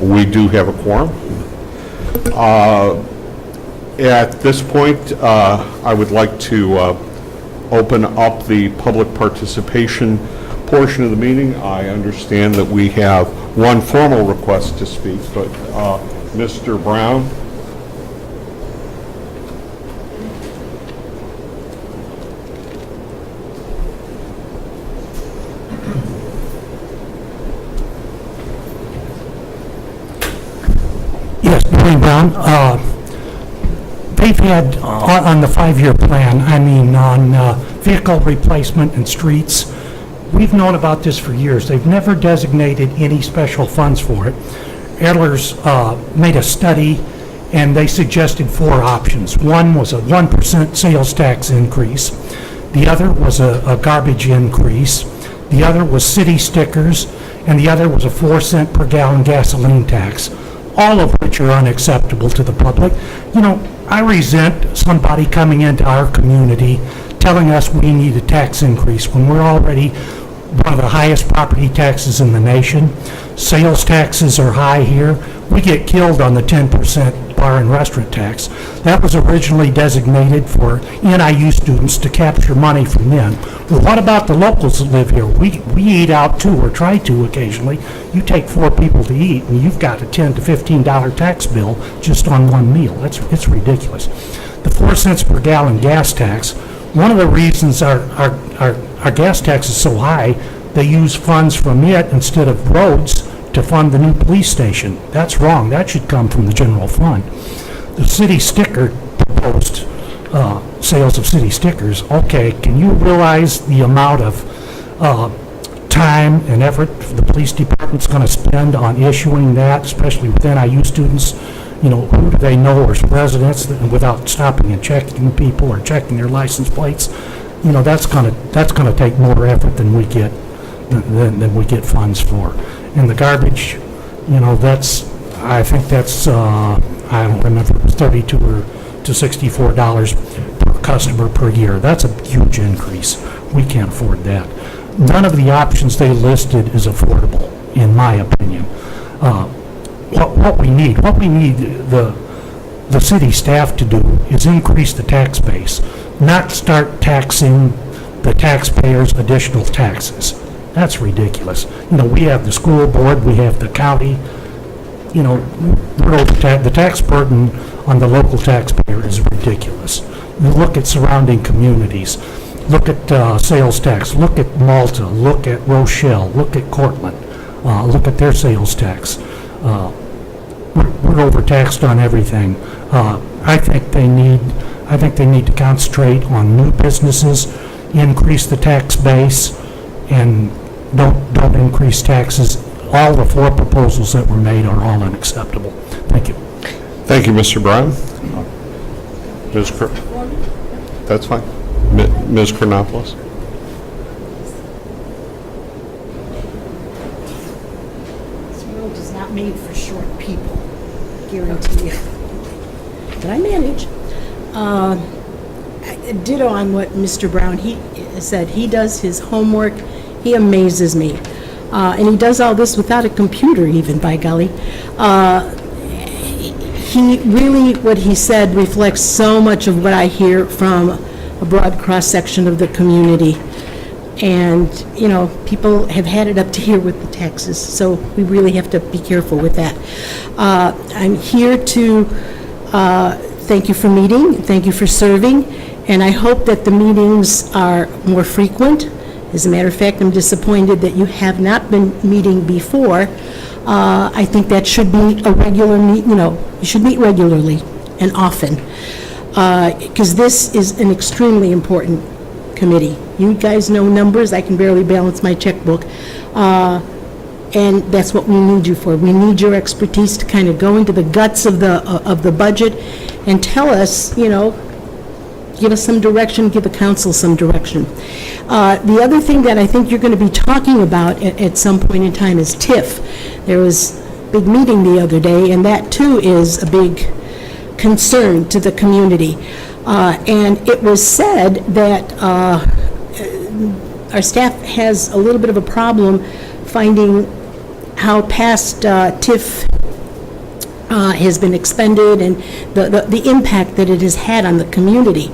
We do have a quorum. At this point, I would like to open up the public participation portion of the meeting. I understand that we have one formal request to speak, but Mr. Brown. Yes, Dwayne Brown. They've had, on the 5-year plan, on vehicle replacement and streets, we've known about this for years. They've never designated any special funds for it. Adler's made a study, and they suggested 4 options. One was a 1% sales tax increase. The other was a garbage increase. The other was city stickers, and the other was a 4-cent per gallon gasoline tax, all of which are unacceptable to the public. You know, I resent somebody coming into our community telling us we need a tax increase when we're already one of the highest property taxes in the nation. Sales taxes are high here. We get killed on the 10% bar and restaurant tax. That was originally designated for NIU students to capture money from them. Well, what about the locals that live here? We eat out too, or try to occasionally. You take 4 people to eat, and you've got a $10 to $15 tax bill just on one meal. It's ridiculous. The 4 cents per gallon gas tax, one of the reasons our gas tax is so high, they use funds from it instead of roads to fund the new police station. That's wrong. That should come from the general fund. The city sticker proposed sales of city stickers. Okay, can you realize the amount of time and effort the police department's going to spend on issuing that, especially with NIU students? You know, who do they know as residents, without stopping and checking people or checking their license plates? You know, that's gonna take more effort than we get funds for. And the garbage, you know, I think that's I don't remember, it was $32 to $64 per customer per year. That's a huge increase. We can't afford that. None of the options they listed is affordable, in my opinion. What we need the city staff to do is increase the tax base, not start taxing the taxpayers additional taxes. That's ridiculous. You know, we have the school board, we have the county. You know, the tax burden on the local taxpayer is ridiculous. You look at surrounding communities, look at sales tax, look at Malta, look at Rochelle, look at Cortland, look at their sales tax. We're overtaxed on everything. I think they need to concentrate on new businesses, increase the tax base, and don't increase taxes. All the 4 proposals that were made are all unacceptable. Thank you. Thank you, Mr. Brown. That's fine. Ms. Chronopoulos. This world is not made for short people, guarantee you. But I manage. Ditto on what Mr. Brown he said. He does his homework. He amazes me. And he does all this without a computer even, by golly. He really, what he said reflects so much of what I hear from a broad cross-section of the community. And, you know, people have had it up to here with the taxes, so we really have to be careful with that. I'm here to thank you for meeting, thank you for serving, and I hope that the meetings are more frequent. As a matter of fact, I'm disappointed that you have not been meeting before. I think that should be a regular meet, you know, you should meet regularly and often, because this is an extremely important committee. You guys know numbers. I can barely balance my checkbook. And that's what we need you for. We need your expertise to kind of go into the guts of the budget and tell us, you know, give us some direction, give the council some direction. The other thing that I think you're going to be talking about at some point in time is TIF. There was a big meeting the other day, and that too is a big concern to the community. And it was said that our staff has a little bit of a problem finding how past TIF has been expended and the impact that it has had on the community.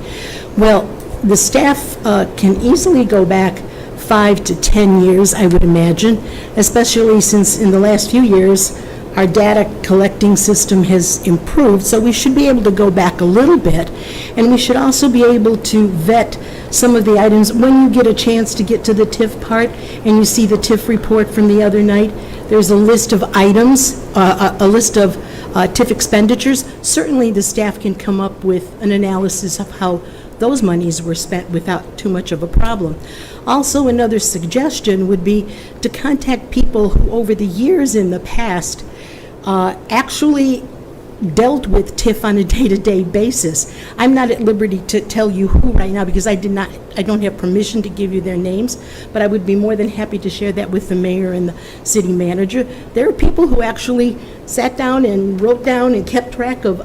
Well, the staff can easily go back 5 to 10 years, I would imagine, especially since in the last few years, our data collecting system has improved, so we should be able to go back a little bit. And we should also be able to vet some of the items. When you get a chance to get to the TIF part and you see the TIF report from the other night, there's a list of items, a list of TIF expenditures. Certainly, the staff can come up with an analysis of how those monies were spent without too much of a problem. Also, another suggestion would be to contact people who, over the years in the past, actually dealt with TIF on a day-to-day basis. I'm not at liberty to tell you who right now because I don't have permission to give you their names, but I would be more than happy to share that with the mayor and the city manager. There are people who actually sat down and wrote down and kept track of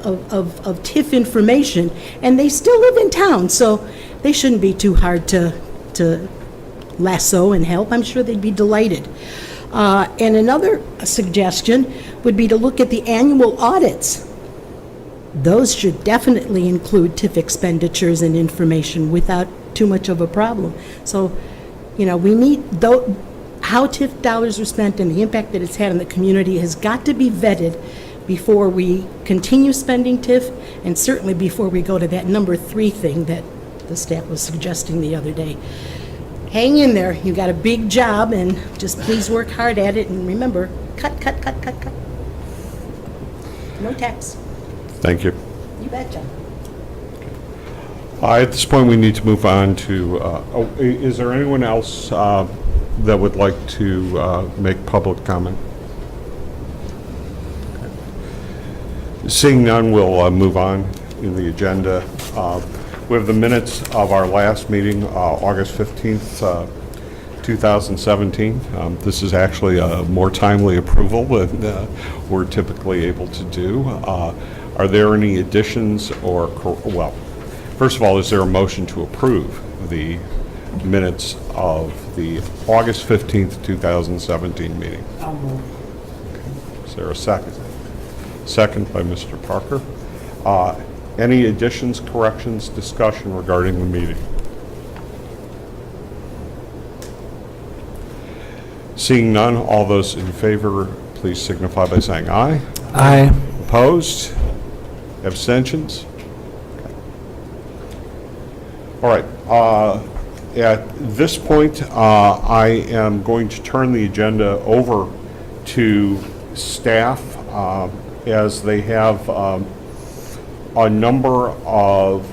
TIF information, and they still live in town, so they shouldn't be too hard to lasso and help. I'm sure they'd be delighted. And another suggestion would be to look at the annual audits. Those should definitely include TIF expenditures and information without too much of a problem. So, we need, how TIF dollars are spent and the impact that it's had on the community has got to be vetted before we continue spending TIF, and certainly before we go to that number 3 thing that the staff was suggesting the other day. Hang in there. You got a big job, and just please work hard at it. And remember, cut. No tax. Thank you. You betcha. At this point, we need to move on to, is there anyone else that would like to make public comment? Okay. Seeing none, we'll move on in the agenda. We have the minutes of our last meeting, August 15th, 2017. This is actually a more timely approval than we're typically able to do. Are there any additions or, well, first of all, is there a motion to approve the minutes of the August 15th, 2017 meeting? I'll move. Okay. Is there a second? Second by Mr. Parker. Any additions, corrections, discussion regarding the meeting? Seeing none, all those in favor, please signify by saying aye. Aye. Opposed? Abstentions? Okay. All right. At this point, I am going to turn the agenda over to staff as they have a number of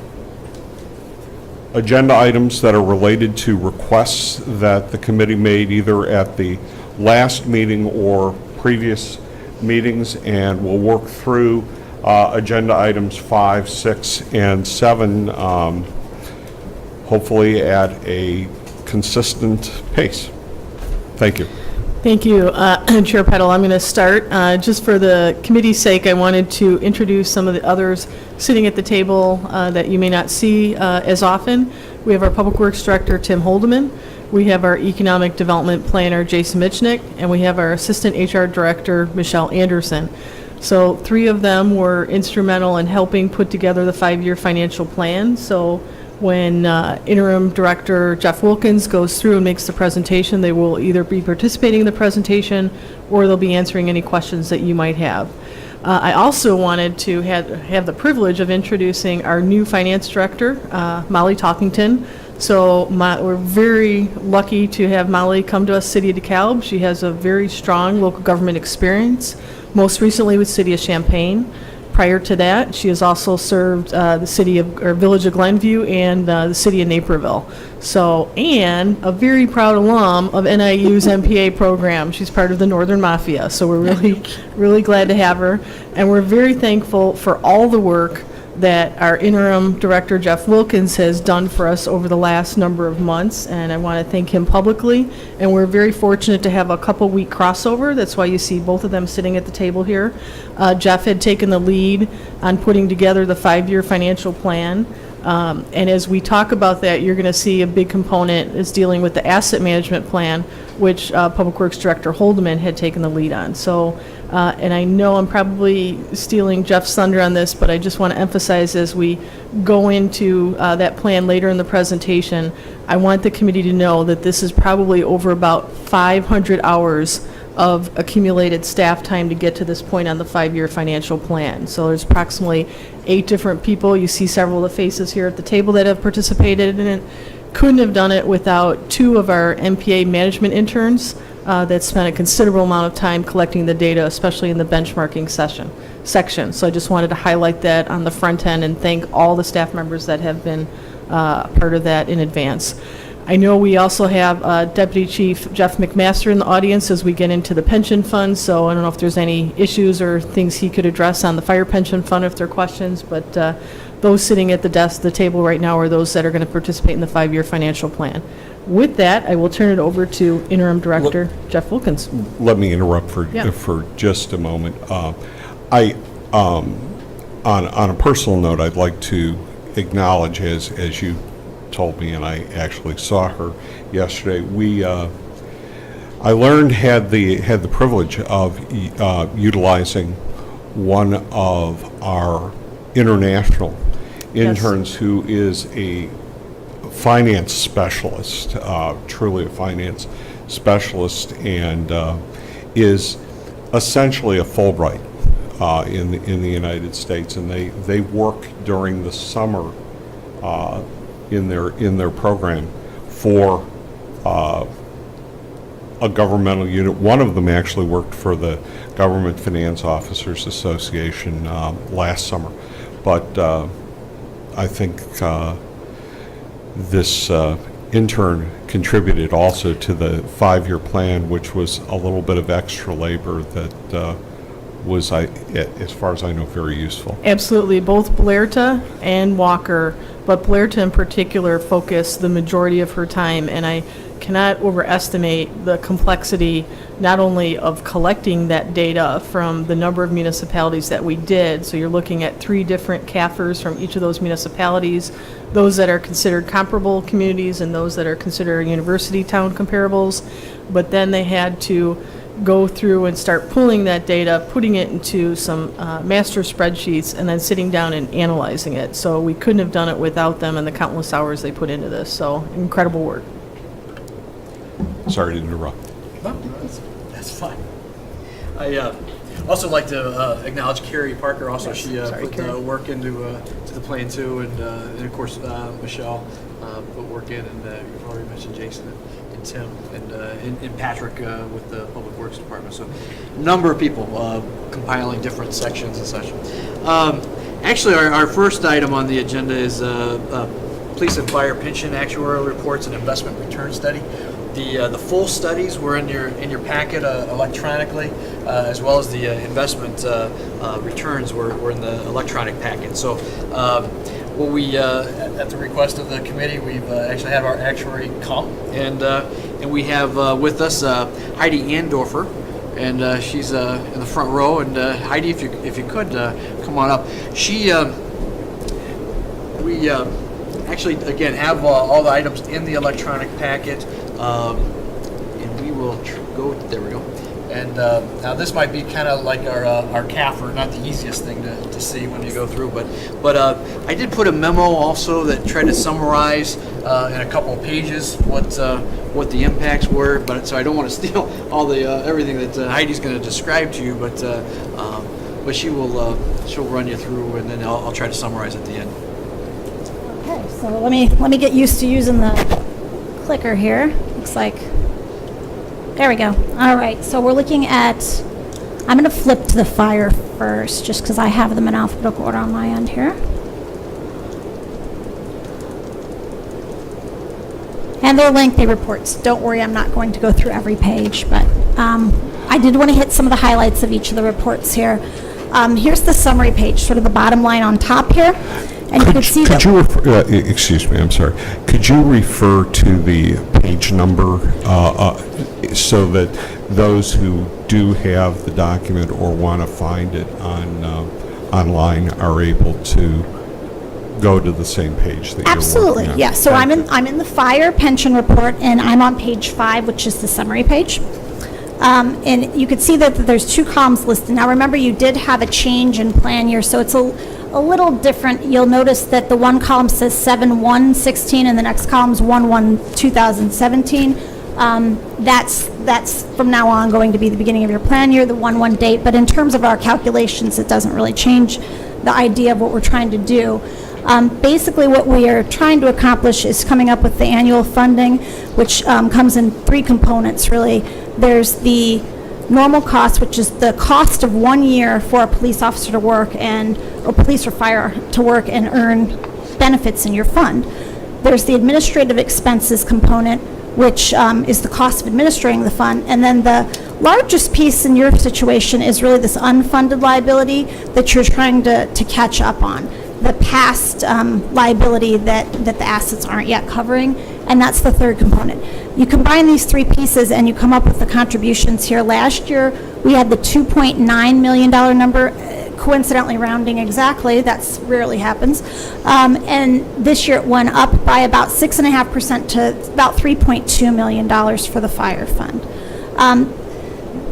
agenda items that are related to requests that the committee made either at the last meeting or previous meetings, and we'll work through agenda items 5, 6, and 7, hopefully at a consistent pace. Thank you. Thank you, Chair Petal. I'm going to start. Just for the committee's sake, I wanted to introduce some of the others sitting at the table that you may not see as often. We have our Public Works Director, Tim Holdeman. We have our Economic Development Planner, Jason Michnick, and we have our Assistant HR Director, Michelle Anderson. So 3 of them were instrumental in helping put together the 5-year financial plan. So when Interim Director Jeff Wilkins goes through and makes the presentation, they will either be participating in the presentation or they'll be answering any questions that you might have. I also wanted to have the privilege of introducing our new Finance Director, Molly Talkington. So we're very lucky to have Molly come to us, City of DeKalb. She has a very strong local government experience, most recently with City of Champaign. Prior to that, she has also served the Village of Glenview and the City of Naperville. So, and a very proud alum of NIU's MPA program. She's part of the Northern Mafia, so we're really glad to have her. And we're very thankful for all the work that our interim director, Jeff Wilkins, has done for us over the last number of months, and I want to thank him publicly. And we're very fortunate to have a couple-week crossover. That's why you see both of them sitting at the table here. Jeff had taken the lead on putting together the 5-year financial plan. And as we talk about that, you're going to see a big component is dealing with the asset management plan, which Public Works Director Holdeman had taken the lead on. So, and I know I'm probably stealing Jeff's thunder on this, but I just want to emphasize as we go into that plan later in the presentation, I want the committee to know that this is probably over about 500 hours of accumulated staff time to get to this point on the 5-year financial plan. So there's approximately 8 different people. You see several of the faces here at the table that have participated in it. Couldn't have done it without 2 of our MPA management interns that spent a considerable amount of time collecting the data, especially in the benchmarking section. So I just wanted to highlight that on the front end and thank all the staff members that have been part of that in advance. I know we also have Deputy Chief Jeff McMaster in the audience as we get into the pension fund, so I don't know if there's any issues or things he could address on the fire pension fund if there are questions, but those sitting at the table right now are those that are going to participate in the 5-year financial plan. With that, I will turn it over to Interim Director Jeff Wilkins. Let me interrupt for Yeah. for just a moment. On a personal note, I'd like to acknowledge, as you told me, and I actually saw her yesterday. I learned, had the privilege of utilizing one of our international interns who is a finance specialist, truly a finance specialist, and is essentially a Fulbright in the United States, and they work during the summer in their program for a governmental unit. One of them actually worked for the Government Finance Officers Association last summer, but I think this intern contributed also to the 5-year plan, which was a little bit of extra labor that was, as far as I know, very useful. Absolutely, both Blairta and Walker, but Blairta in particular focused the majority of her time, and I cannot overestimate the complexity not only of collecting that data from the number of municipalities that we did. So you're looking at 3 different CAFRs from each of those municipalities, those that are considered comparable communities and those that are considered university town comparables. But then they had to go through and start pulling that data, putting it into some master spreadsheets, and then sitting down and analyzing it. So we couldn't have done it without them and the countless hours they put into this. So incredible work. Sorry to interrupt. No, that's fine. I also like to acknowledge Carrie Parker. Also, Yes. she Sorry, put Carrie. Work into to the plan too, and of course Michelle put work in, and you've already mentioned Jason and Tim and Patrick with the Public Works Department. So, a number of people compiling different sections and such. Actually, our first item on the agenda is Police and Fire Pension Actuarial Reports and Investment Return Study. The full studies were in your packet electronically, as well as the investment returns were in the electronic packet. So, what we, at the request of the committee, we've actually had our actuary come, and we have with us Heidi Andorfer, and she's in the front row. And Heidi, if you could come on up. We actually again have all the items in the electronic packet. And we will go, there we go. And now this might be kind of like our CAFR, not the easiest thing to see when you go through, but I did put a memo also that tried to summarize in a couple of pages what the impacts were, but so I don't want to steal all the everything that Heidi's going to describe to you, but she'll run you through, and then I'll try to summarize at the end. Okay, so let me get used to using the clicker here. Looks like, there we go. All right, so we're looking at, I'm going to flip to the fire first, just because I have them in alphabetical order on my end here. And they're lengthy reports. Don't worry, I'm not going to go through every page, but I did want to hit some of the highlights of each of the reports here. Here's the summary page, sort of the bottom line on top here. And you can see that. Could you refer, excuse me, I'm sorry. Could you refer to the page number so that those who do have the document or want to find it online are able to go to the same page that you're Absolutely, working on. yeah. So Thank you. I'm in the fire pension report, and I'm on page 5, which is the summary page. And you can see that there's 2 columns listed. Now, remember, you did have a change in plan year, so it's a little different. You'll notice that the one column says 7/1/16, and the next column's 1/1/2017. That's from now on going to be the beginning of your plan year, the 1/1 date. But in terms of our calculations, it doesn't really change the idea of what we're trying to do. Basically, what we are trying to accomplish is coming up with the annual funding, which comes in 3 components, really. There's the normal cost, which is the cost of 1 year for a police officer to work or police or fire to work and earn benefits in your fund. There's the administrative expenses component, which is the cost of administrating the fund. And then the largest piece in your situation is really this unfunded liability that you're trying to catch up on. The past liability that the assets aren't yet covering, and that's the third component. You combine these 3 pieces and you come up with the contributions here. Last year, we had the $2.9 million number, coincidentally rounding exactly, that's rarely happens. And this year it went up by about 6.5% to about $3.2 million for the fire fund.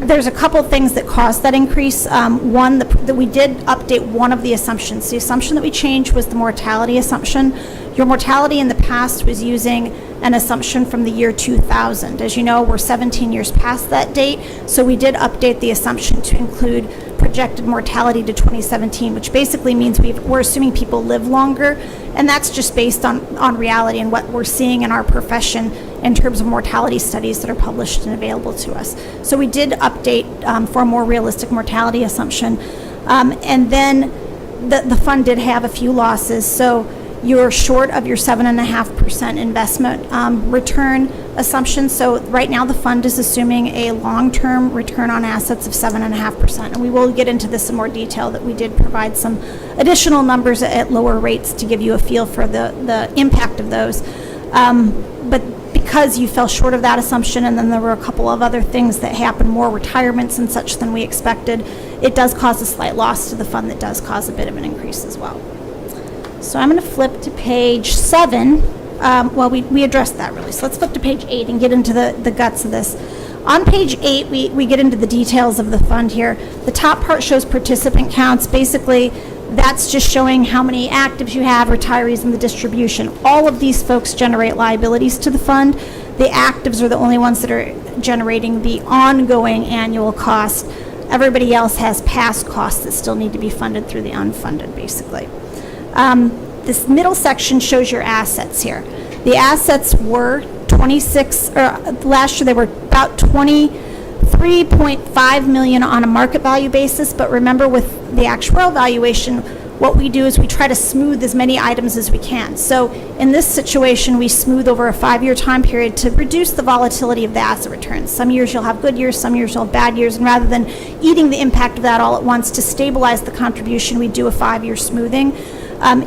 There's a couple things that caused that increase. One, that we did update one of the assumptions. The assumption that we changed was the mortality assumption. Your mortality in the past was using an assumption from the year 2000. As you know, we're 17 years past that date, so we did update the assumption to include projected mortality to 2017, which basically means we're assuming people live longer, and that's just based on reality and what we're seeing in our profession in terms of mortality studies that are published and available to us. So we did update for a more realistic mortality assumption. And then the fund did have a few losses, so you're short of your 7.5% investment return assumption. So right now the fund is assuming a long-term return on assets of 7.5%. And we will get into this in more detail, that we did provide some additional numbers at lower rates to give you a feel for the impact of those. But because you fell short of that assumption, and then there were a couple of other things that happened, more retirements and such than we expected, it does cause a slight loss to the fund that does cause a bit of an increase as well. So I'm going to flip to page 7. Well, we addressed that really. So let's flip to page 8 and get into the guts of this. On page 8, we get into the details of the fund here. The top part shows participant counts. Basically, that's just showing how many actives you have, retirees, and the distribution. All of these folks generate liabilities to the fund. The actives are the only ones that are generating the ongoing annual cost. Everybody else has past costs that still need to be funded through the unfunded, basically. This middle section shows your assets here. The assets were last year they were about 23.5 million on a market value basis, but remember, with the actuarial valuation, what we do is we try to smooth as many items as we can. So in this situation, we smooth over a 5-year time period to reduce the volatility of the asset returns. Some years you'll have good years, some years you'll have bad years, and rather than eating the impact of that all at once, to stabilize the contribution, we do a 5-year smoothing.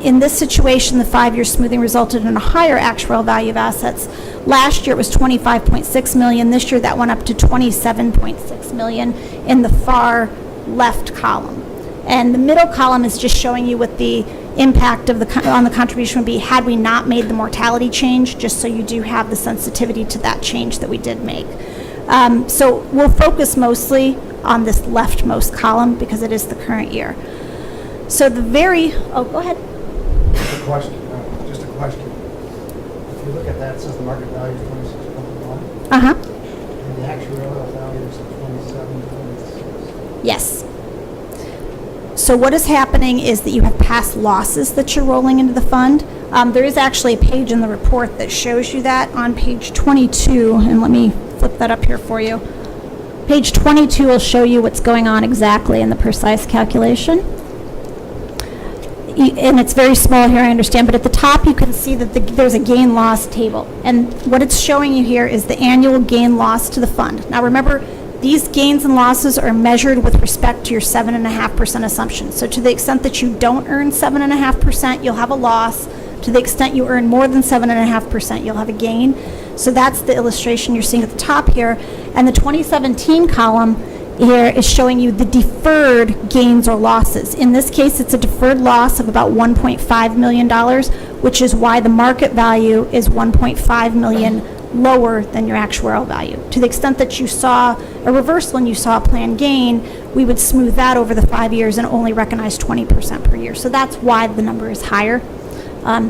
In this situation, the 5-year smoothing resulted in a higher actuarial value of assets. Last year it was 25.6 million. This year that went up to 27.6 million in the far left column. And the middle column is just showing you what the impact of on the contribution would be had we not made the mortality change, just so you do have the sensitivity to that change that we did make. So we'll focus mostly on this leftmost column because it is the current year. So go ahead. Just a question. If you look at that, it says the market value is 26.1, Uh-huh. and the actuarial value is 27.6. Yes. So what is happening is that you have past losses that you're rolling into the fund. There is actually a page in the report that shows you that on page 22, and let me flip that up here for you. Page 22 will show you what's going on exactly in the precise calculation. And it's very small here, I understand, but at the top you can see that there's a gain-loss table. And what it's showing you here is the annual gain-loss to the fund. Now remember, these gains and losses are measured with respect to your 7.5% assumption. So to the extent that you don't earn 7.5%, you'll have a loss. To the extent you earn more than 7.5%, you'll have a gain. So that's the illustration you're seeing at the top here. And the 2017 column here is showing you the deferred gains or losses. In this case, it's a deferred loss of about $1.5 million, which is why the market value is $1.5 million lower than your actuarial value. To the extent that you saw a reversal and you saw a planned gain, we would smooth that over the 5 years and only recognize 20% per year. So that's why the number is higher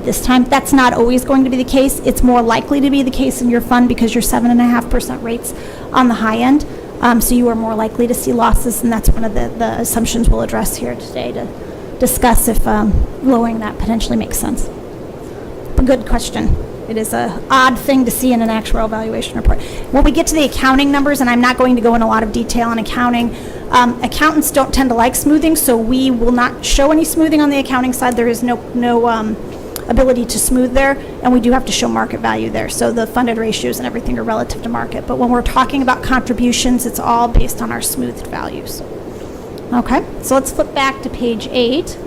this time. That's not always going to be the case. It's more likely to be the case in your fund because you're 7.5% rates on the high end. So you are more likely to see losses, and that's one of the assumptions we'll address here today to discuss if lowering that potentially makes sense. A good question. It is an odd thing to see in an actuarial valuation report. When we get to the accounting numbers, and I'm not going to go in a lot of detail on accounting, accountants don't tend to like smoothing, so we will not show any smoothing on the accounting side. There is no ability to smooth there, and we do have to show market value there. So the funded ratios and everything are relative to market. But when we're talking about contributions, it's all based on our smoothed values. Okay, so let's flip back to page 8.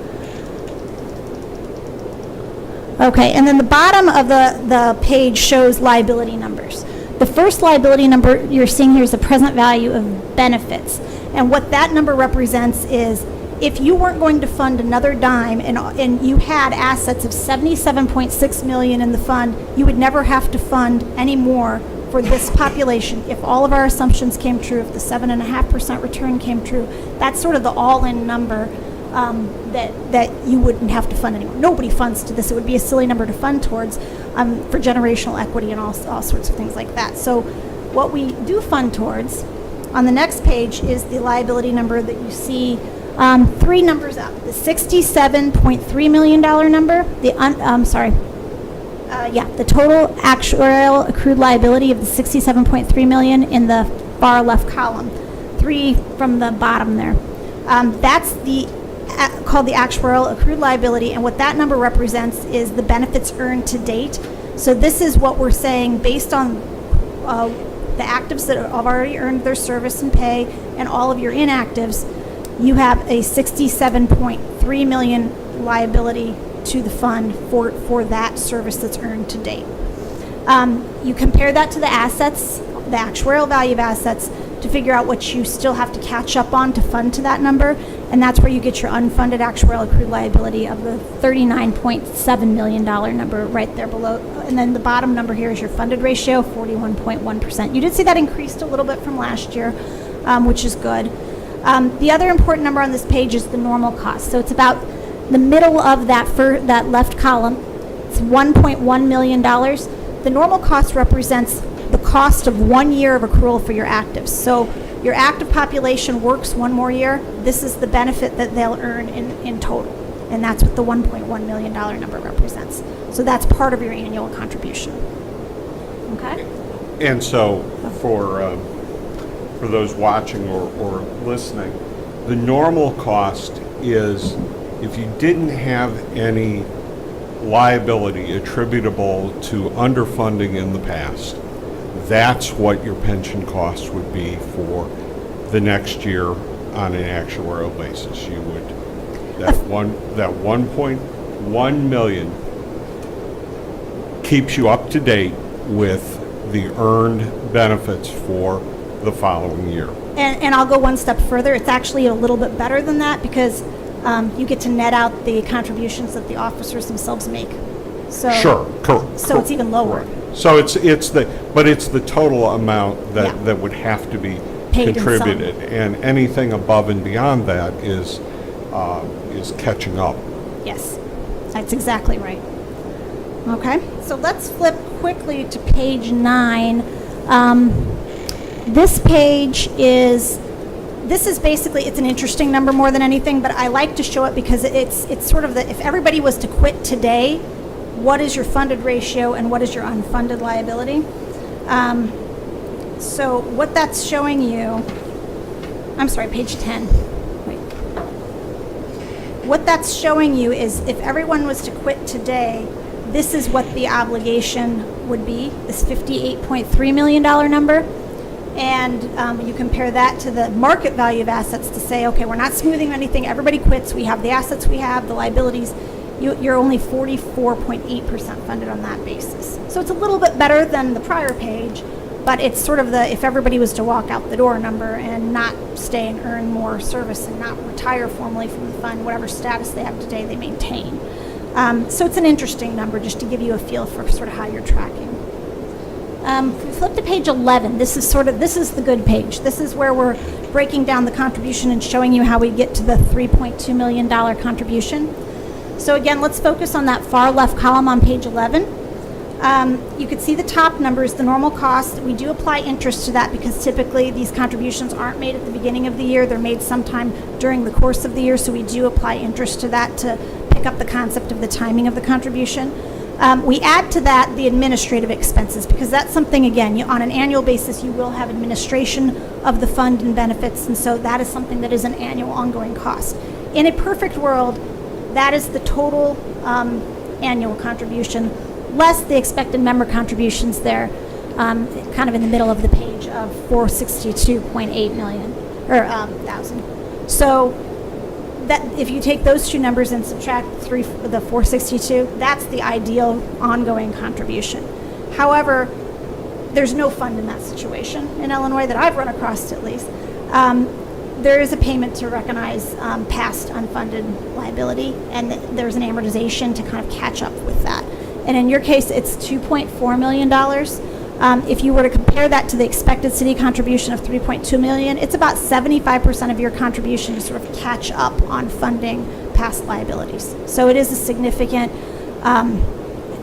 Okay, and then the bottom of the page shows liability numbers. The first liability number you're seeing here is the present value of benefits. And what that number represents is if you weren't going to fund another dime and you had assets of $77.6 million in the fund, you would never have to fund any more for this population. If all of our assumptions came true, if the 7.5% return came true, that's sort of the all-in number that you wouldn't have to fund anymore. Nobody funds to this. It would be a silly number to fund towards for generational equity and all sorts of things like that. So what we do fund towards on the next page is the liability number that you see 3 numbers up. The $67.3 million number, the total actuarial accrued liability of the $67.3 million in the far left column, 3 from the bottom there. That's called the actuarial accrued liability, and what that number represents is the benefits earned to date. So this is what we're saying based on the actives that have already earned their service and pay and all of your inactives. You have a $67.3 million liability to the fund for that service that's earned to date. You compare that to the assets, the actuarial value of assets, to figure out what you still have to catch up on to fund to that number, and that's where you get your unfunded actuarial accrued liability of the $39.7 million number right there below. And then the bottom number here is your funded ratio, 41.1%. You did see that increased a little bit from last year, which is good. The other important number on this page is the normal cost. So it's about the middle of that left column. It's $1.1 million. The normal cost represents the cost of 1 year of accrual for your actives. So your active population works 1 more year. This is the benefit that they'll earn in total. And that's what the $1.1 million number represents. So that's part of your annual contribution. Okay? And so for those watching or listening, the normal cost is if you didn't have any liability attributable to underfunding in the past, that's what your pension costs would be for the next year on an actuarial basis. You would, that 1.1 million keeps you up to date with the earned benefits for the following year. And I'll go one step further. It's actually a little bit better than that because you get to net out the contributions that the officers themselves make. So, Sure, correct. So it's even lower. So it's the total amount that Yeah. would have to be Paid in sum. contributed, and anything above and beyond that is catching up. Yes, that's exactly right. Okay, so let's flip quickly to page 9. This page is basically, it's an interesting number more than anything, but I like to show it because it's sort of if everybody was to quit today, what is your funded ratio and what is your unfunded liability? So what that's showing you, I'm sorry, page 10. Wait. What that's showing you is if everyone was to quit today, this is what the obligation would be, this $58.3 million number. And you compare that to the market value of assets to say, okay, we're not smoothing anything, everybody quits, we have the assets we have, the liabilities, you're only 44.8% funded on that basis. So it's a little bit better than the prior page, But it's sort of the, if everybody was to walk out the door number and not stay and earn more service and not retire formally from the fund, whatever status they have today, they maintain. So it's an interesting number, just to give you a feel for sort of how you're tracking. If we flip to page 11, this is the good page. This is where we're breaking down the contribution and showing you how we get to the $3.2 million contribution. So again, let's focus on that far left column on page 11. You can see the top number is the normal cost. We do apply interest to that because typically these contributions aren't made at the beginning of the year. They're made sometime during the course of the year, so we do apply interest to that to pick up the concept of the timing of the contribution. We add to that the administrative expenses because that's something, again, on an annual basis, you will have administration of the fund and benefits, and so that is something that is an annual ongoing cost. In a perfect world, that is the total annual contribution, less the expected member contributions there, kind of in the middle of the page of 462.8 million, or thousand. So that if you take those two numbers and subtract the 462, that's the ideal ongoing contribution. However, there's no fund in that situation in Illinois that I've run across, at least. There is a payment to recognize past unfunded liability, and there's an amortization to kind of catch up with that. And in your case, it's $2.4 million. If you were to compare that to the expected city contribution of $3.2 million, it's about 75% of your contribution to sort of catch up on funding past liabilities. So it is a significant,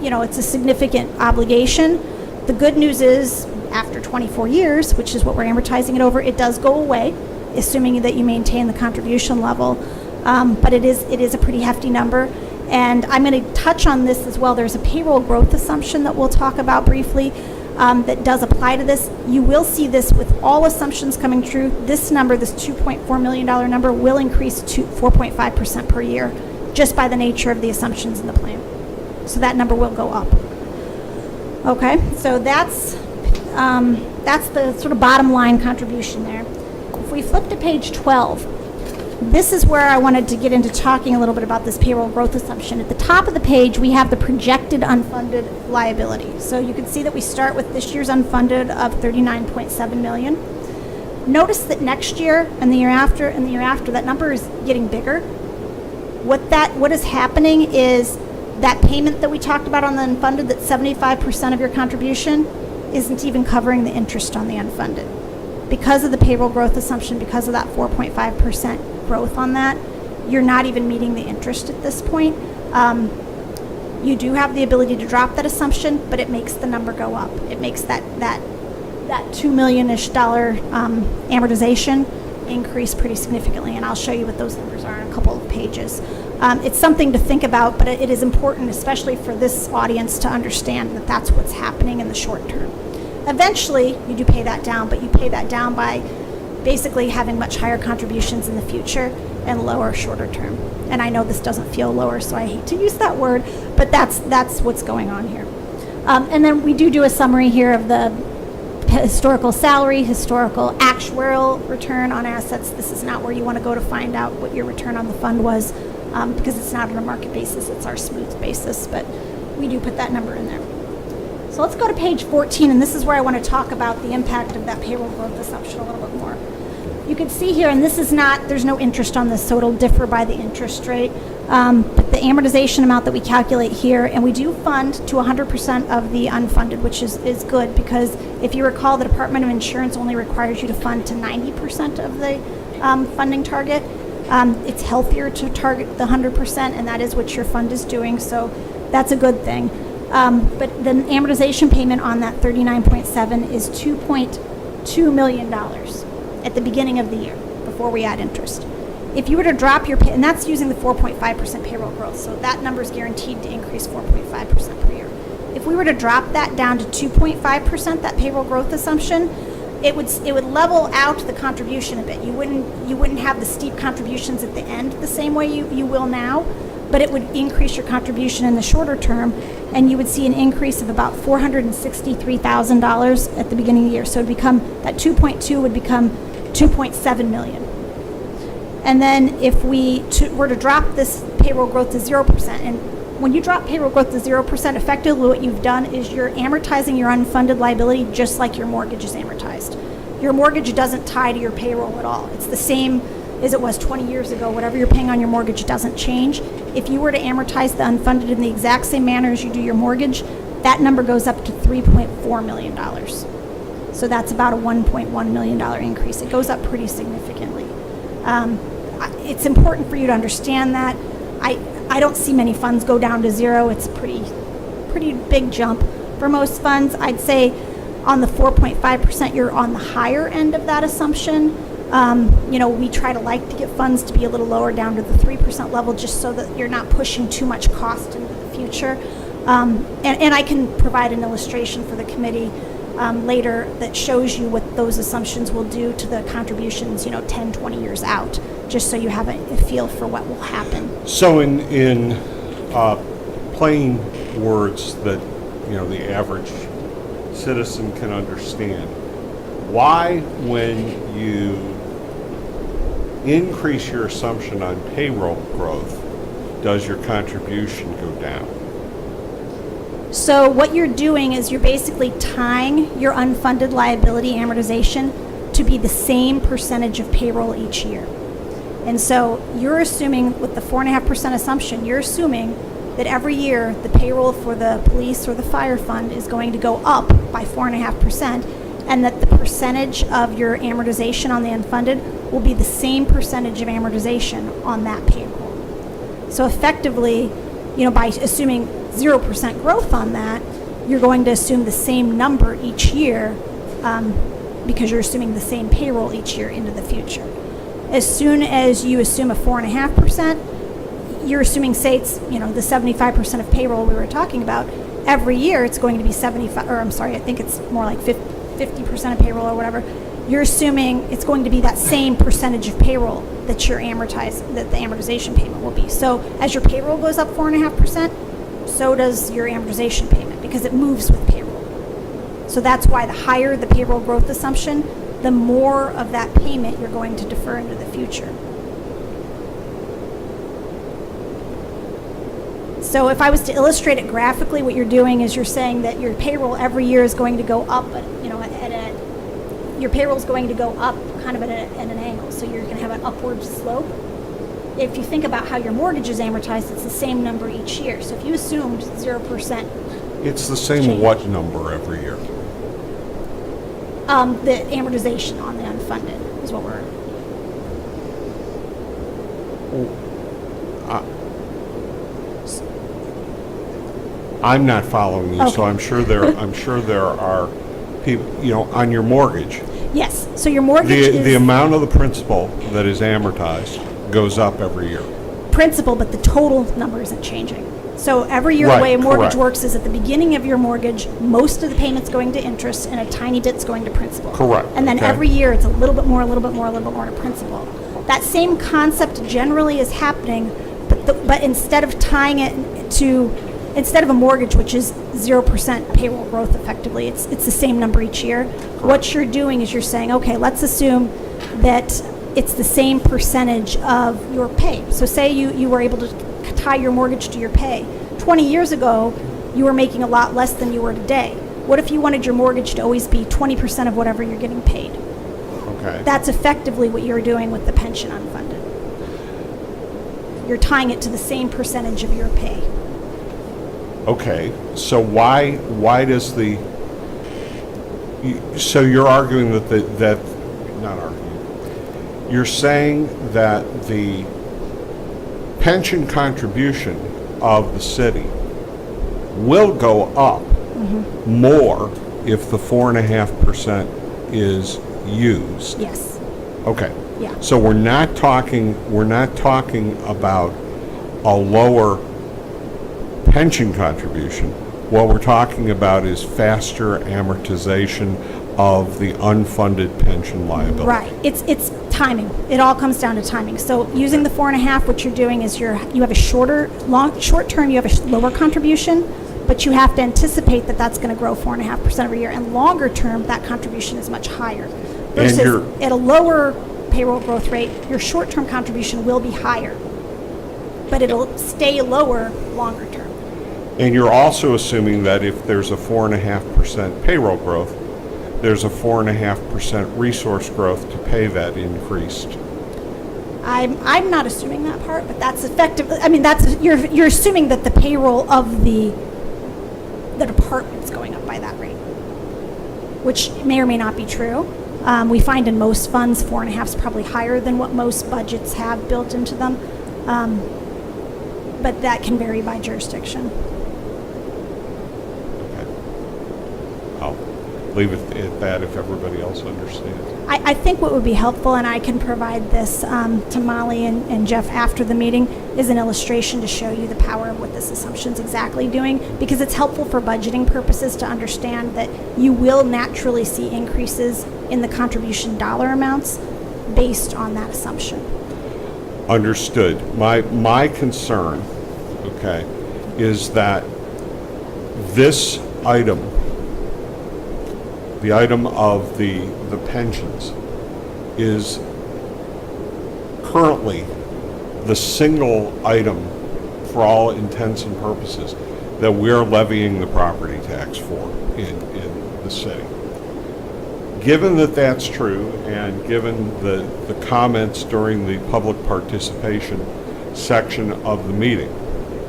it's a significant obligation. The good news is, after 24 years, which is what we're amortizing it over, it does go away, assuming that you maintain the contribution level. But it is a pretty hefty number. And I'm going to touch on this as well. There's a payroll growth assumption that we'll talk about briefly that does apply to this. You will see this with all assumptions coming true. This number, this $2.4 million number, will increase to 4.5% per year just by the nature of the assumptions in the plan. So that number will go up. Okay, so that's the sort of bottom line contribution there. If we flip to page 12, this is where I wanted to get into talking a little bit about this payroll growth assumption. At the top of the page, we have the projected unfunded liability. So you can see that we start with this year's unfunded of $39.7 million. Notice that next year and the year after and the year after, that number is getting bigger. What is happening is that payment that we talked about on the unfunded, that 75% of your contribution, isn't even covering the interest on the unfunded. Because of the payroll growth assumption, because of that 4.5% growth on that, you're not even meeting the interest at this point. You do have the ability to drop that assumption, but it makes the number go up. It makes that $2 million-ish amortization increase pretty significantly, and I'll show you what those numbers are in a couple of pages. It's something to think about, but it is important, especially for this audience, to understand that that's what's happening in the short term. Eventually, you do pay that down, but you pay that down by basically having much higher contributions in the future and lower shorter term. And I know this doesn't feel lower, so I hate to use that word, but that's what's going on here. And then we do a summary here of the historical salary, historical actuarial return on assets. This is not where you want to go to find out what your return on the fund was, because it's not on a market basis, it's our smooth basis, but we do put that number in there. So let's go to page 14, and this is where I want to talk about the impact of that payroll growth assumption a little bit more. You can see here, and this is not, there's no interest on this, so it'll differ by the interest rate, but the amortization amount that we calculate here, and we do fund to 100% of the unfunded, which is good, because if you recall, the Department of Insurance only requires you to fund to 90% of the funding target. It's healthier to target the 100%, and that is what your fund is doing, so that's a good thing. But the amortization payment on that 39.7 is $2.2 million at the beginning of the year, before we add interest. If you were to drop your and that's using the 4.5% payroll growth, so that number is guaranteed to increase 4.5% per year. If we were to drop that down to 2.5%, that payroll growth assumption, it would level out the contribution a bit. You wouldn't have the steep contributions at the end the same way you will now, but it would increase your contribution in the shorter term, and you would see an increase of about $463,000 at the beginning of the year. So it'd become, that 2.2 would become 2.7 million. And then if we were to drop this payroll growth to 0%, and when you drop payroll growth to 0%, effectively what you've done is you're amortizing your unfunded liability just like your mortgage is amortized. Your mortgage doesn't tie to your payroll at all. It's the same as it was 20 years ago. Whatever you're paying on your mortgage doesn't change. If you were to amortize the unfunded in the exact same manner as you do your mortgage, that number goes up to $3.4 million. So that's about a $1.1 million increase. It goes up pretty significantly. It's important for you to understand that. I don't see many funds go down to zero. It's a pretty big jump for most funds. I'd say on the 4.5%, you're on the higher end of that assumption. We try to get funds to be a little lower, down to the 3% level, just so that you're not pushing too much cost into the future. And I can provide an illustration for the committee later that shows you what those assumptions will do to the contributions, 10, 20 years out, just so you have a feel for what will happen. So in plain words that, the average citizen can understand, why, when you increase your assumption on payroll growth, does your contribution go down? So what you're doing is you're basically tying your unfunded liability amortization to be the same percentage of payroll each year. And so you're assuming, with the 4.5% assumption, you're assuming that every year the payroll for the police or the fire fund is going to go up by 4.5%, and that the percentage of your amortization on the unfunded will be the same percentage of amortization on that payroll. So effectively, by assuming 0% growth on that, you're going to assume the same number each year because you're assuming the same payroll each year into the future. As soon as you assume a 4.5%, you're assuming, say it's, the 75% of payroll we were talking about, every year it's going to be I think it's more like 50% of payroll or whatever. You're assuming it's going to be that same percentage of payroll that that the amortization payment will be. So as your payroll goes up 4.5%, so does your amortization payment, because it moves with payroll. So that's why the higher the payroll growth assumption, the more of that payment you're going to defer into the future. So if I was to illustrate it graphically, what you're doing is you're saying that your payroll every year is going to go up, your payroll is going to go up kind of at an angle. So you're going to have an upward slope. If you think about how your mortgage is amortized, it's the same number each year. So if you assumed 0%, It's the same what number every year? the amortization on the unfunded is what we're. I'm not following you, so Okay. I'm sure there are people, on your mortgage. Yes. So your mortgage The is amount of the principal that is amortized goes up every year. principal, but the total number isn't changing. So every year, Right, the way a mortgage correct. works is at the beginning of your mortgage, most of the payment's going to interest and a tiny bit's going to principal. Correct, And then okay. every year, it's a little bit more, a little bit more, a little bit more to principal. That same concept generally is happening, but instead of tying it to, instead of a mortgage, which is 0% payroll growth effectively, it's the same number each year. What you're doing is you're saying, okay, let's assume that it's the same percentage of your pay. So say you were able to tie your mortgage to your pay. 20 years ago, you were making a lot less than you were today. What if you wanted your mortgage to always be 20% of whatever you're getting paid? Okay. That's effectively what you're doing with the pension unfunded. You're tying it to the same percentage of your pay. Okay, so why does so you're arguing not arguing, you're saying that the pension contribution of the city will go up more if the 4.5% is used. Yes. Okay. Yeah. So we're not talking about a lower pension contribution. What we're talking about is faster amortization of the unfunded pension liability. Right. It's timing. It all comes down to timing. So using the 4.5, what you're doing is you have a short term, you have a lower contribution, but you have to anticipate that that's going to grow 4.5% every year. And longer term, that contribution is much higher. Versus at a lower payroll growth rate, your short term contribution will be higher, but it'll stay lower longer term. And you're also assuming that if there's a 4.5% payroll growth, there's a 4.5% resource growth to pay that increased. I'm not assuming that part, but that's effective, I mean, you're assuming that the payroll of the department's going up by that rate, which may or may not be true. We find in most funds, 4.5 is probably higher than what most budgets have built into them. But that can vary by jurisdiction. Okay. I'll leave it at that if everybody else understands. I think what would be helpful, and I can provide this to Molly and Jeff after the meeting, is an illustration to show you the power of what this assumption's exactly doing, because it's helpful for budgeting purposes to understand that you will naturally see increases in the contribution dollar amounts based on that assumption. Understood. My concern, okay, is that this item, the item of the pensions, is currently the single item, for all intents and purposes, that we're levying the property tax for in the city. Given that that's true, and given the comments during the public participation section of the meeting,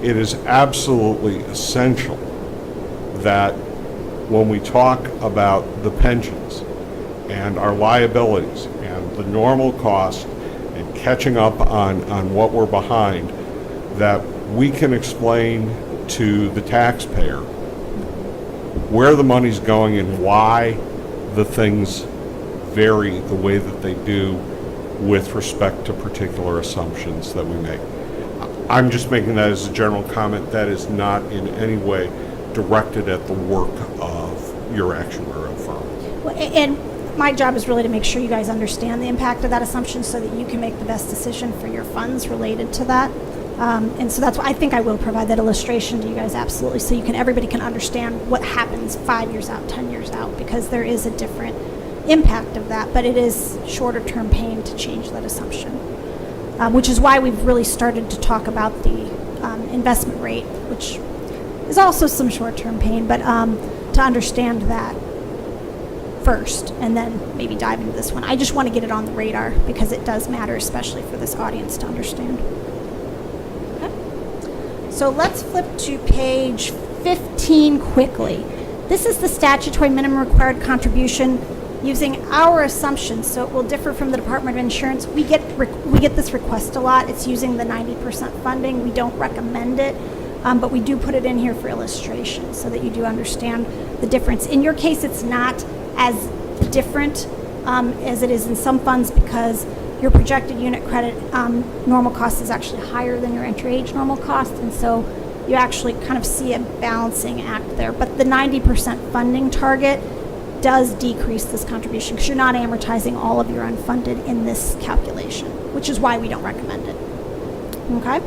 it is absolutely essential that when we talk about the pensions and our liabilities and the normal cost and catching up on what we're behind, that we can explain to the taxpayer where the money's going and why the things vary the way that they do with respect to particular assumptions that we make. I'm just making that as a general comment. That is not in any way directed at the work of your actuarial firm. Well, and my job is really to make sure you guys understand the impact of that assumption so that you can make the best decision for your funds related to that. And so that's why I think I will provide that illustration to you guys, absolutely, so everybody can understand what happens 5 years out, 10 years out, because there is a different impact of that, but it is shorter term pain to change that assumption, which is why we've really started to talk about the investment rate, which is also some short term pain, but to understand that first and then maybe dive into this one. I just want to get it on the radar because it does matter, especially for this audience to understand. So let's flip to page 15 quickly. This is the statutory minimum required contribution using our assumptions, so it will differ from the Department of Insurance. We get this request a lot. It's using the 90% funding. We don't recommend it, but we do put it in here for illustration so that you do understand the difference. In your case, it's not as different as it is in some funds because your projected unit credit normal cost is actually higher than your entry age normal cost, and so you actually kind of see a balancing act there. But the 90% funding target does decrease this contribution because you're not amortizing all of your unfunded in this calculation, which is why we don't recommend it. Okay?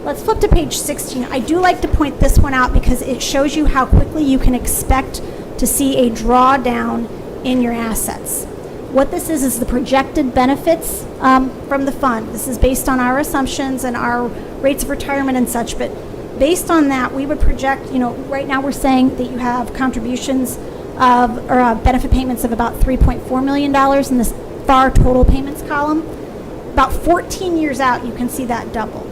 Let's flip to page 16. I do like to point this one out because it shows you how quickly you can expect to see a drawdown in your assets. What this is the projected benefits from the fund. This is based on our assumptions and our rates of retirement and such, but based on that, we would project, right now we're saying that you have contributions or benefit payments of about $3.4 million in this FAR total payments column. About 14 years out, you can see that double.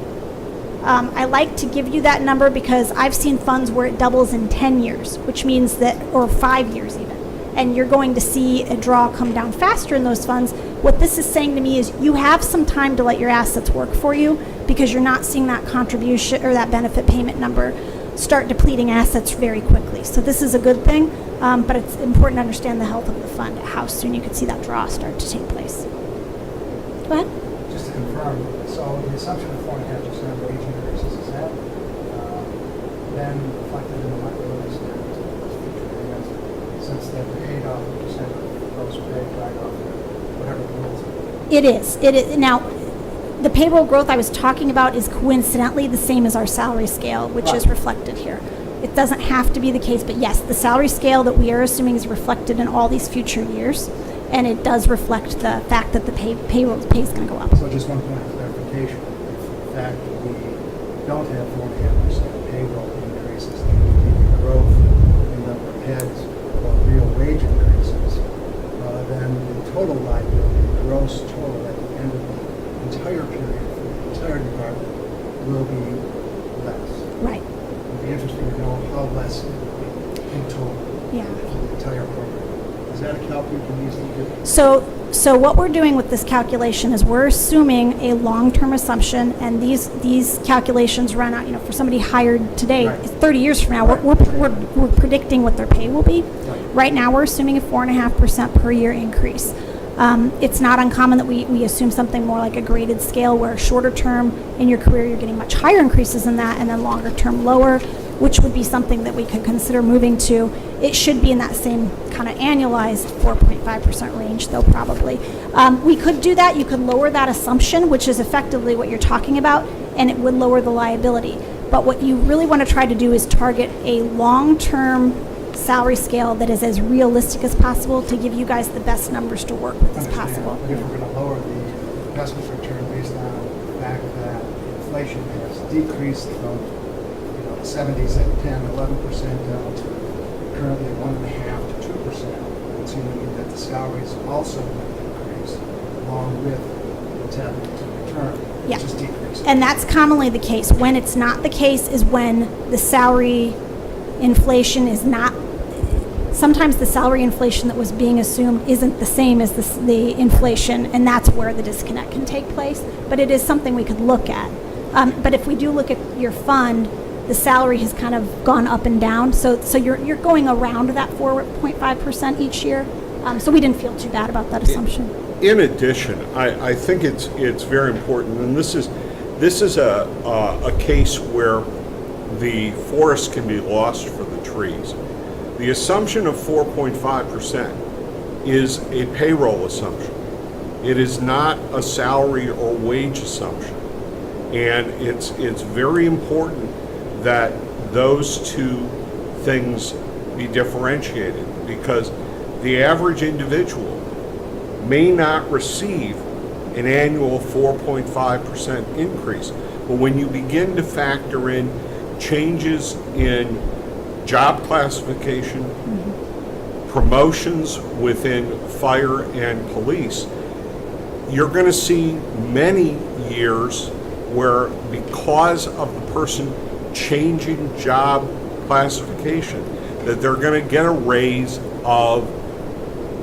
I like to give you that number because I've seen funds where it doubles in 10 years, which means that, or 5 years even, and you're going to see a draw come down faster in those funds. What this is saying to me is you have some time to let your assets work for you because you're not seeing that contribution or that benefit payment number start depleting assets very quickly. So this is a good thing, but it's important to understand the health of the fund, how soon you could see that draw start to take place. Go ahead. Just to confirm, so the assumption of 4.5% wage increases, is that then reflected in the liability statement since they're paid off a percent of gross pay, right off whatever the rules are? It is. It is. Now, the payroll growth I was talking about is coincidentally the same as our salary scale, which is reflected here. It doesn't have to be the case, but yes, the salary scale that we are assuming is reflected in all these future years, and it does reflect the fact that the payroll pay is going to go up. So just one point of clarification. If in fact we don't have 4.5% payroll growth in number of heads or real wage increases, then the total liability, the gross total at the end of the entire period for the entire department will be less. Right, It'd be interesting to know how less it will be in total yeah. for the entire program. Is that a calc we can easily do? So what we're doing with this calculation is we're assuming a long-term assumption, and these calculations run out, for somebody hired today, Right. 30 years from now, we're predicting what their pay will be. Right now, we're assuming a 4.5% per year increase. It's not uncommon that we assume something more like a graded scale, where shorter term in your career, you're getting much higher increases than that, and then longer term lower, which would be something that we could consider moving to. It should be in that same kind of annualized 4.5% range, though, probably. We could do that. You could lower that assumption, which is effectively what you're talking about, and it would lower the liability. But what you really want to try to do is target a long-term salary scale that is as realistic as possible to give you guys the best numbers to work with as Understand. possible. But if we're going to lower the investment return based on the fact that inflation has decreased from the 70s at 10, 11% down to currently 1.5 to 2%, it's going to mean that the salaries also will increase along with what's happening to the return, Yeah. which is decreasing. And that's commonly the case. When it's not the case is when the salary inflation is not, sometimes the salary inflation that was being assumed isn't the same as the inflation, and that's where the disconnect can take place. But it is something we could look at. But if we do look at your fund, the salary has kind of gone up and down, so you're going around that 4.5% each year. So we didn't feel too bad about that assumption. In addition, I think it's very important, and this is a case where the forest can be lost for the trees. The assumption of 4.5% is a payroll assumption. It is not a salary or wage assumption. And it's very important that those two things be differentiated, because the average individual may not receive an annual 4.5% increase. But when you begin to factor in changes in job classification, promotions within fire and police, you're going to see many years where, because of the person changing job classification, that they're going to get a raise of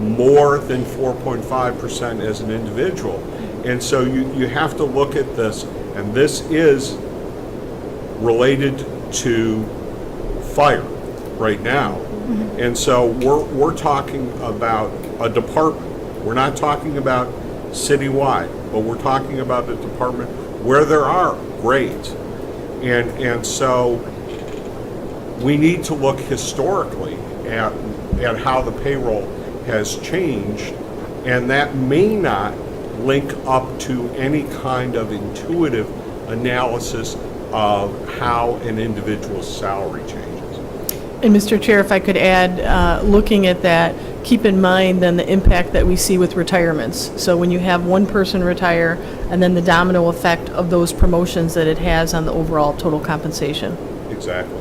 more than 4.5% as an individual. And so you have to look at this, and this is related to fire right now. And so we're talking about a department. We're not talking about citywide, but we're talking about a department where there are grades. And so we need to look historically at how the payroll has changed, and that may not link up to any kind of intuitive analysis of how an individual's salary changes. And Mr. Chair, if I could add, looking at that, keep in mind then the impact that we see with retirements. So when you have one person retire, and then the domino effect of those promotions that it has on the overall total compensation. Exactly.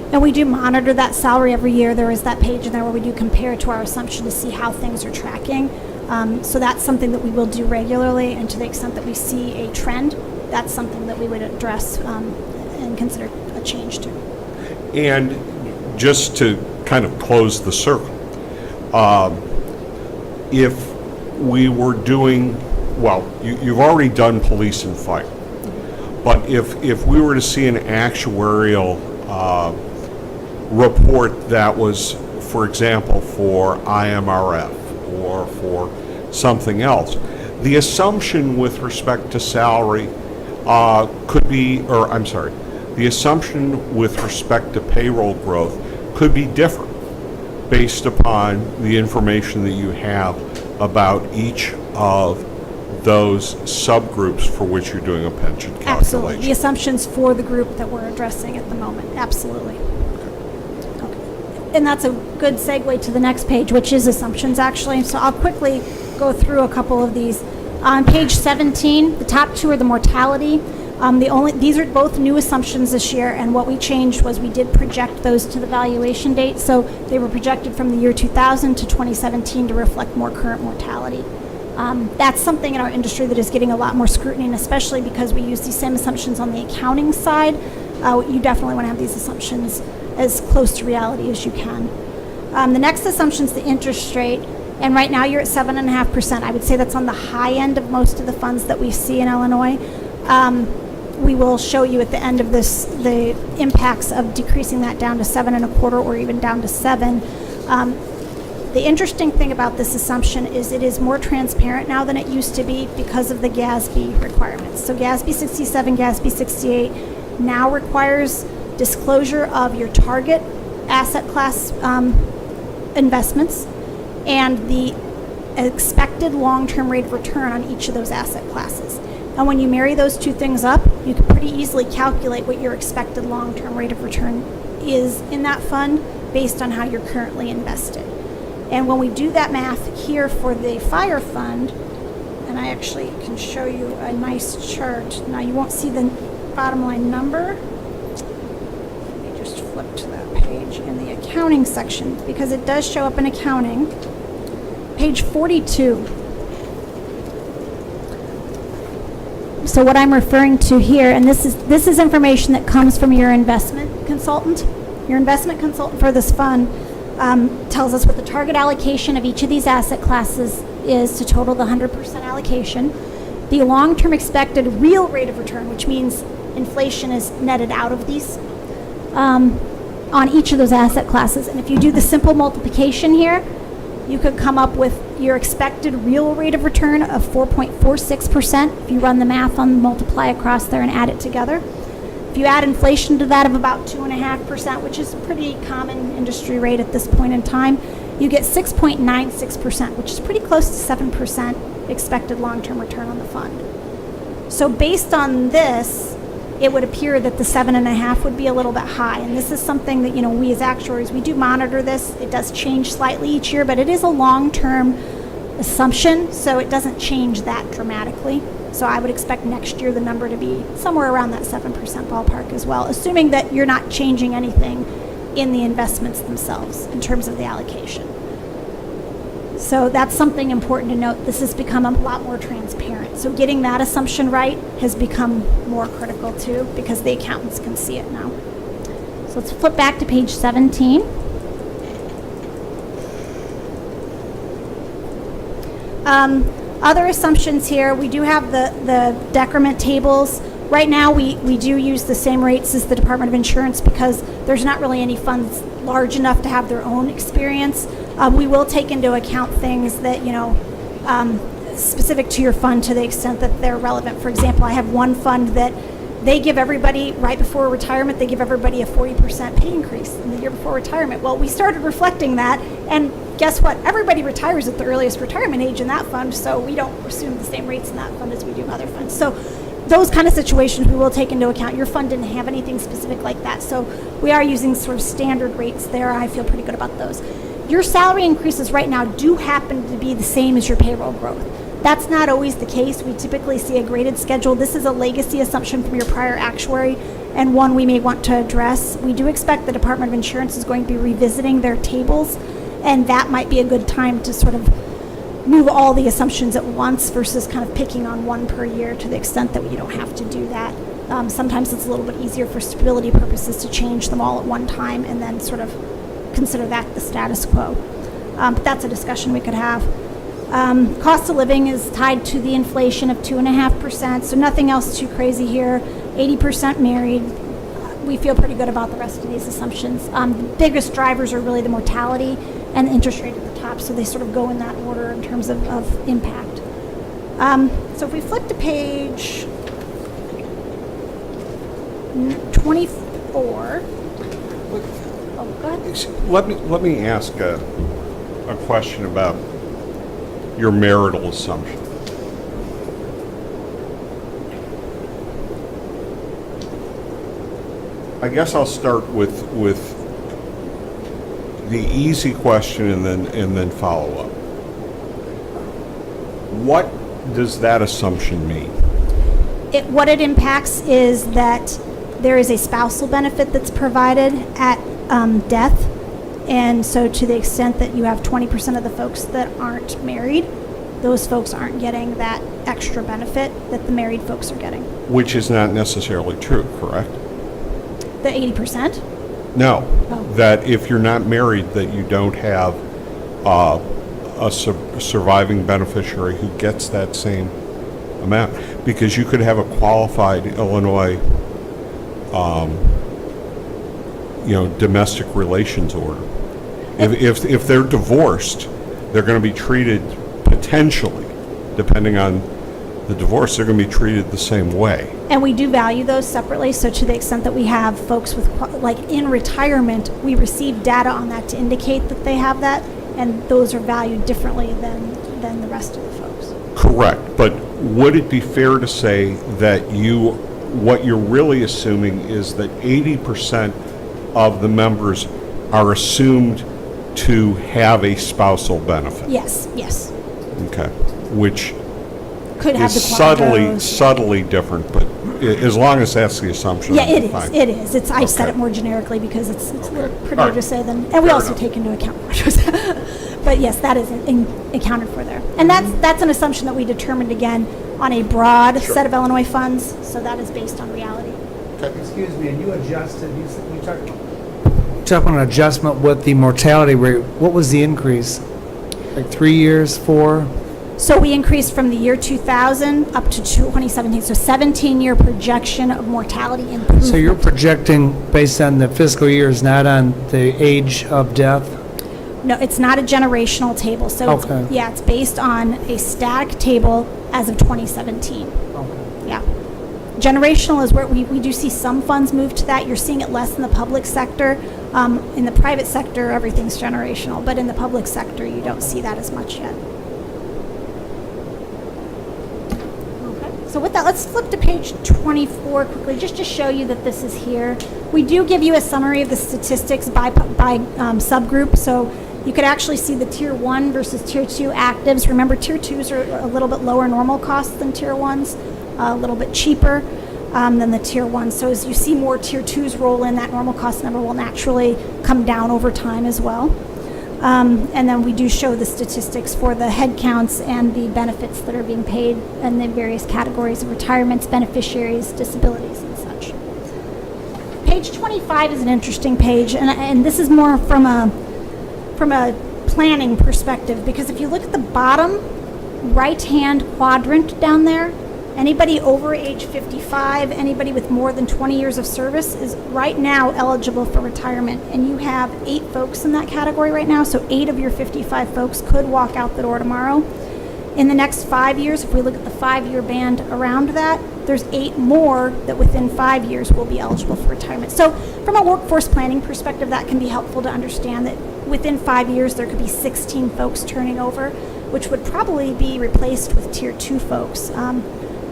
And we do monitor that salary every year. There is that page in there where we do compare it to our assumption to see how things are tracking. So that's something that we will do regularly, and to the extent that we see a trend, that's something that we would address and consider a change to. And just to kind of close the circle, if we were doing, well, you've already done police and fire, but if we were to see an actuarial report that was, for example, for IMRF or for something else, the assumption with respect to salary could be, or I'm sorry, the assumption with respect to payroll growth could be different based upon the information that you have about each of those subgroups for which you're doing a pension calculation. Absolutely. The assumptions for the group that we're addressing at the moment, absolutely. Okay. And that's a good segue to the next page, which is assumptions, actually. So I'll quickly go through a couple of these. On page 17, the top two are the mortality. These are both new assumptions this year, and what we changed was we did project those to the valuation date. So they were projected from the year 2000 to 2017 to reflect more current mortality. That's something in our industry that is getting a lot more scrutiny, and especially because we use these same assumptions on the accounting side. You definitely want to have these assumptions as close to reality as you can. The next assumption is the interest rate, and right now you're at 7.5%. I would say that's on the high end of most of the funds that we see in Illinois. We will show you at the end of this the impacts of decreasing that down to 7.25% or even down to 7%. The interesting thing about this assumption is it is more transparent now than it used to be because of the GASB requirements. So GASB 67, GASB 68 now requires disclosure of your target asset class investments and the expected long-term rate of return on each of those asset classes. And when you marry those two things up, you can pretty easily calculate what your expected long-term rate of return is in that fund based on how you're currently invested. And when we do that math here for the fire fund, and I actually can show you a nice chart. Now you won't see the bottom line number. Let me just flip to that page in the accounting section because it does show up in accounting. Page 42. So what I'm referring to here, and this is information that comes from your investment consultant. Your investment consultant for this fund tells us what the target allocation of each of these asset classes is to total the 100% allocation. The long-term expected real rate of return, which means inflation is netted out of these, on each of those asset classes. And if you do the simple multiplication here, you could come up with your expected real rate of return of 4.46% if you run the math on multiply across there and add it together. If you add inflation to that of about 2.5%, which is a pretty common industry rate at this point in time, you get 6.96%, which is pretty close to 7% expected long-term return on the fund. So based on this, it would appear that the 7.5 would be a little bit high. And this is something that, we as actuaries, we do monitor this. It does change slightly each year, but it is a long-term assumption, so it doesn't change that dramatically. So I would expect next year the number to be somewhere around that 7% ballpark as well, assuming that you're not changing anything in the investments themselves in terms of the allocation. So that's something important to note. This has become a lot more transparent. So getting that assumption right has become more critical too, because the accountants can see it now. So let's flip back to page 17. Other assumptions here, we do have the decrement tables. Right now, we do use the same rates as the Department of Insurance because there's not really any funds large enough to have their own experience. We will take into account things that, specific to your fund to the extent that they're relevant. For example, I have one fund that they give everybody, right before retirement, they give everybody a 40% pay increase in the year before retirement. Well, we started reflecting that, and guess what? Everybody retires at the earliest retirement age in that fund, so we don't assume the same rates in that fund as we do in other funds. So those kind of situations we will take into account. Your fund didn't have anything specific like that, so we are using sort of standard rates there. I feel pretty good about those. Your salary increases right now do happen to be the same as your payroll growth. That's not always the case. We typically see a graded schedule. This is a legacy assumption from your prior actuary and one we may want to address. We do expect the Department of Insurance is going to be revisiting their tables, and that might be a good time to sort of move all the assumptions at once versus kind of picking on one per year to the extent that you don't have to do that. Sometimes it's a little bit easier for stability purposes to change them all at one time and then sort of consider that the status quo. But that's a discussion we could have. Cost of living is tied to the inflation of 2.5%, so nothing else too crazy here. 80% married. We feel pretty good about the rest of these assumptions. The biggest drivers are really the mortality and the interest rate at the top, so they sort of go in that order in terms of impact. So if we flip to page 24. Oh, go ahead. Let me ask a question about your marital assumption. I guess I'll start with the easy question and then follow up. What does that assumption mean? What it impacts is that there is a spousal benefit that's provided at death. And so to the extent that you have 20% of the folks that aren't married, those folks aren't getting that extra benefit that the married folks are getting. Which is not necessarily true, correct? The 80%? No, Oh. that if you're not married, that you don't have a surviving beneficiary who gets that same amount. Because you could have a qualified Illinois, domestic relations order. If they're divorced, they're going to be treated potentially, depending on the divorce, they're going to be treated the same way. And we do value those separately, so to the extent that we have folks with, like in retirement, we receive data on that to indicate that they have that, and those are valued differently than the rest of the folks. Correct, but would it be fair to say that what you're really assuming is that 80% of the members are assumed to have a spousal benefit? Yes, yes. Okay, which Could have is the quadros. subtly different, but as long as that's the assumption, Yeah, it fine. is, it is. It's, I said Okay. it more generically because it's a little All prettier right. to say than, and we Fair also enough. take into account quadros. But yes, that is accounted for there. And that's an assumption that we determined again on a broad set of Illinois funds, so that is based on reality. Excuse me, and you adjusted, you talked about an adjustment with the mortality rate. What was the increase? Like 3 years, 4? So we increased from the year 2000 up to 2017, so 17-year projection of mortality improvement. So you're projecting based on the fiscal years, not on the age of death? No, it's not a generational table, so it's, Okay. yeah, it's based on a static table as of 2017. Okay. Yeah. Generational is where we do see some funds move to that. You're seeing it less in the public sector. In the private sector, everything's generational, but in the public sector, you don't see that as much yet. Okay. So with that, let's flip to page 24 quickly, just to show you that this is here. We do give you a summary of the statistics by subgroup, so you could actually see the Tier 1 versus Tier 2 actives. Remember, Tier 2s are a little bit lower normal costs than Tier 1s, a little bit cheaper than the Tier 1s. So as you see more Tier 2s roll in, that normal cost number will naturally come down over time as well. And then we do show the statistics for the head counts and the benefits that are being paid in the various categories of retirements, beneficiaries, disabilities, and such. Page 25 is an interesting page, and this is more from a planning perspective, because if you look at the bottom right-hand quadrant down there, anybody over age 55, anybody with more than 20 years of service is right now eligible for retirement. And you have 8 folks in that category right now, so 8 of your 55 folks could walk out the door tomorrow. In the next 5 years, if we look at the 5-year band around that, there's 8 more that within 5 years will be eligible for retirement. So from a workforce planning perspective, that can be helpful to understand that within 5 years, there could be 16 folks turning over, which would probably be replaced with Tier 2 folks.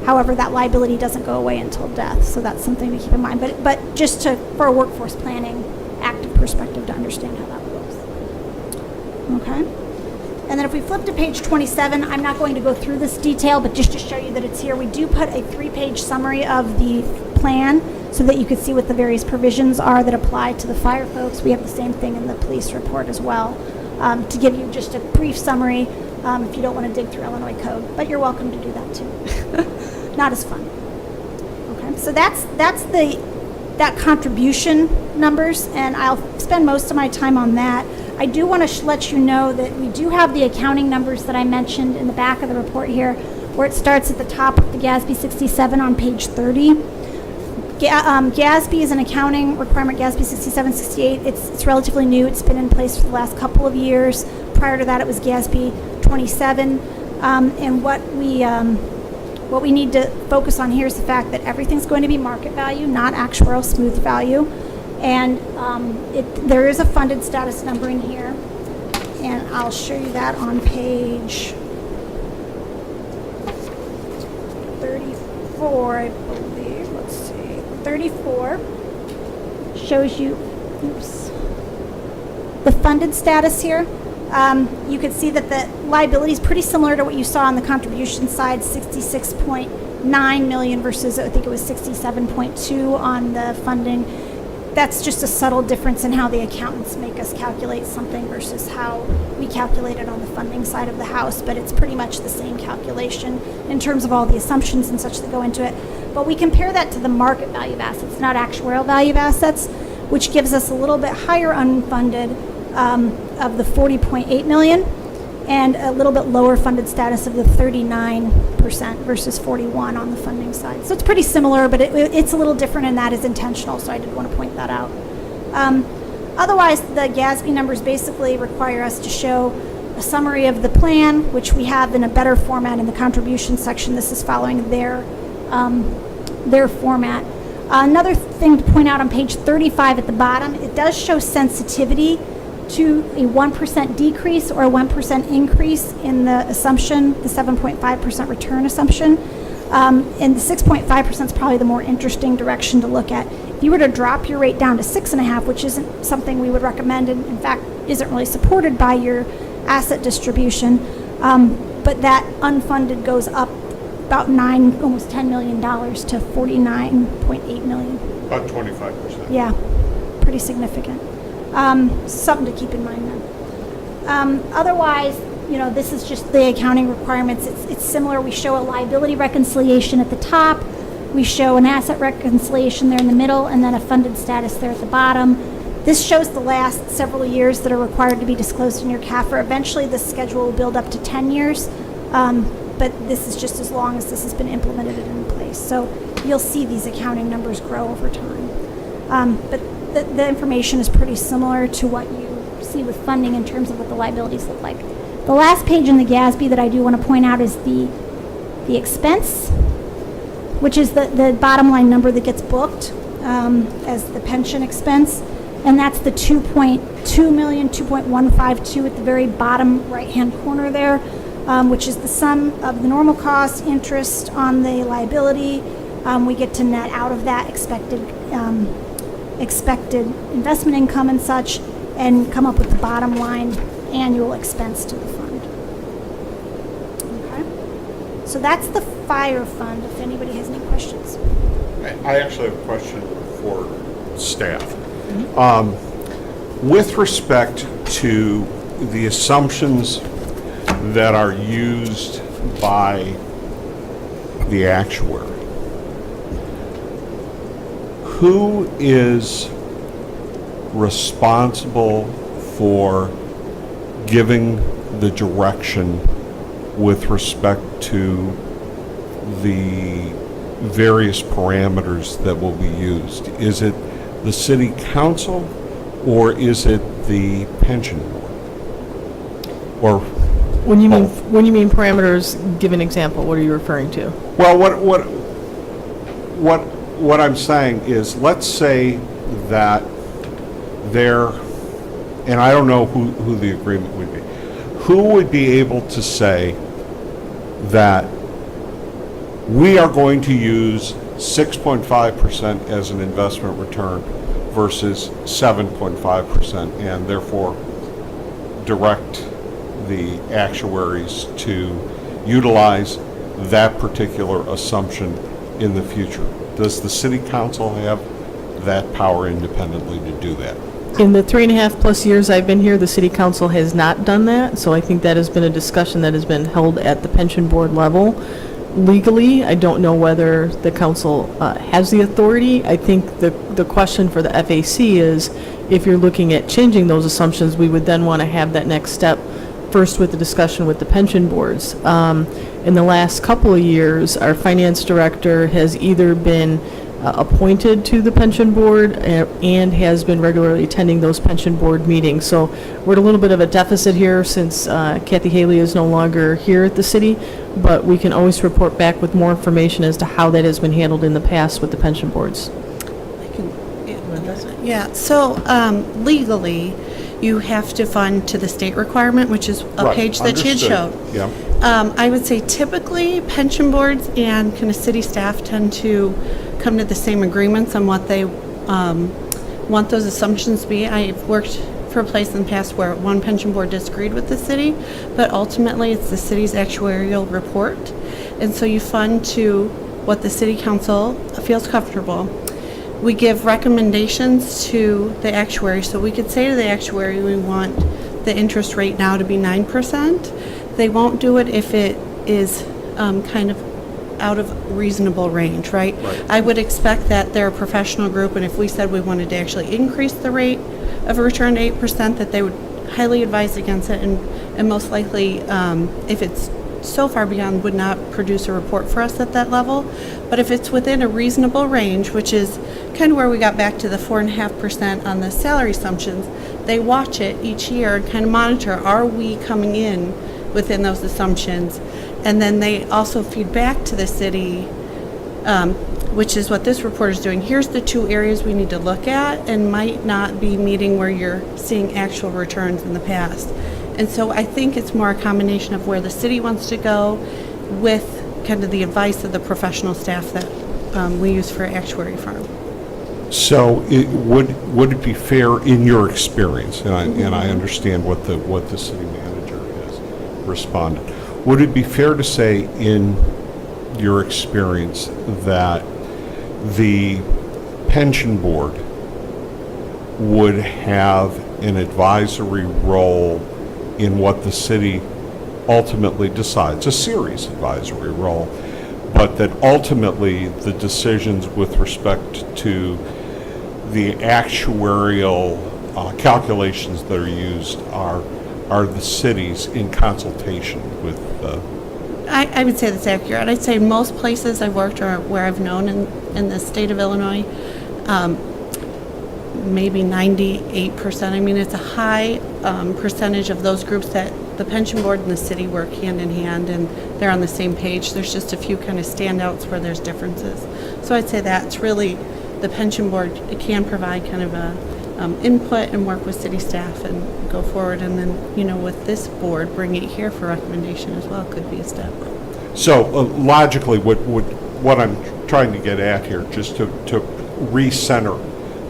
However, that liability doesn't go away until death, so that's something to keep in mind. But just for a workforce planning active perspective to understand how that works. Okay. And then if we flip to page 27, I'm not going to go through this detail, but just to show you that it's here, we do put a 3-page summary of the plan so that you can see what the various provisions are that apply to the fire folks. We have the same thing in the police report as well, to give you just a brief summary if you don't want to dig through Illinois code, but you're welcome to do that too. Not as fun. Okay, so that's that contribution numbers, and I'll spend most of my time on that. I do want to let you know that we do have the accounting numbers that I mentioned in the back of the report here, where it starts at the top of the GASB 67 on page 30. GASB is an accounting requirement, GASB 67, 68. It's relatively new. It's been in place for the last couple of years. Prior to that, it was GASB 27. And what we need to focus on here is the fact that everything's going to be market value, not actuarial smooth value. And there is a funded status number in here, and I'll show you that on page 34, I believe. Let's see. 34 shows you, the funded status here. You can see that the liability is pretty similar to what you saw on the contribution side, 66.9 million versus, I think it was 67.2 on the funding. That's just a subtle difference in how the accountants make us calculate something versus how we calculate it on the funding side of the house, but it's pretty much the same calculation in terms of all the assumptions and such that go into it. But we compare that to the market value of assets, not actuarial value of assets, which gives us a little bit higher unfunded of the 40.8 million and a little bit lower funded status of the 39% versus 41 on the funding side. So it's pretty similar, but it's a little different, and that is intentional, so I did want to point that out. Otherwise, the GASB numbers basically require us to show a summary of the plan, which we have in a better format in the contribution section. This is following their format. Another thing to point out on page 35 at the bottom, it does show sensitivity to a 1% decrease or a 1% increase in the assumption, the 7.5% return assumption. And the 6.5% is probably the more interesting direction to look at. If you were to drop your rate down to 6.5, which isn't something we would recommend, and in fact isn't really supported by your asset distribution, but that unfunded goes up about almost $10 million to $49.8 million. About 25%. Yeah, pretty significant. Something to keep in mind then. Otherwise, this is just the accounting requirements. It's similar. We show a liability reconciliation at the top. We show an asset reconciliation there in the middle, and then a funded status there at the bottom. This shows the last several years that are required to be disclosed in your CAFR. Eventually, this schedule will build up to 10 years, but this is just as long as this has been implemented and in place. So you'll see these accounting numbers grow over time. But the information is pretty similar to what you see with funding in terms of what the liabilities look like. The last page in the GASB that I do want to point out is the expense, which is the bottom line number that gets booked as the pension expense, and that's the 2.2 million, 2.152 at the very bottom right-hand corner there, which is the sum of the normal cost, interest on the liability. We get to net out of that expected investment income and such, and come up with the bottom line annual expense to the fund. Okay, so that's the fire fund. If anybody has any questions. I actually have a question for staff. With respect to the assumptions that are used by the actuary, who is responsible for giving the direction with respect to the various parameters that will be used? Is it the city council or is it the pension board? Or When you both? mean parameters, give an example. What are you referring to? Well, what I'm saying is, let's say that there, and I don't know who the agreement would be, who would be able to say that we are going to use 6.5% as an investment return versus 7.5%, and therefore direct the actuaries to utilize that particular assumption in the future? Does the city council have that power independently to do that? In the 3.5+ years I've been here, the city council has not done that, so I think that has been a discussion that has been held at the pension board level. Legally, I don't know whether the council has the authority. I think the question for the FAC is, if you're looking at changing those assumptions, we would then want to have that next step first with the discussion with the pension boards. In the last couple of years, our finance director has either been appointed to the pension board and has been regularly attending those pension board meetings. So we're at a little bit of a deficit here since Kathy Haley is no longer here at the city, but we can always report back with more information as to how that has been handled in the past with the pension boards. Yeah, so legally, you have to fund to the state requirement, which is a Right, page that you had understood. showed. Yeah. I would say typically, pension boards and kind of city staff tend to come to the same agreements on what they want those assumptions to be. I've worked for a place in the past where one pension board disagreed with the city, but ultimately it's the city's actuarial report. And so you fund to what the city council feels comfortable. We give recommendations to the actuary, so we could say to the actuary, we want the interest rate now to be 9%. They won't do it if it is kind of out of reasonable range, right? I would expect that they're a professional group, and if we said we wanted to actually increase the rate of return to 8%, that they would highly advise against it, and most likely, if it's so far beyond, would not produce a report for us at that level. But if it's within a reasonable range, which is kind of where we got back to the 4.5% on the salary assumptions, they watch it each year and kind of monitor, are we coming in within those assumptions? And then they also feed back to the city, which is what this report is doing. Here's the 2 areas we need to look at, and might not be meeting where you're seeing actual returns in the past. And so I think it's more a combination of where the city wants to go with kind of the advice of the professional staff that we use for actuary firm. So would it be fair in your experience, and I understand what the city manager has responded, would it be fair to say in your experience that the pension board would have an advisory role in what the city ultimately decides, a serious advisory role, but that ultimately the decisions with respect to the actuarial calculations that are used are the city's in consultation with I would say that's accurate. I'd say most places I've worked or where I've known in the state of Illinois, maybe 98%. I mean, it's a high percentage of those groups that the pension board and the city work hand in hand, and they're on the same page. There's just a few kind of standouts where there's differences. So I'd say that's really, the pension board can provide kind of a input and work with city staff and go forward. And then, you know, with this board, bring it here for recommendation as well could be a step. So logically, what I'm trying to get at here, just to recenter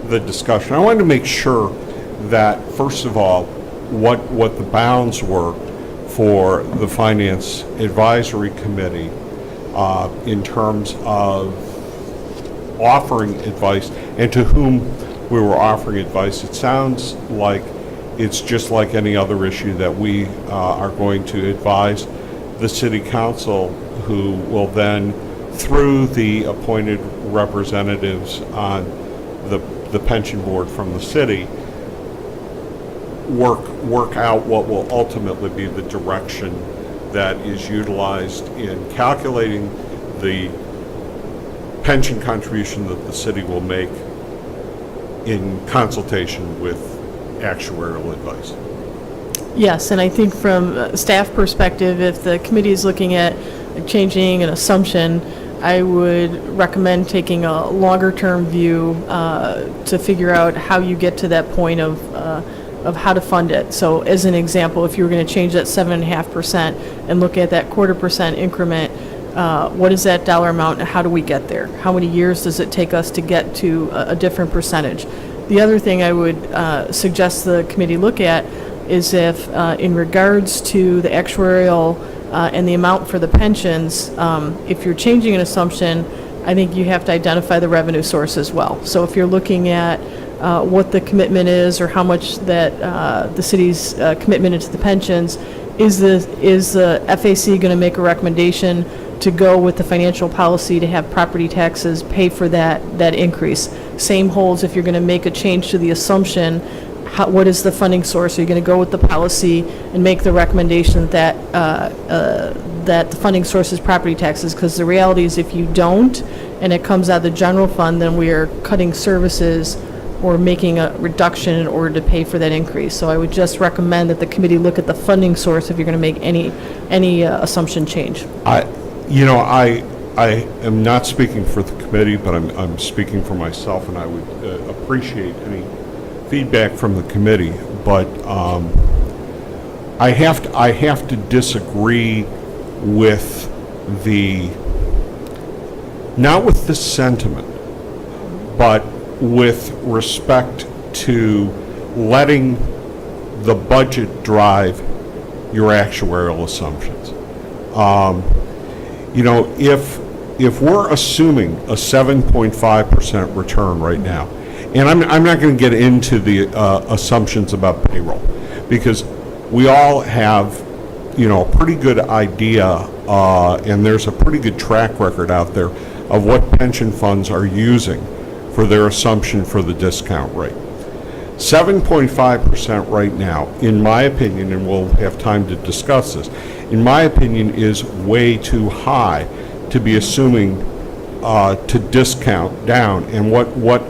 the discussion, I wanted to make sure that, first of all, what the bounds were for the Finance Advisory Committee in terms of offering advice and to whom we were offering advice. It sounds like it's just like any other issue that we are going to advise the city council, who will then, through the appointed representatives on the pension board from the city, work out what will ultimately be the direction that is utilized in calculating the pension contribution that the city will make in consultation with actuarial advice. Yes, and I think from a staff perspective, if the committee is looking at changing an assumption, I would recommend taking a longer-term view to figure out how you get to that point of how to fund it. So as an example, if you were going to change that 7.5% and look at that 0.25% increment, what is that dollar amount and how do we get there? How many years does it take us to get to a different percentage? The other thing I would suggest the committee look at is if, in regards to the actuarial and the amount for the pensions, if you're changing an assumption, I think you have to identify the revenue source as well. So if you're looking at what the commitment is or how much that the city's commitment into the pensions, is the FAC going to make a recommendation to go with the financial policy to have property taxes pay for that increase? Same holds if you're going to make a change to the assumption. What is the funding source? Are you going to go with the policy and make the recommendation that that the funding source is property taxes? Because the reality is, if you don't, and it comes out of the general fund, then we are cutting services or making a reduction in order to pay for that increase. So I would just recommend that the committee look at the funding source if you're going to make any assumption change. I am not speaking for the committee, but I'm speaking for myself, and I would appreciate any feedback from the committee. But I have to disagree with not with the sentiment, but with respect to letting the budget drive your actuarial assumptions. if we're assuming a 7.5% return right now, and I'm not going to get into the assumptions about payroll, because we all have, a pretty good idea, and there's a pretty good track record out there of what pension funds are using for their assumption for the discount rate. 7.5% right now, in my opinion, and we'll have time to discuss this, in my opinion, is way too high to be assuming to discount down. And what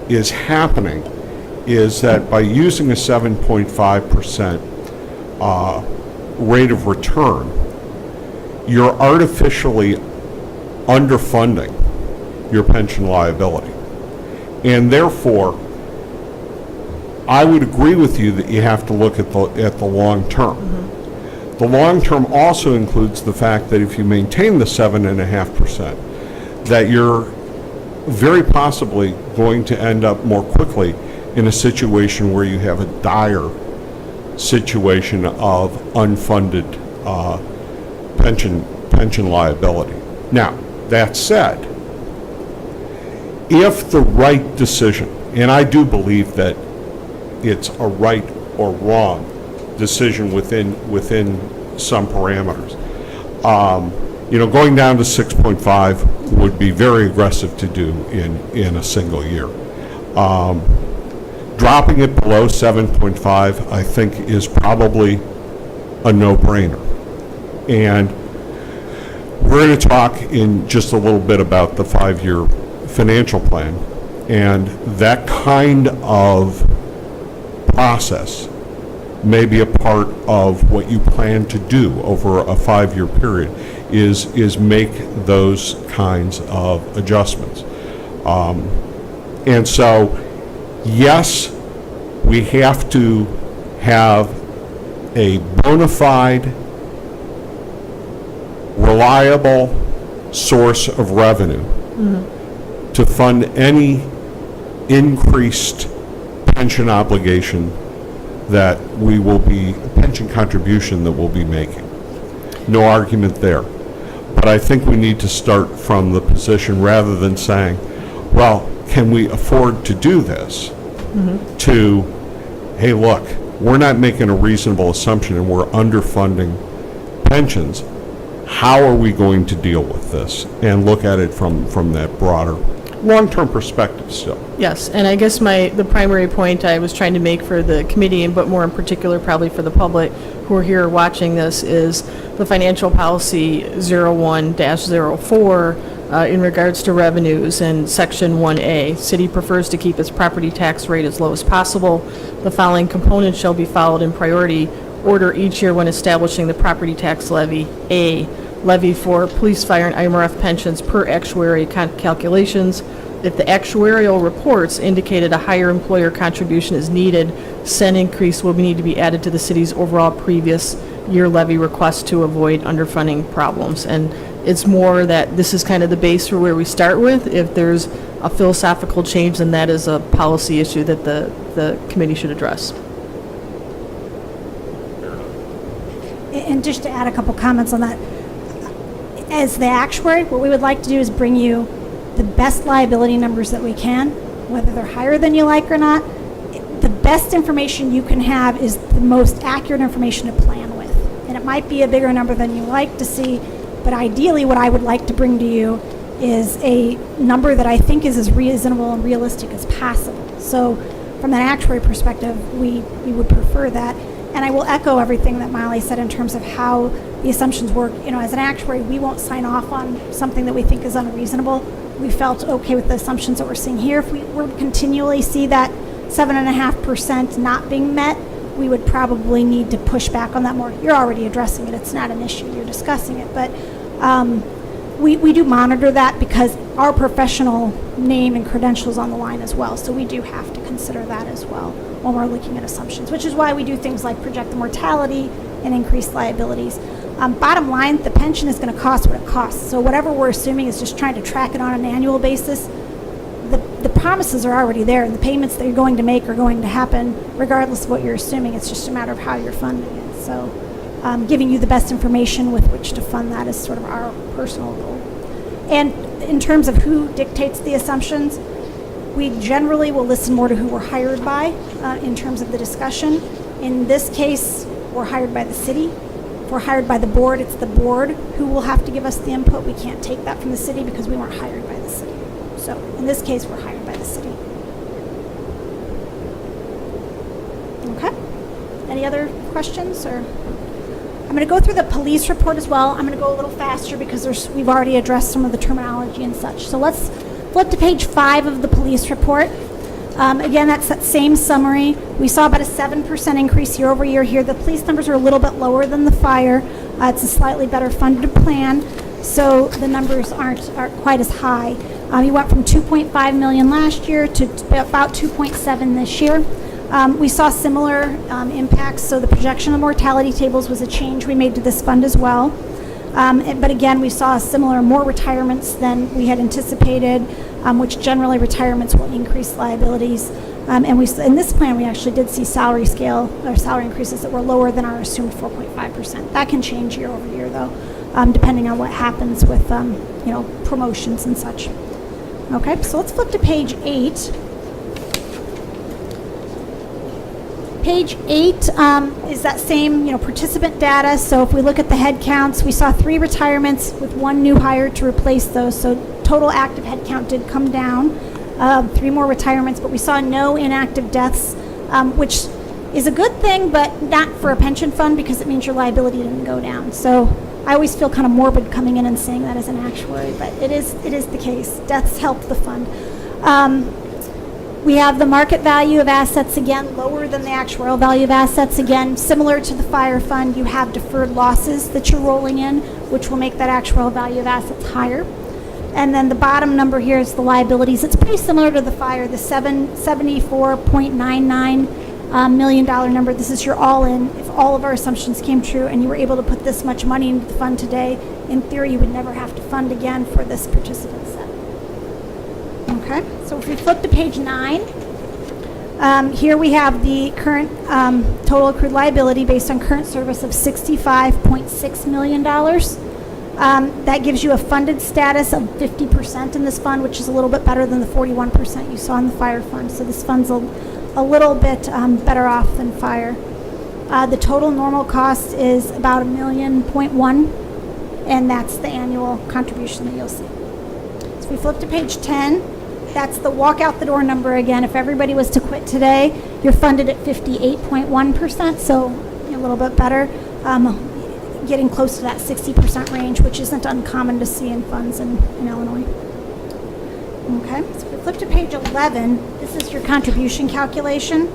is happening is that by using a 7.5% rate of return, you're artificially underfunding your pension liability. And therefore, I would agree with you that you have to look at the long term. Mm-hmm. The long term also includes the fact that if you maintain the 7.5%, that you're very possibly going to end up more quickly in a situation where you have a dire situation of unfunded pension liability. Now, that said, if the right decision, and I do believe that it's a right or wrong decision within some parameters. Going down to 6.5 would be very aggressive to do in a single year. Dropping it below 7.5, I think, is probably a no-brainer. And we're going to talk in just a little bit about the 5-year financial plan, and that kind of process may be a part of what you plan to do over a 5-year period, is make those kinds of adjustments. And so, yes, we have to have a bona fide, reliable source of revenue to fund any increased pension obligation that we will be, pension contribution that we'll be making. No argument there. But I think we need to start from the position, rather than saying, well, can we afford to do this? To, hey, look, we're not making a reasonable assumption and we're underfunding pensions. How are we going to deal with this? And look at it from that broader, long-term perspective still. Yes, and I guess the primary point I was trying to make for the committee, but more in particular probably for the public who are here watching this, is the financial policy 01-04 in regards to revenues in section 1A. City prefers to keep its property tax rate as low as possible. The following components shall be followed in priority order each year when establishing the property tax levy. A, levy for police, fire, and IMRF pensions per actuary calculations. If the actuarial reports indicated a higher employer contribution is needed, said increase will need to be added to the city's overall previous year levy request to avoid underfunding problems. And it's more that this is kind of the base for where we start with. If there's a philosophical change, then that is a policy issue that the committee should address. And just to add a couple comments on that, as the actuary, what we would like to do is bring you the best liability numbers that we can, whether they're higher than you like or not. The best information you can have is the most accurate information to plan with. And it might be a bigger number than you like to see, but ideally what I would like to bring to you is a number that I think is as reasonable and realistic as possible. So from an actuary perspective, we would prefer that. And I will echo everything that Molly said in terms of how the assumptions work. As an actuary, we won't sign off on something that we think is unreasonable. We felt okay with the assumptions that we're seeing here. If we were to continually see that 7.5% not being met, we would probably need to push back on that more. You're already addressing it. It's not an issue. You're discussing it. But we do monitor that because our professional name and credentials on the line as well. So we do have to consider that as well when we're looking at assumptions, which is why we do things like project the mortality and increase liabilities. Bottom line, the pension is going to cost what it costs. So whatever we're assuming is just trying to track it on an annual basis. The promises are already there, and the payments that you're going to make are going to happen regardless of what you're assuming. It's just a matter of how you're funding it. So giving you the best information with which to fund that is sort of our personal goal. And in terms of who dictates the assumptions, we generally will listen more to who we're hired by in terms of the discussion. In this case, we're hired by the city. If we're hired by the board, it's the board who will have to give us the input. We can't take that from the city because we weren't hired by the city. So in this case, we're hired by the city. Okay. Any other questions? Or I'm going to go through the police report as well. I'm going to go a little faster because we've already addressed some of the terminology and such. So let's flip to page 5 of the police report. Again, that's that same summary. We saw about a 7% increase year over year here. The police numbers are a little bit lower than the fire. It's a slightly better funded plan, so the numbers aren't quite as high. You went from 2.5 million last year to about 2.7 this year. We saw similar impacts, so the projection of mortality tables was a change we made to this fund as well. But again, we saw more retirements than we had anticipated, which generally retirements will increase liabilities. And in this plan, we actually did see salary increases that were lower than our assumed 4.5%. That can change year over year, though, depending on what happens with promotions and such. Okay, so let's flip to page 8. Page 8 is that same, participant data. So if we look at the head counts, we saw 3 retirements with 1 new hire to replace those. So total active head count did come down. 3 more retirements, but we saw no inactive deaths, which is a good thing, but not for a pension fund because it means your liability didn't go down. So I always feel kind of morbid coming in and saying that as an actuary, but it is the case. Deaths help the fund. We have the market value of assets, again, lower than the actuarial value of assets. Again, similar to the fire fund, you have deferred losses that you're rolling in, which will make that actuarial value of assets higher. And then the bottom number here is the liabilities. It's pretty similar to the fire, the $74.99 million number. This is your all-in. If all of our assumptions came true and you were able to put this much money into the fund today, in theory, you would never have to fund again for this participant set. Okay, so if we flip to page 9, here we have the current total accrued liability based on current service of $65.6 million. That gives you a funded status of 50% in this fund, which is a little bit better than the 41% you saw in the fire fund. So this fund's a little bit better off than fire. The total normal cost is about $1.1 million, and that's the annual contribution that you'll see. So if we flip to page 10, that's the walk out the door number again. If everybody was to quit today, you're funded at 58.1%, so a little bit better. Getting close to that 60% range, which isn't uncommon to see in funds in Illinois. Okay, so if we flip to page 11, this is your contribution calculation.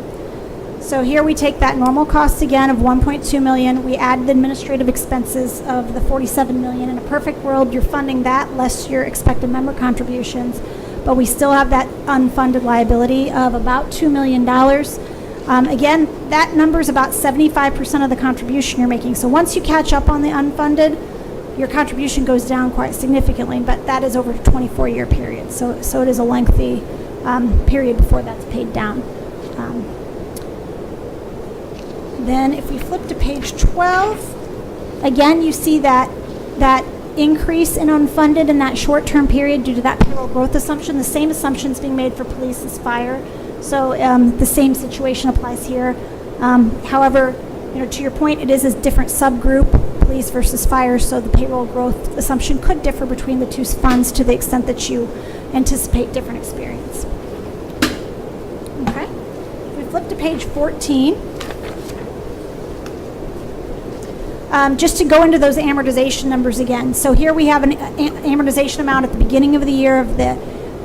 So here we take that normal cost again of $1.2 million. We add the administrative expenses of the $47 million. In a perfect world, you're funding that less your expected member contributions, but we still have that unfunded liability of about $2 million. Again, that number is about 75% of the contribution you're making. So once you catch up on the unfunded, your contribution goes down quite significantly, but that is over a 24-year period. So it is a lengthy period before that's paid down. Then if we flip to page 12, again, you see that increase in unfunded in that short-term period due to that payroll growth assumption. The same assumptions being made for police as fire. So the same situation applies here. However, to your point, it is a different subgroup, police versus fire, so the payroll growth assumption could differ between the two funds to the extent that you anticipate different experience. Okay. If we flip to page 14, just to go into those amortization numbers again. So here we have an amortization amount at the beginning of the year of the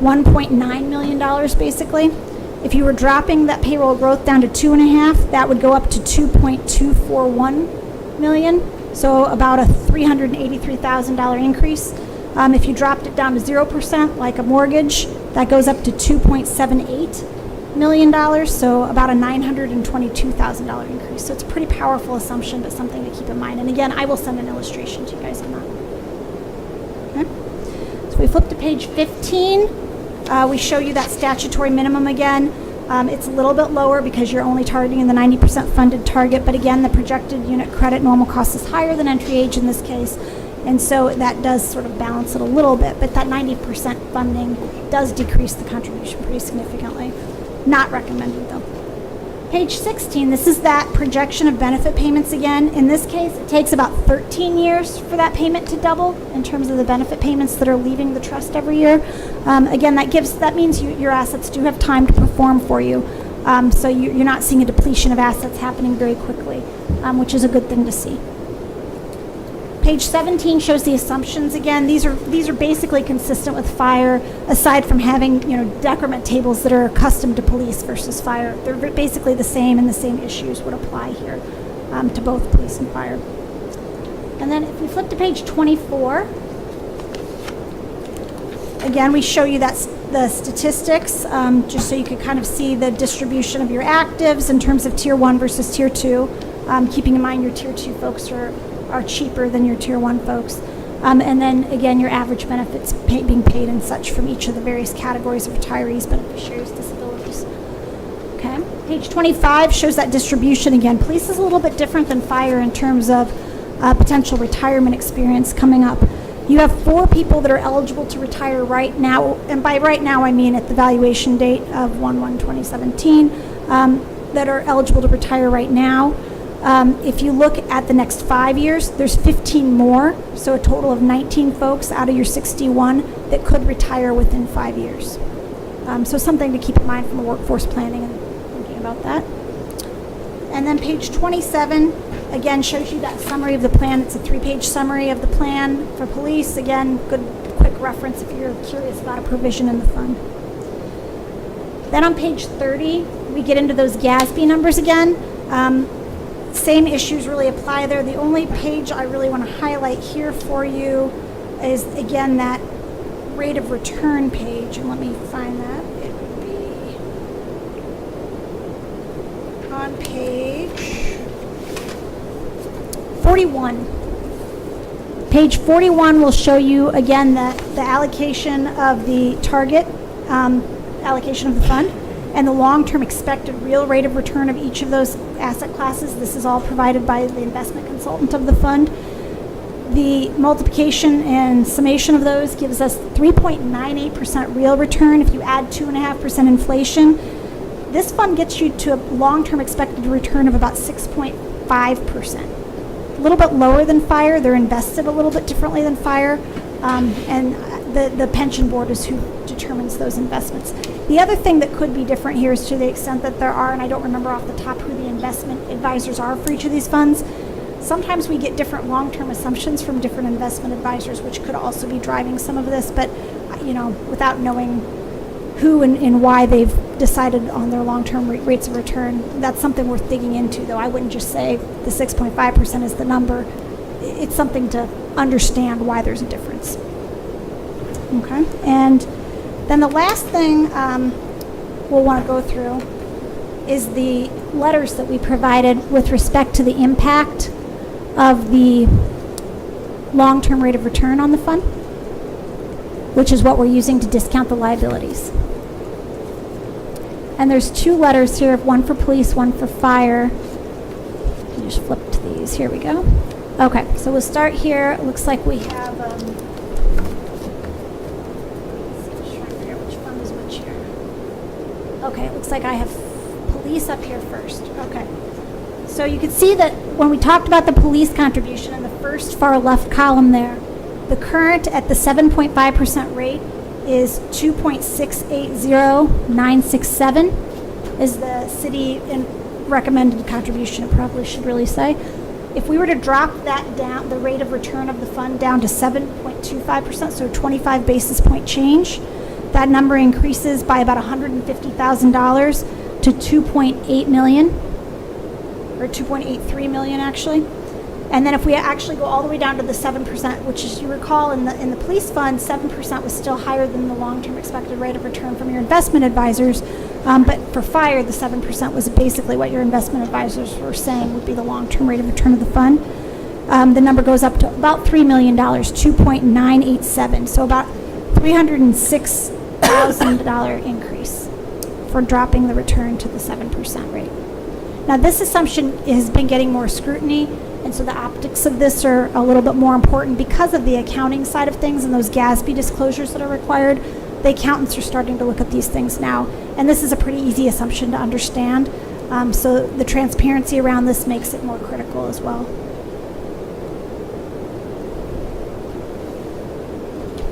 $1.9 million, basically. If you were dropping that payroll growth down to 2.5, that would go up to 2.241 million. So about a $383,000 increase. If you dropped it down to 0%, like a mortgage, that goes up to $2.78 million. So about a $922,000 increase. So it's a pretty powerful assumption, but something to keep in mind. And again, I will send an illustration to you guys on that. Okay. So we flip to page 15. We show you that statutory minimum again. It's a little bit lower because you're only targeting the 90% funded target, but again, the projected unit credit normal cost is higher than entry age in this case. And so that does sort of balance it a little bit, but that 90% funding does decrease the contribution pretty significantly. Not recommended, though. Page 16, this is that projection of benefit payments again. In this case, it takes about 13 years for that payment to double in terms of the benefit payments that are leaving the trust every year. Again, that means your assets do have time to perform for you. So you're not seeing a depletion of assets happening very quickly, which is a good thing to see. Page 17 shows the assumptions again. These are basically consistent with fire, aside from having decrement tables that are custom to police versus fire. They're basically the same, and the same issues would apply here to both police and fire. And then if we flip to page 24, again we show you the statistics, just so you could kind of see the distribution of your actives in terms of tier 1 versus tier 2, keeping in mind your tier 2 folks are cheaper than your tier 1 folks. And then again, your average benefits being paid and such from each of the various categories of retirees, beneficiaries, disabilities. Okay. Page 25 shows that distribution again. Police is a little bit different than fire in terms of potential retirement experience coming up. You have 4 people that are eligible to retire right now, and by right now I mean at the valuation date of 1/1/2017, that are eligible to retire right now. If you look at the next 5 years, there's 15 more, so a total of 19 folks out of your 61 that could retire within 5 years. So something to keep in mind from a workforce planning and thinking about that. And then page 27, again, shows you that summary of the plan. It's a 3-page summary of the plan for police. Again, good quick reference if you're curious about a provision in the fund. Then on page 30, we get into those GASB numbers again. Same issues really apply there. The only page I really want to highlight here for you is, again, that rate of return page. And let me find that. It would be on page 41. Page 41 will show you, again, the allocation of the target, allocation of the fund, and the long-term expected real rate of return of each of those asset classes. This is all provided by the investment consultant of the fund. The multiplication and summation of those gives us 3.98% real return. If you add 2.5% inflation, this fund gets you to a long-term expected return of about 6.5%. A little bit lower than fire. They're invested a little bit differently than fire, and the pension board is who determines those investments. The other thing that could be different here is to the extent that there are, and I don't remember off the top who the investment advisors are for each of these funds, sometimes we get different long-term assumptions from different investment advisors, which could also be driving some of this, but without knowing who and why they've decided on their long-term rates of return, that's something worth digging into, though I wouldn't just say the 6.5% is the number. It's something to understand why there's a difference. Okay, and then the last thing we'll want to go through is the letters that we provided with respect to the impact of the long-term rate of return on the fund, which is what we're using to discount the liabilities. And there's 2 letters here, one for police, one for fire. You just flip to these. Here we go. Okay, so we'll start here. It looks like we have... Okay, it looks like I have police up here first. Okay. So you can see that when we talked about the police contribution in the first far left column there, the current at the 7.5% rate is 2.680967 is the city recommended contribution, it probably should really say. If we were to drop that down, the rate of return of the fund down to 7.25%, so 25 basis point change, that number increases by about $150,000 to $2.8 million, or $2.83 million actually. And then if we actually go all the way down to the 7%, which as you recall in the police fund, 7% was still higher than the long-term expected rate of return from your investment advisors. But for fire, the 7% was basically what your investment advisors were saying would be the long-term rate of return of the fund. The number goes up to about $3 million, 2.987, so about $306,000 increase for dropping the return to the 7% rate. Now, this assumption has been getting more scrutiny. And so the optics of this are a little bit more important because of the accounting side of things and those GASB disclosures that are required. The accountants are starting to look at these things now. And this is a pretty easy assumption to understand. So the transparency around this makes it more critical as well.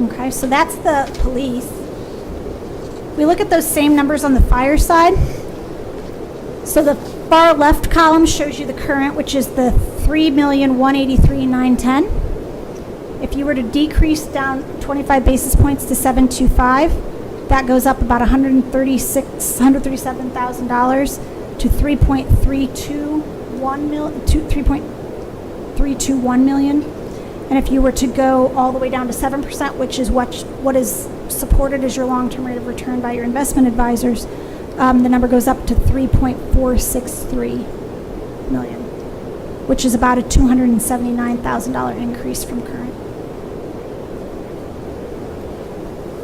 Okay, so that's the police. We look at those same numbers on the fire side. So the far left column shows you the current, which is the $3,183,910. If you were to decrease down 25 basis points to 725, that goes up about $137,000 to 3.321 million. And if you were to go all the way down to 7%, which is what is supported as your long-term rate of return by your investment advisors, the number goes up to 3.463 million, which is about a $279,000 increase from current.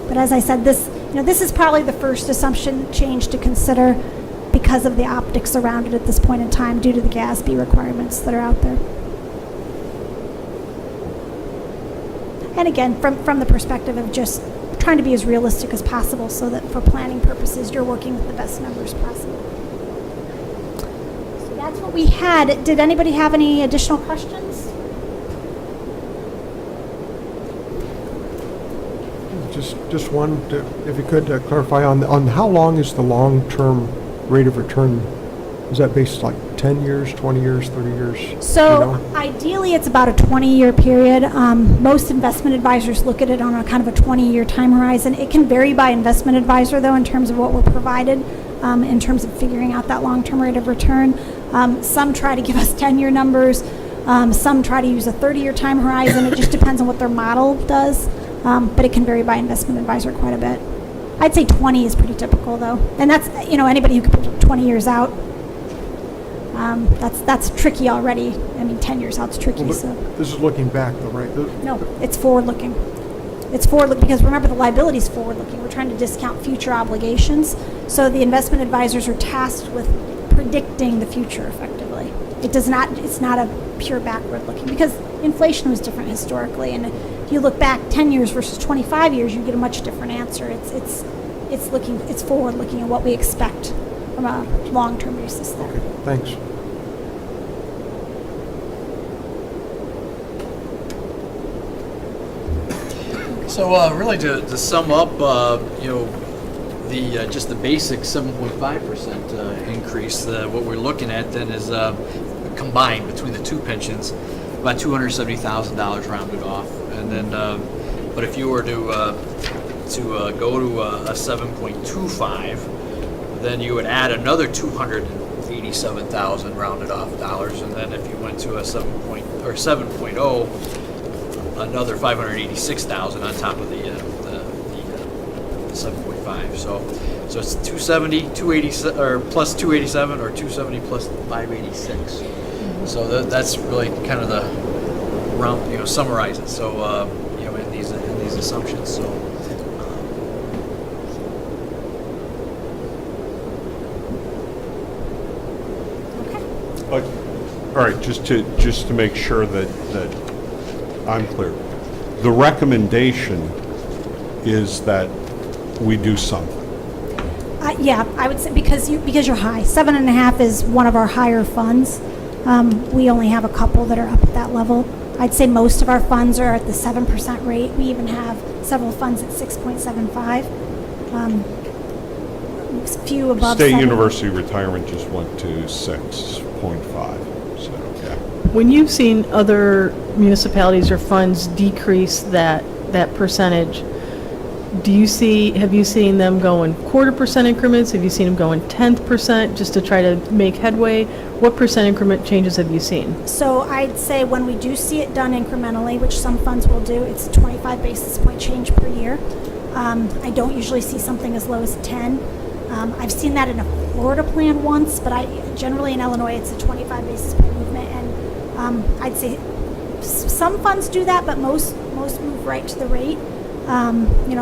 But as I said, this is probably the first assumption change to consider because of the optics around it at this point in time due to the GASB requirements that are out there. And again, from the perspective of just trying to be as realistic as possible so that for planning purposes, you're working with the best numbers possible. So that's what we had. Did anybody have any additional questions? Just one, if you could clarify on how long is the long-term rate of return? Is that based like 10 years, 20 years, 30 years? So ideally, it's about a 20-year period. Most investment advisors look at it on a kind of a 20-year time horizon. It can vary by investment advisor, though, in terms of what we're provided, in terms of figuring out that long-term rate of return. Some try to give us 10-year numbers. Some try to use a 30-year time horizon. It just depends on what their model does. But it can vary by investment advisor quite a bit. I'd say 20 is pretty typical, though. And that's, anybody who can put 20 years out, that's tricky already. I mean, 10 years out's tricky. Well, So this is looking back, though, right? no, it's forward-looking. It's forward-looking because remember, the liability is forward-looking. We're trying to discount future obligations. So the investment advisors are tasked with predicting the future effectively. It's not a pure backward-looking because inflation was different historically. And if you look back 10 years versus 25 years, you get a much different answer. It's forward-looking at what we expect from a long-term basis there. Okay, thanks. So really to sum up, just the basic 7.5% increase, what we're looking at then is combined between the two pensions, about $270,000 rounded off. And then, but if you were to go to a 7.25, then you would add another 287,000 rounded off dollars. And then if you went to a 7.0, another 586,000 on top of the 7.5. So it's 270, 280, or plus 287, or 270 plus 586. So that's really kind of the round, summarize it. So in these assumptions. So. All right, just to make sure that I'm clear, the recommendation is that we do something. Yeah, I would say because you're high. 7.5 is one of our higher funds. We only have a couple that are up at that level. I'd say most of our funds are at the 7% rate. We even have several funds at 6.75. A few above State 7. University retirement just went to 6.5. So yeah. When you've seen other municipalities or funds decrease that percentage, have you seen them go in 0.25% increments? Have you seen them go in 10% just to try to make headway? What percent increment changes have you seen? So I'd say when we do see it done incrementally, which some funds will do, it's a 25 basis point change per year. I don't usually see something as low as 10. I've seen that in a Florida plan once, but generally in Illinois it's a 25 basis point movement, and I'd say some funds do that, but most move right to the rate.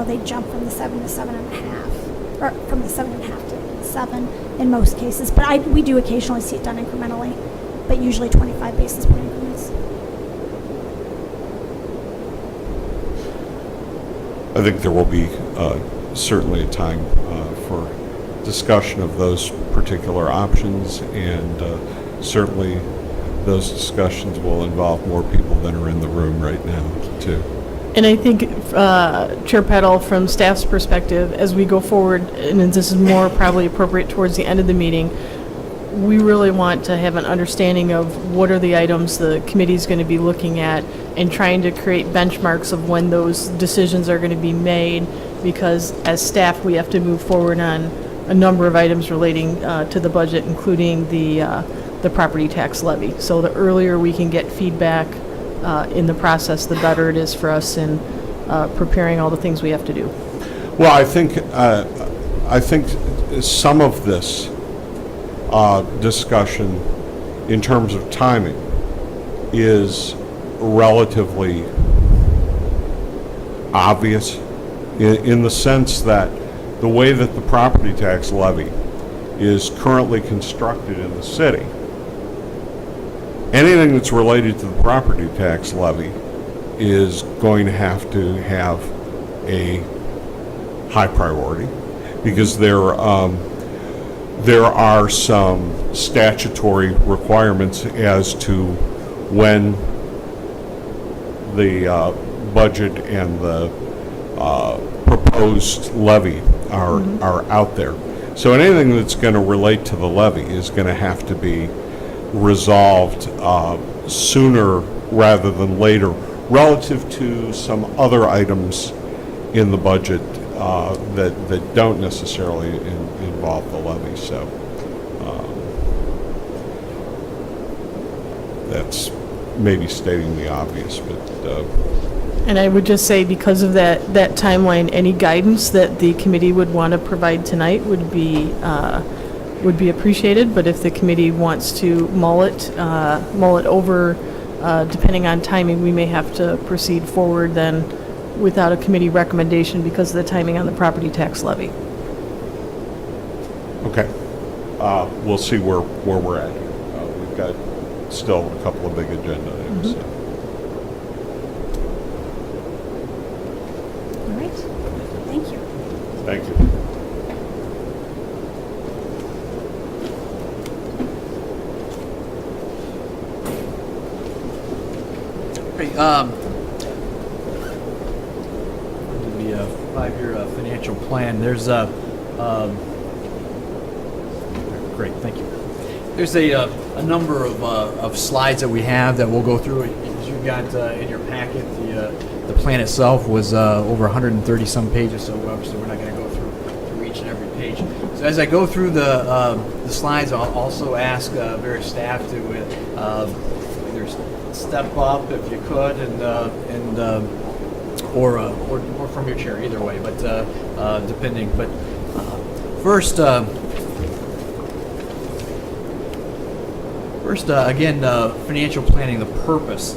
They jump from the 7 to 7.5, or from the 7.5 to 7 in most cases. But we do occasionally see it done incrementally. but usually 25 basis point increments. I think there will be certainly a time for discussion of those particular options, and certainly those discussions will involve more people than are in the room right now, too. And I think, Chair Petal, from staff's perspective, as we go forward, and this is more probably appropriate towards the end of the meeting, we really want to have an understanding of what are the items the committee's going to be looking at and trying to create benchmarks of when those decisions are going to be made, because as staff, we have to move forward on a number of items relating to the budget, including the property tax levy. So the earlier we can get feedback in the process, the better it is for us in preparing all the things we have to do. Well, I think some of this discussion in terms of timing is relatively obvious in the sense that the way that the property tax levy is currently constructed in the city, anything that's related to the property tax levy is going to have a high priority, because there are some statutory requirements as to when the budget and the proposed levy are out there. So anything that's going to relate to the levy is going to have to be resolved sooner rather than later, relative to some other items in the budget that don't necessarily involve the levy. So that's maybe stating the obvious, but And I would just say, because of that timeline, any guidance that the committee would want to provide tonight would be appreciated. But if the committee wants to mull it over, depending on timing, we may have to proceed forward then without a committee recommendation because of the timing on the property tax levy. okay. We'll see where we're at here. We've got still a couple of big agenda items. So. All right, thank you. Thank you. Great. The five-year financial plan. There's a great. Thank you. There's a number of slides that we have that we'll go through. As you got in your packet, the plan itself was over 130 some pages. So obviously we're not going to go through each and every page. So as I go through the slides, I'll also ask various staff to either step up if you could, or from your chair, either way. But depending. But first, again, financial planning. The purpose.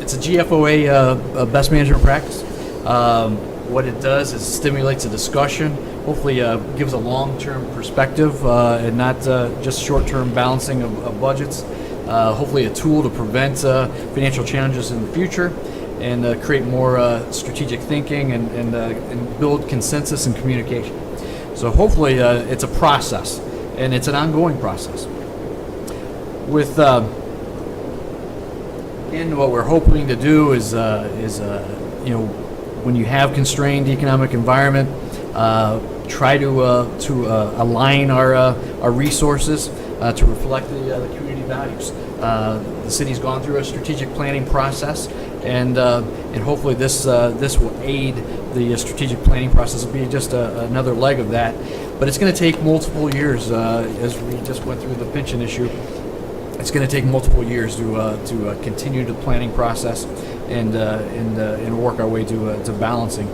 It's a GFOA best management practice. What it does is stimulates a discussion. Hopefully, gives a long-term perspective and not just short-term balancing of budgets. Hopefully a tool to prevent financial challenges in the future and create more strategic thinking and build consensus and communication. So hopefully it's a process, and it's an ongoing process. With and what we're hoping to do is when you have constrained economic environment, try to align our resources to reflect the community values. The city's gone through a strategic planning process, and hopefully this will aid the strategic planning process. Will be just another leg of that, but it's going to take multiple years. As we just went through the pension issue, it's going to take multiple years to continue the planning process and work our way to balancing.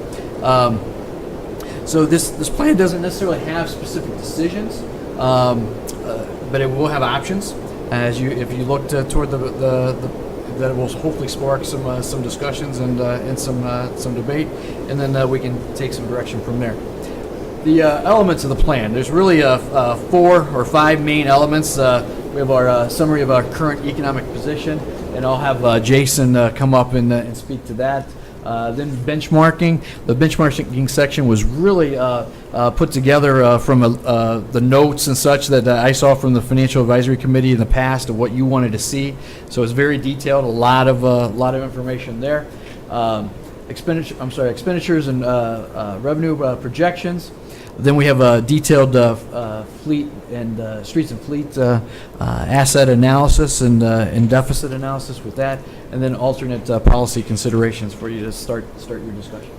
So this plan doesn't necessarily have specific decisions, but it will have options. If you look toward that it will hopefully spark some discussions and some debate, and then we can take some direction from there. The elements of the plan. There's really 4 or 5 main elements. we have our summary of our current economic position, and I'll have Jason come up and speak to that. Then benchmarking. The benchmarking section was really put together from the notes and such that I saw from the Financial Advisory Committee in the past of what you wanted to see. So it's very detailed, a lot of information there. Expenditures and revenue projections. Then we have a detailed fleet and streets and fleet asset analysis and deficit analysis with that, and then alternate policy considerations for you to start your discussion.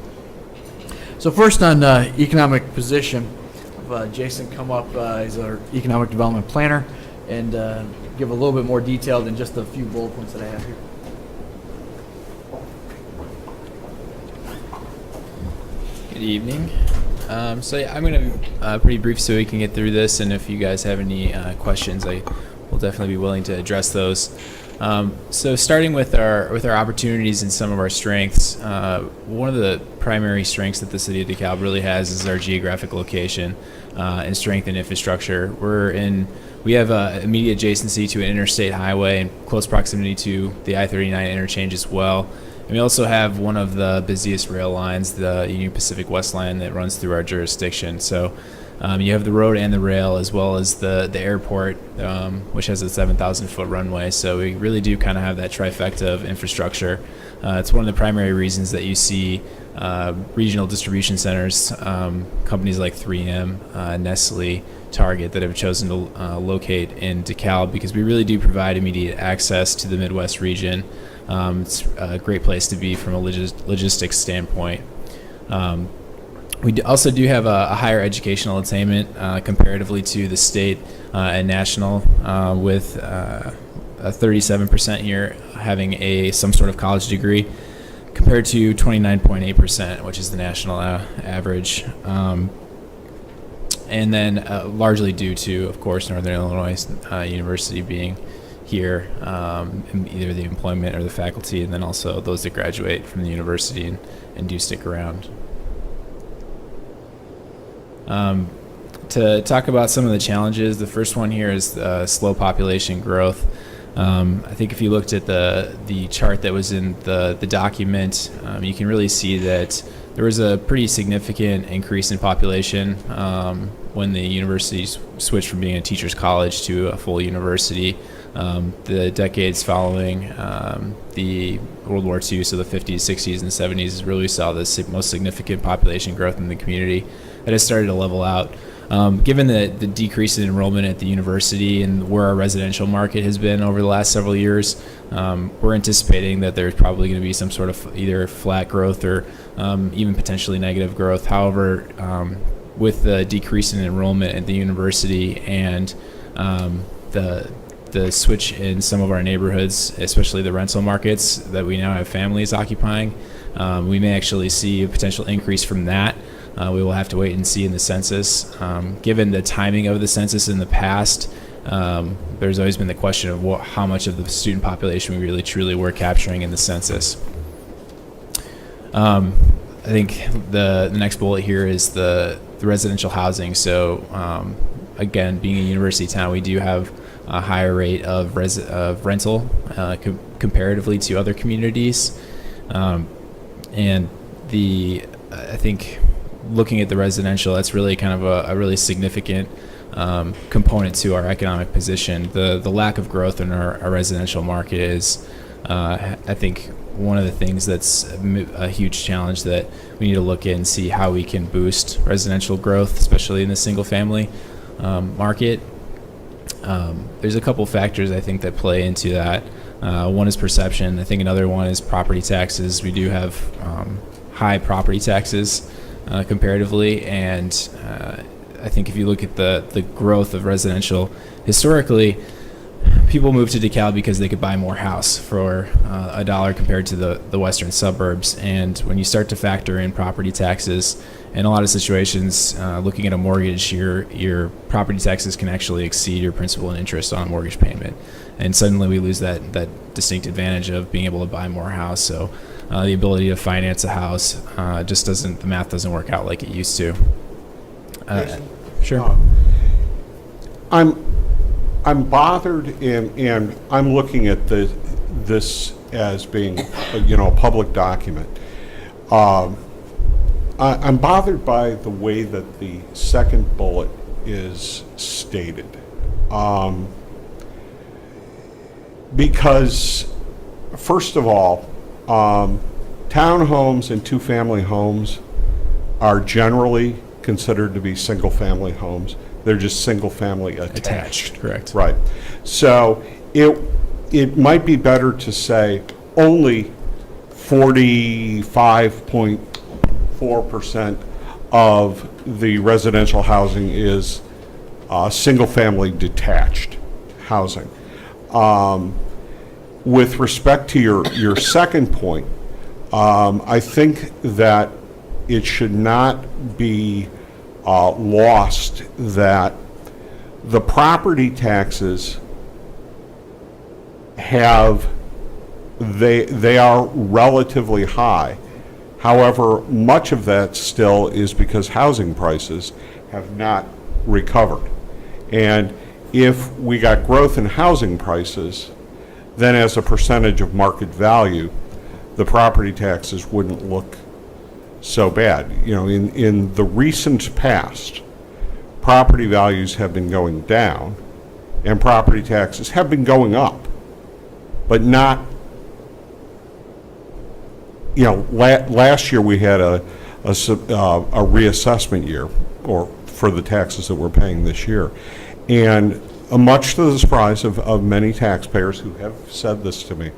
So first on economic position, Jason come up, he's our economic development planner, and give a little bit more detail than just a few bullet points that I have here. Good evening. So yeah, I'm going to be pretty brief so we can get through this, and if you guys have any questions, I will definitely be willing to address those. So starting with our opportunities and some of our strengths, one of the primary strengths that the city of DeKalb really has is our geographic location and strength in infrastructure. We have immediate adjacency to an interstate highway and close proximity to the I-39 interchange as well. And we also have one of the busiest rail lines, the Union Pacific West Line, that runs through our jurisdiction. So you have the road and the rail, as well as the airport, which has a 7,000-foot runway. So we really do kind of have that trifecta of infrastructure. It's one of the primary reasons that you see regional distribution centers, companies like 3M, Nestle, Target, that have chosen to locate in DeKalb, because we really do provide immediate access to the Midwest region. It's a great place to be from a logistics standpoint. We also do have a higher educational attainment comparatively to the state and national, with a 37% here having some sort of college degree, compared to 29.8%, which is the national average. And then largely due to, of course, Northern Illinois University being here, either the employment or the faculty, and then also those that graduate from the university and do stick around. To talk about some of the challenges, the first one here is slow population growth. I think if you looked at the chart that was in the document, you can really see that there was a pretty significant increase in population when the university switched from being a teacher's college to a full university. The decades following the World War II, so the 50s, 60s, and 70s, is really saw the most significant population growth in the community. That has started to level out. Given the decrease in enrollment at the university and where our residential market has been over the last several years, we're anticipating that there's probably going to be some sort of either flat growth or even potentially negative growth. However, with the decrease in enrollment at the university and the switch in some of our neighborhoods, especially the rental markets that we now have families occupying, we may actually see a potential increase from that. We will have to wait and see in the census. Given the timing of the census in the past, there's always been the question of how much of the student population we really truly were capturing in the census. I think the next bullet here is the residential housing. So again, being a university town, we do have a higher rate of rental comparatively to other communities. And I think looking at the residential, that's really kind of a really significant component to our economic position. The lack of growth in our residential market is, I think, one of the things that's a huge challenge that we need to look at and see how we can boost residential growth, especially in the single-family market. There's a couple factors I think that play into that. One is perception. I think another one is property taxes. We do have high property taxes comparatively, and I think if you look at the growth of residential, historically, people moved to DeKalb because they could buy more house for $1 compared to the western suburbs. And when you start to factor in property taxes, in a lot of situations, looking at a mortgage, your property taxes can actually exceed your principal and interest on a mortgage payment. And suddenly we lose that distinct advantage of being able to buy more house. So the ability to finance a house the math doesn't work out like it used to. Sure. I'm bothered, and I'm looking at this as being, a public document. I'm bothered by the way that the second bullet is stated. Because, first of all, townhomes and two-family homes are generally considered to be single-family homes. They're just single-family attached. Correct. Right. So it might be better to say only 45.4% of the residential housing is single-family detached housing. With respect to your second point, I think that it should not be lost that the property taxes they are relatively high. However, much of that still is because housing prices have not recovered. And if we got growth in housing prices, then as a percentage of market value, the property taxes wouldn't look so bad. In the recent past, property values have been going down and property taxes have been going up, but not, last year we had a reassessment year for the taxes that we're paying this year. And much to the surprise of many taxpayers who have said this to me,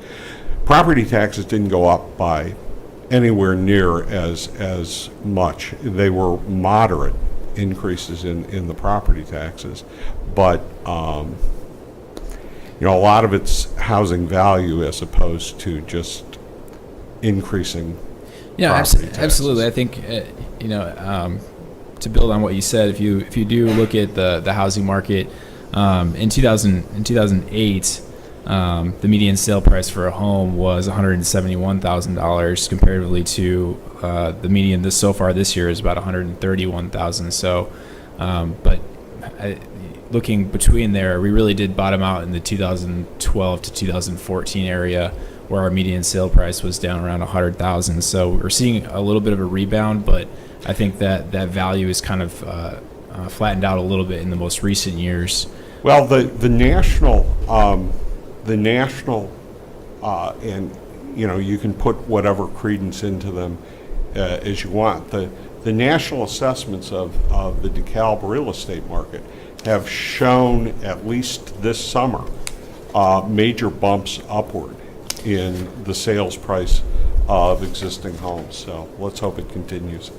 property taxes didn't go up by anywhere near as much. They were moderate increases in the property taxes, but a lot of it's housing value as opposed to just increasing property taxes. Absolutely. I think to build on what you said, if you do look at the housing market in 2008. The median sale price for a home was $171,000 comparatively to the median so far this year is about $131,000. So, looking between there, we really did bottom out in the 2012 to 2014 area where our median sale price was down around $100,000. So we're seeing a little bit of a rebound, but I think that value is kind of flattened out a little bit in the most recent years. Well, the national, and you can put whatever credence into them as you want. The national assessments of the DeKalb real estate market have shown, at least this summer, major bumps upward in the sales price of existing homes. So let's hope it continues.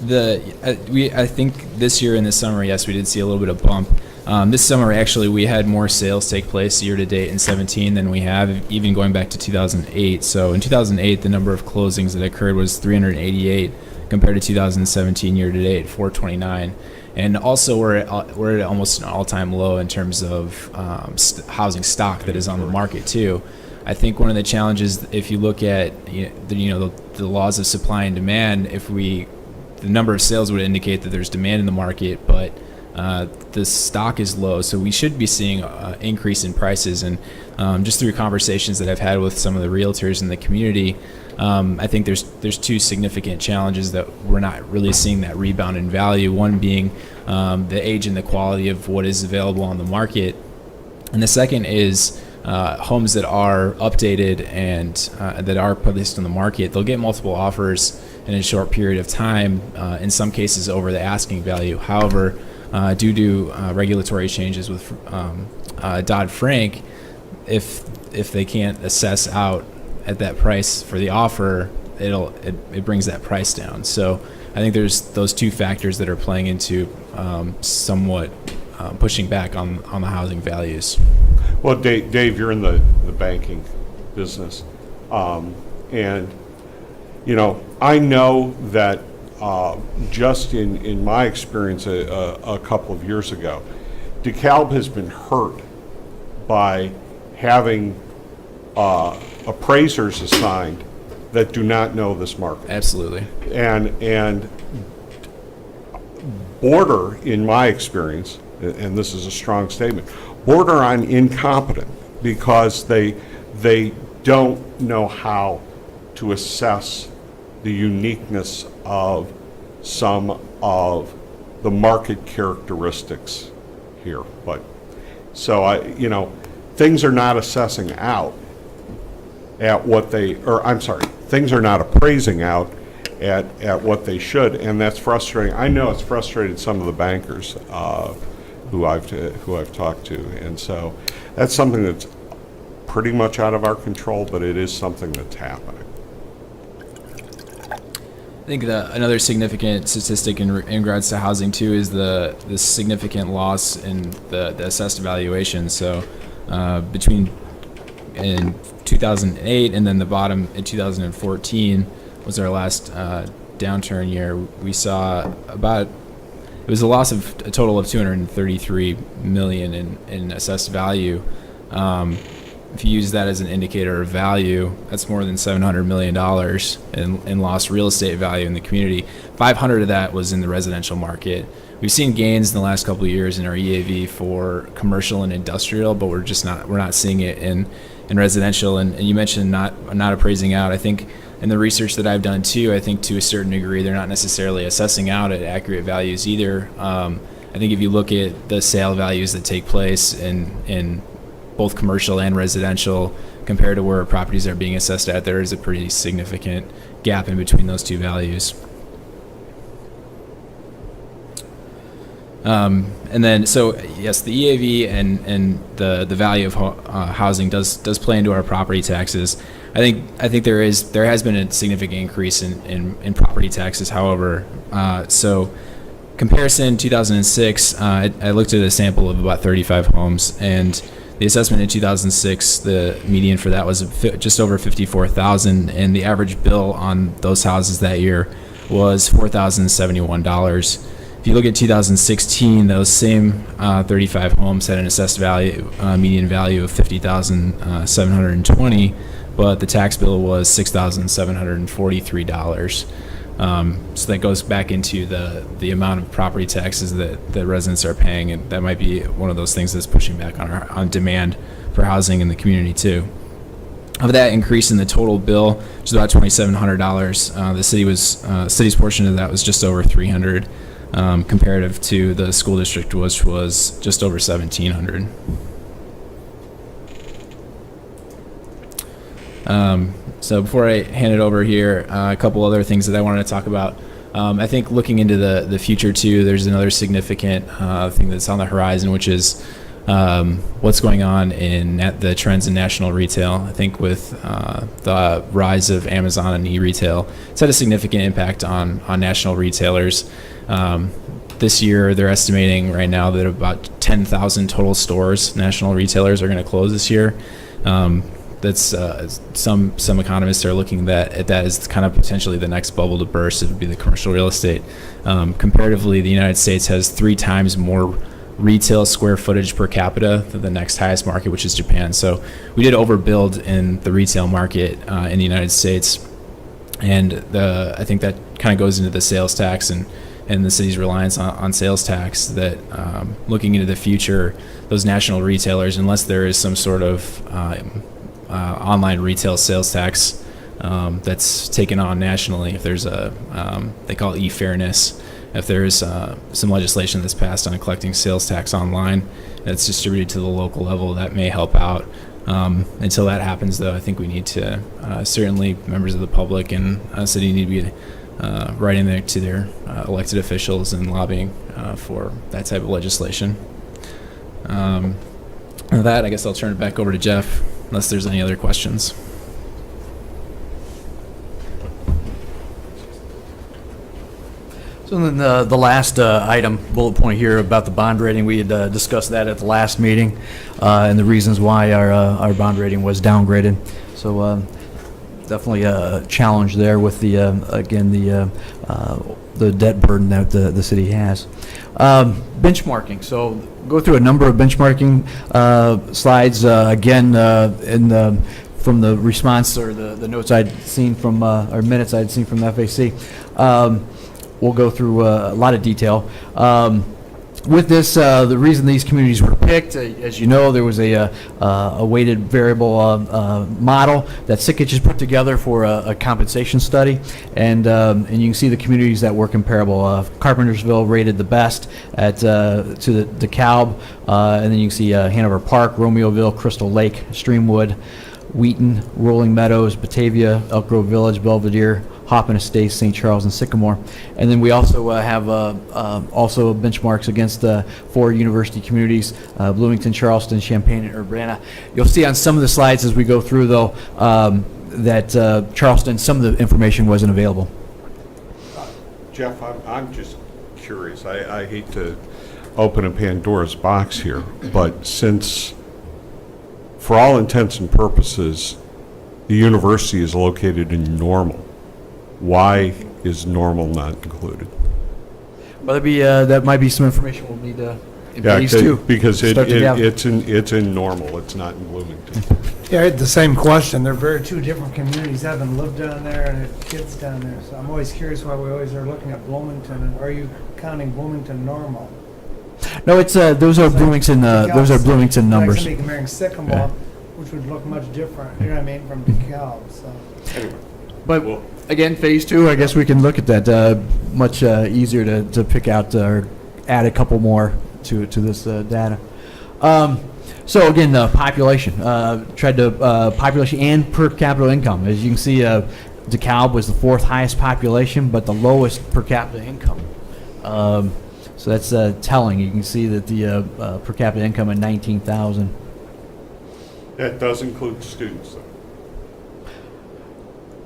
I think this year in the summer, yes, we did see a little bit of bump. This summer, actually, we had more sales take place year to date in 2017 than we have even going back to 2008. So in 2008, the number of closings that occurred was 388 compared to 2017 year to date, 429. And also, we're at almost an all-time low in terms of housing stock that is on the market too. I think one of the challenges, if you look at the laws of supply and demand, the number of sales would indicate that there's demand in the market, but the stock is low, so we should be seeing an increase in prices. And just through conversations that I've had with some of the realtors in the community, I think there's two significant challenges that we're not really seeing that rebound in value. One being the age and the quality of what is available on the market, and the second is homes that are updated and that are placed on the market. They'll get multiple offers in a short period of time, in some cases over the asking value. However, due to regulatory changes with Dodd-Frank, if they can't assess out at that price for the offer, it brings that price down. So I think there's those two factors that are playing into somewhat pushing back on the housing values. Well, Dave, you're in the banking business, and I know that just in my experience a couple of years ago, DeKalb has been hurt by having appraisers assigned that do not know this market. Absolutely. And border, in my experience, and this is a strong statement, border on incompetent, because they don't know how to assess the uniqueness of some of the market characteristics here. But, so things are not assessing out at what things are not appraising out at what they should, and that's frustrating. I know it's frustrated some of the bankers who I've talked to, and so that's something that's pretty much out of our control, but it is something that's happening. I think another significant statistic in regards to housing too is the significant loss in the assessed valuation. So between in 2008 and then the bottom in 2014 was our last downturn year. We saw it was a loss of a total of $233 million in assessed value. If you use that as an indicator of value, that's more than $700 million in lost real estate value in the community. 500 of that was in the residential market. We've seen gains in the last couple of years in our EAV for commercial and industrial, but we're not seeing it in residential. And you mentioned not appraising out. I think in the research that I've done too, I think to a certain degree they're not necessarily assessing out at accurate values either. I think if you look at the sale values that take place in both commercial and residential compared to where properties are being assessed at, there is a pretty significant gap in between those two values. And then, so yes, the EAV and the value of housing does play into our property taxes. I think there has been a significant increase in property taxes. However, so comparison 2006, I looked at a sample of about 35 homes, and the assessment in 2006, the median for that was just over $54,000, and the average bill on those houses that year was $4,071. If you look at 2016, those same 35 homes had an assessed value, median value of $50,720, but the tax bill was $6,743. So that goes back into the amount of property taxes that the residents are paying, and that might be one of those things that's pushing back on demand for housing in the community too. Of that increase in the total bill, which is about $2,700, the city's portion of that was just over $300, comparative to the school district, which was just over $1,700. So before I hand it over here, a couple other things that I wanted to talk about. I think looking into the future too, there's another significant thing that's on the horizon, which is what's going on in the trends in national retail. I think with the rise of Amazon and e-retail, it's had a significant impact on national retailers. This year, they're estimating right now that about 10,000 total stores, national retailers, are going to close this year. That's some economists are looking at that as kind of potentially the next bubble to burst. It would be the commercial real estate. Comparatively, the United States has 3 times more retail square footage per capita than the next highest market, which is Japan. So we did overbuild in the retail market in the United States, and I think that kind of goes into the sales tax and the city's reliance on sales tax. That looking into the future, those national retailers, unless there is some sort of online retail sales tax that's taken on nationally, if there's they call it e-fairness, if there's some legislation that's passed on collecting sales tax online that's distributed to the local level, that may help out. Until that happens, though, I think we need to, certainly members of the public and city need to be writing there to their elected officials and lobbying for that type of legislation. With that, I guess I'll turn it back over to Jeff, unless there's any other questions. So then the last item, bullet point here about the bond rating, we had discussed that at the last meeting, and the reasons why our bond rating was downgraded. So definitely a challenge there with the debt burden that the city has. Benchmarking. So go through a number of benchmarking slides. From the response or the notes I'd seen from or minutes I'd seen from the FAC. We'll go through a lot of detail. with this, the reason these communities were picked, as you know, there was a weighted variable model that SICA just put together for a compensation study, and you can see the communities that were comparable. Carpentersville rated the best at to the DeKalb, and then you can see Hanover Park, Romeoville, Crystal Lake, Streamwood, Wheaton, Rolling Meadows, Batavia, Elk Grove Village, Belvedere, Hoppin Estates, St. Charles, and Sycamore. And then we also have also benchmarks against 4 university communities, Bloomington, Charleston, Champaign, and Urbana. You'll see on some of the slides as we go through, though, that Charleston, some of the information wasn't available. Jeff, I'm just curious. I hate to open a Pandora's box here, but since, for all intents and purposes, the university is located in Normal, why is Normal not included? Well, that might be some information we'll need in phase 2. Because Start to gather. it's in Normal, it's not in Bloomington. Yeah, I had the same question. They're very two different communities. I haven't lived down there and have kids down there, so I'm always curious why we always are looking at Bloomington. And are you counting Bloomington Normal? No, it's those are Bloomington numbers. Like somebody comparing Sycamore, which would look much different. You know what I mean, from DeKalb. So. Anyway, But again, phase 2, I guess we can look at that. Much easier to pick out or add a couple more to this data. So again, the population, population and per capita income. As you can see, DeKalb was the 4th highest population, but the lowest per capita income. So that's telling. You can see that the per capita income at 19,000. that does include students, though.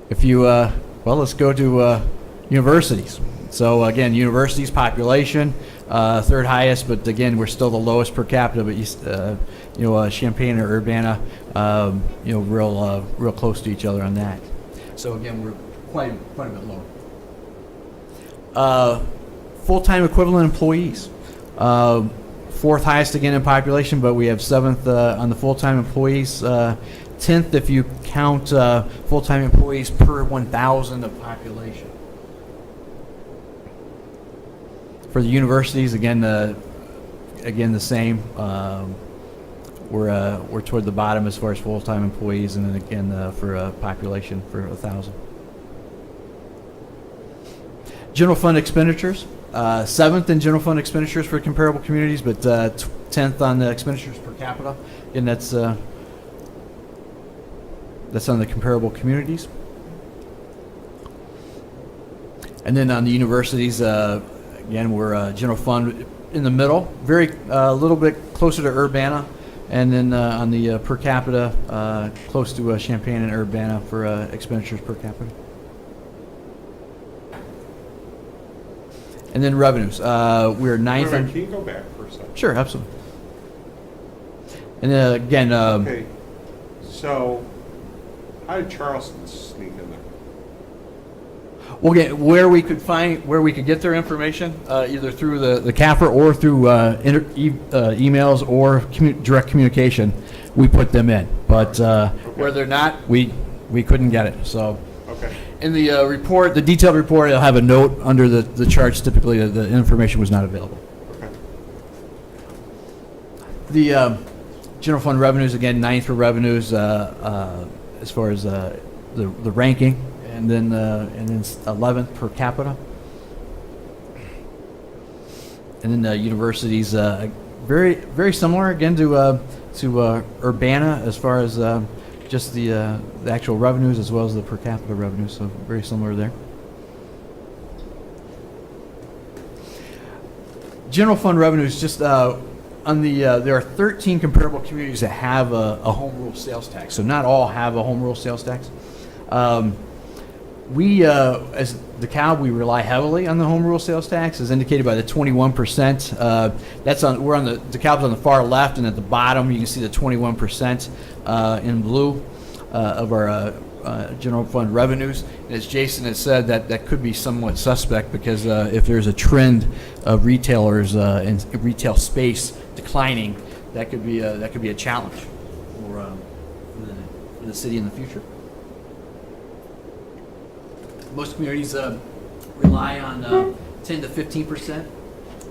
If you, well, let's go to universities. So again, universities population, 3rd highest, but again, we're still the lowest per capita. But Champaign or Urbana, real close to each other on that. So again, we're quite a bit lower. Full-time equivalent employees, 4th highest again in population, but we have 7th on the full-time employees. 10th if you count full-time employees per 1,000 of population. For the universities, again the same. We're toward the bottom as far as full-time employees, and then again for population for 1,000. General fund expenditures, 7th in general fund expenditures for comparable communities, but 10th on the expenditures per capita. Again, that's on the comparable communities. And then on the universities, again, we're general fund in the middle, a little bit closer to Urbana, and then on the per capita, close to Champaign and Urbana for expenditures per capita. And then revenues, we're 9th. Can you go back for a second? Sure, absolutely. And then again, Okay, so how did Charleston sneak in there? well, again, where we could get their information, either through the CAFR or through emails or direct communication, we put them in. But where they're not, we couldn't get it. So Okay. in the report, the detailed report, it'll have a note under the charts. Typically, the information was not available. Okay. The general fund revenues, again, 9th for revenues as far as the ranking, and then 11th per capita. And then the universities, very very similar again to Urbana as far as just the actual revenues as well as the per capita revenues. So very similar there. General fund revenues, just on the there are 13 comparable communities that have a home rule sales tax. So not all have a home rule sales tax. We, as DeKalb, we rely heavily on the home rule sales tax, as indicated by the 21%. We're on the DeKalb's on the far left, and at the bottom you can see the 21% in blue of our general fund revenues. And as Jason has said, that could be somewhat suspect because if there's a trend of retailers in retail space declining, that could be a challenge for the city in the future. Most communities rely on 10 to 15%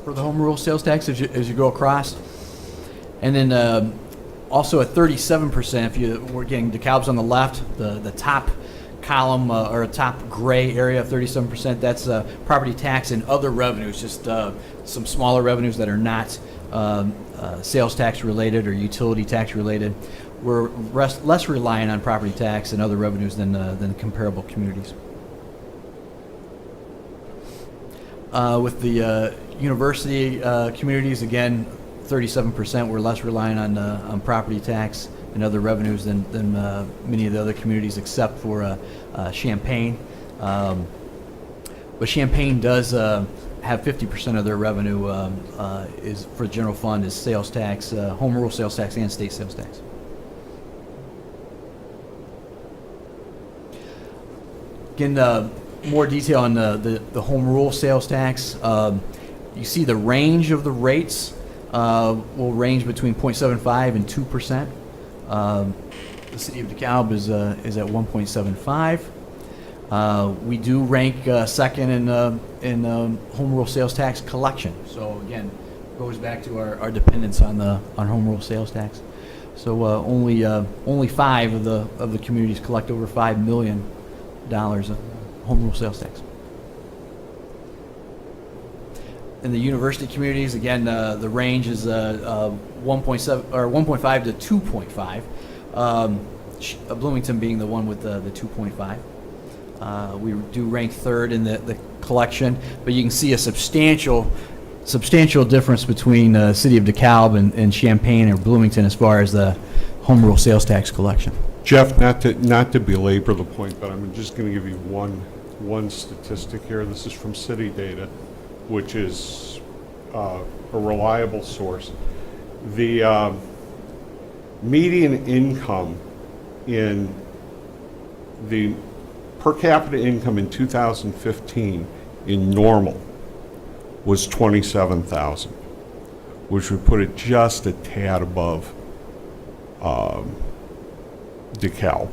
for the home rule sales tax as you go across. And then also at 37%, if we're getting DeKalb's on the left, the top column or top gray area of 37%, that's property tax and other revenues, just some smaller revenues that are not sales tax related or utility tax related. We're less reliant on property tax and other revenues than comparable communities. With the university communities, again, 37%, we're less reliant on property tax and other revenues than many of the other communities, except for Champaign. But Champaign does have 50% of their revenue is for the general fund is sales tax, home rule sales tax, and state sales tax. Again, more detail on the home rule sales tax. You see the range of the rates will range between 0.75 and 2%. The city of DeKalb is at 1.75. We do rank second in home rule sales tax collection. So again, goes back to our dependence on home rule sales tax. So only 5 of the communities collect over $5 million of home rule sales tax. In the university communities, again, the range is 1.7 or 1.5 to 2.5. Bloomington being the one with the 2.5. We do rank third in the collection, but you can see a substantial difference between city of DeKalb and Champaign or Bloomington as far as the home rule sales tax collection. Jeff, not to belabor the point, but I'm just going to give you one statistic here. This is from city data, which is a reliable source. The median income in the per capita income in 2015 in Normal was $27,000, which would put it just a tad above DeKalb.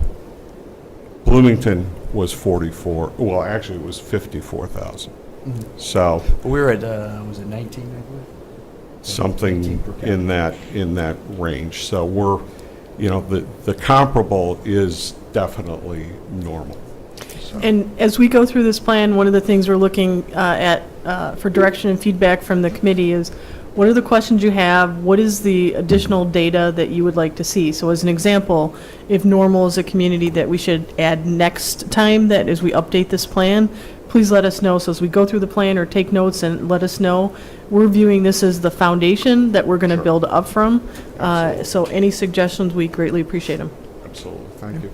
Bloomington was 44. Well, actually, it was 54,000. Mm-hmm. So We were at was it 19? I believe. something 19 per capita. in that range. So we're, the comparable is definitely Normal. So. And as we go through this plan, one of the things we're looking at for direction and feedback from the committee is, what are the questions you have? What is the additional data that you would like to see? So as an example, if Normal is a community that we should add next time, that as we update this plan, please let us know. So as we go through the plan or take notes and let us know, we're viewing this as the foundation that we're going to build up from. So any suggestions, we greatly appreciate them. Absolutely. Thank you.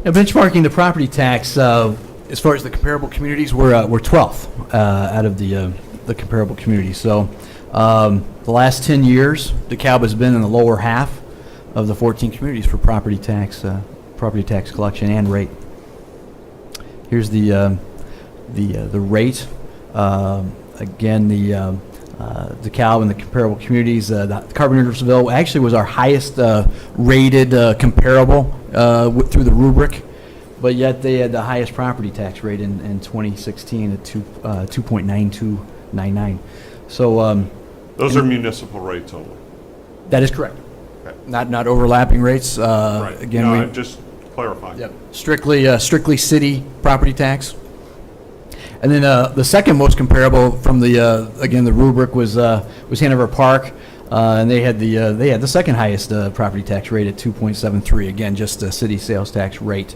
Now, benchmarking the property tax, as far as the comparable communities, we're 12th out of the comparable communities. So the last 10 years, DeKalb has been in the lower half of the 14 communities for property tax collection and rate. Here's the rate. Again, the DeKalb and the comparable communities. Carpentersville actually was our highest rated comparable through the rubric, but yet they had the highest property tax rate in 2016 at 2.9299. So Those are municipal rates only. that is correct. Okay. Not overlapping rates. Right. Again, No, we just clarifying. Yep. Strictly city property tax. And then the second most comparable from the again the rubric was Hanover Park, and they had the second highest property tax rate at 2.73. Again, just a city sales tax rate.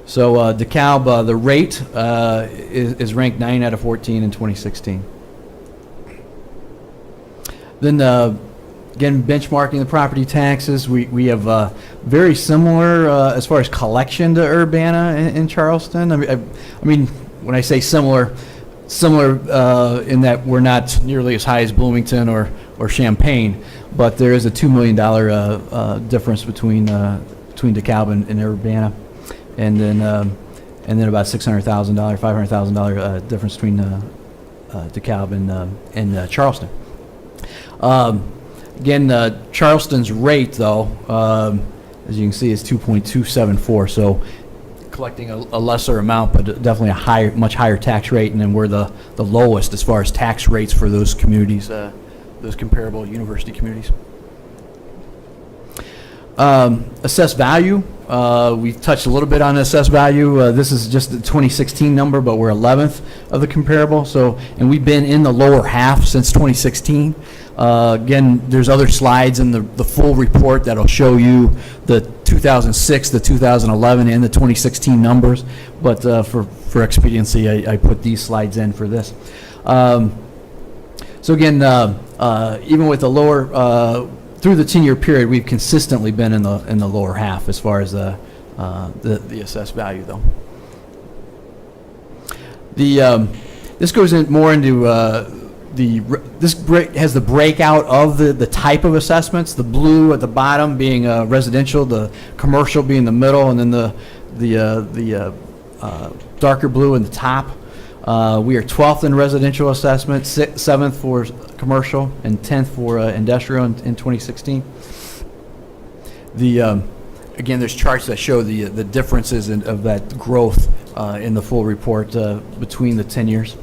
So DeKalb, the rate is ranked 9 out of 14 in 2016. Then again, benchmarking the property taxes, we have very similar as far as collection to Urbana in Charleston. I mean, when I say similar in that we're not nearly as high as Bloomington or Champaign, but there is a $2 million difference between DeKalb and Urbana, and then about $600,000, $500,000 difference between DeKalb and Charleston. Again, Charleston's rate, though, as you can see, is 2.274. So collecting a lesser amount, but definitely a higher, much higher tax rate, and then we're the lowest as far as tax rates for those communities, those comparable university communities. Assessed value, we've touched a little bit on assessed value. This is just the 2016 number, but we're 11th of the comparable. So, and we've been in the lower half since 2016. Again, there's other slides in the full report that'll show you the 2006, the 2011, and the 2016 numbers. But for expediency, I put these slides in for this. So again, even with the lower through the 10-year period, we've consistently been in the lower half as far as the assessed value, though. This goes in more into has the breakout of the type of assessments. The blue at the bottom being residential, the commercial being the middle, and then the darker blue in the top. We are 12th in residential assessment, 7th for commercial, and 10th for industrial in 2016. Again, there's charts that show the differences of that growth in the full report between the 10 years.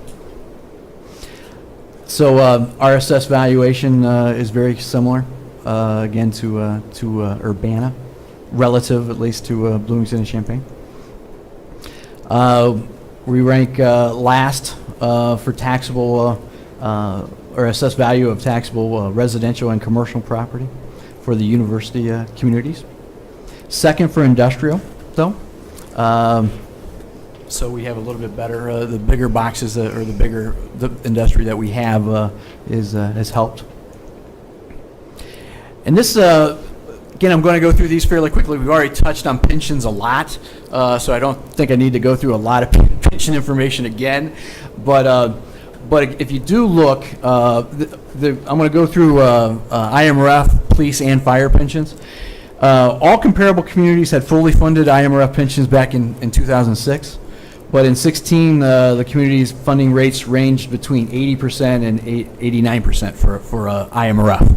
So our assessed valuation is very similar, again, to Urbana, relative at least to Bloomington and Champaign. We rank last for taxable or assessed value of taxable residential and commercial property for the university communities. Second for industrial, though. So we have a little bit better. The bigger boxes or the industry that we have has helped. And this. Again, I'm going to go through these fairly quickly. We've already touched on pensions a lot, so I don't think I need to go through a lot of pension information again. But if you do look, I'm going to go through IMRF, police, and fire pensions. All comparable communities had fully funded IMRF pensions back in 2006. But in 16, the community's funding rates ranged between 80% and 89% for IMRF.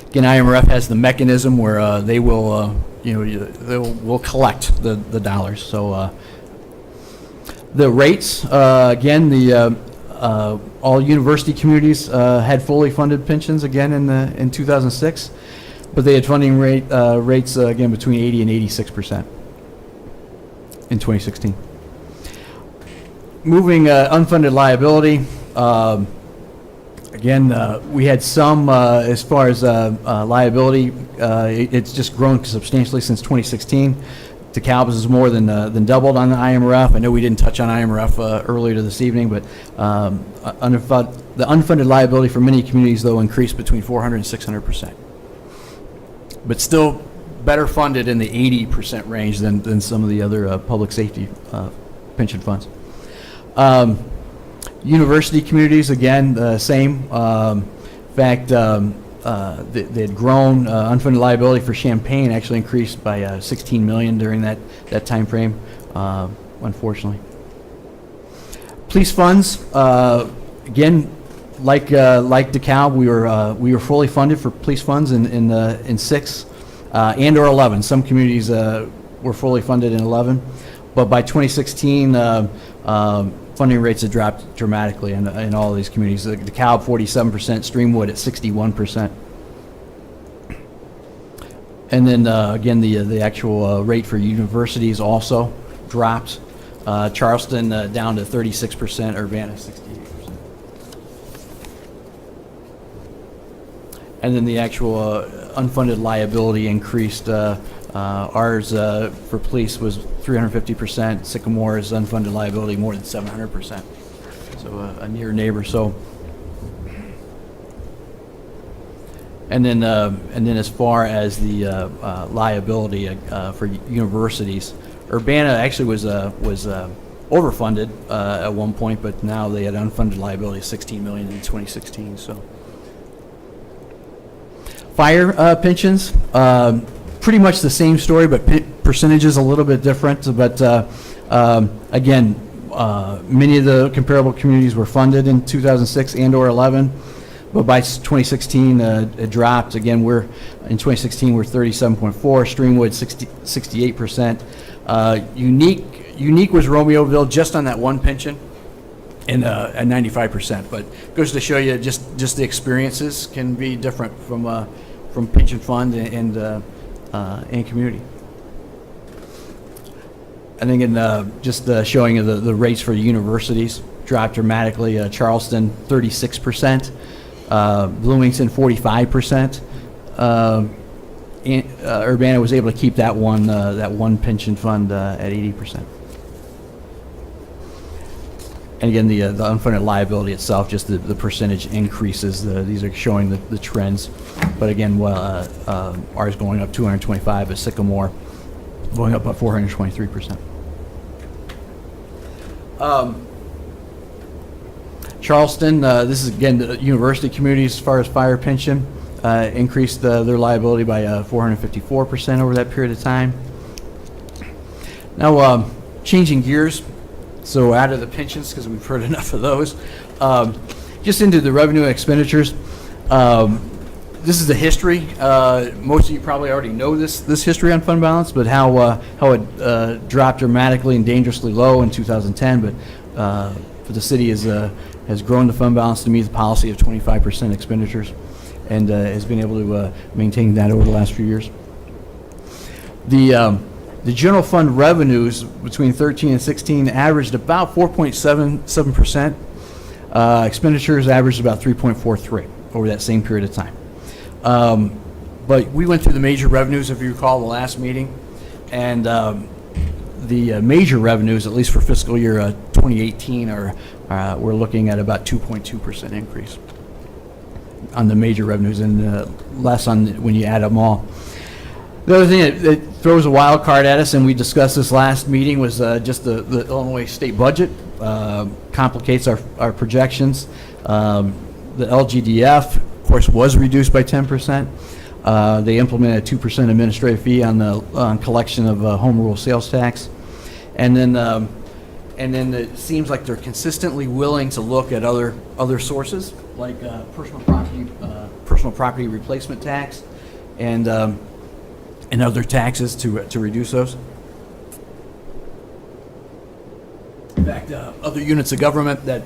Again, IMRF has the mechanism where they will, will collect the dollars. So the rates, again, all university communities had fully funded pensions again in 2006, but they had funding rates again between 80 and 86% in 2016. Moving unfunded liability. Again, we had some as far as liability. It's just grown substantially since 2016. DeKalb's is more than doubled on the IMRF. I know we didn't touch on IMRF earlier this evening, but the unfunded liability for many communities, though, increased between 400 and 600%. But still better funded in the 80% range than some of the other public safety pension funds. University communities, again, same. In fact, they had grown. Unfunded liability for Champaign actually increased by $16 million during that time frame, unfortunately. Police funds, again, like DeKalb, we were fully funded for police funds in 6 and or 11. Some communities were fully funded in 11, but by 2016. Funding rates have dropped dramatically in all of these communities. DeKalb 47%, Streamwood at 61%. And then again, the actual rate for universities also dropped. Charleston down to 36%, Urbana 68%. And then the actual unfunded liability increased. Ours for police was 350%. Sycamore's unfunded liability more than 700%. So a near neighbor. So, and then as far as the liability for universities, Urbana actually was overfunded at one point, but now they had unfunded liability of $16 million in 2016. So, fire pensions. Pretty much the same story, but percentages a little bit different. But again, many of the comparable communities were funded in 2006 and or 11, but by 2016, it dropped. Again, in 2016, we're 37.4, Streamwood 68%. Unique was Romeoville, just on that one pension, and at 95%. But goes to show you just the experiences can be different from pension fund and community. And again, just showing you the rates for the universities dropped dramatically. Charleston 36%, Bloomington 45%. Urbana was able to keep that one pension fund at 80%. And again, the unfunded liability itself, just the percentage increases. These are showing the trends. But again, ours going up 225, but Sycamore going up by 423%. Charleston, this is again the university community as far as fire pension, increased their liability by 454% over that period of time. Now, changing gears, so out of the pensions, because we've heard enough of those, just into the revenue and expenditures. This is the history. Most of you probably already know this history on fund balance, but how it dropped dramatically and dangerously low in 2010. But for the city has grown the fund balance to meet the policy of 25% expenditures, and has been able to maintain that over the last few years. The general fund revenues between 13 and 16 averaged about 4.77%. Expenditures averaged about 3.43 over that same period of time. But we went through the major revenues, if you recall, the last meeting, and the major revenues, at least for fiscal year 2018, we're looking at about 2.2% increase on the major revenues, and less on when you add them all. The other thing that throws a wild card at us, and we discussed this last meeting, was just the Illinois state budget. Complicates our projections. The LGDF, of course, was reduced by 10%. They implemented a 2% administrative fee on collection of home rule sales tax. And then it seems like they're consistently willing to look at other sources, like personal property replacement tax, and other taxes to reduce those. In fact, other units of government that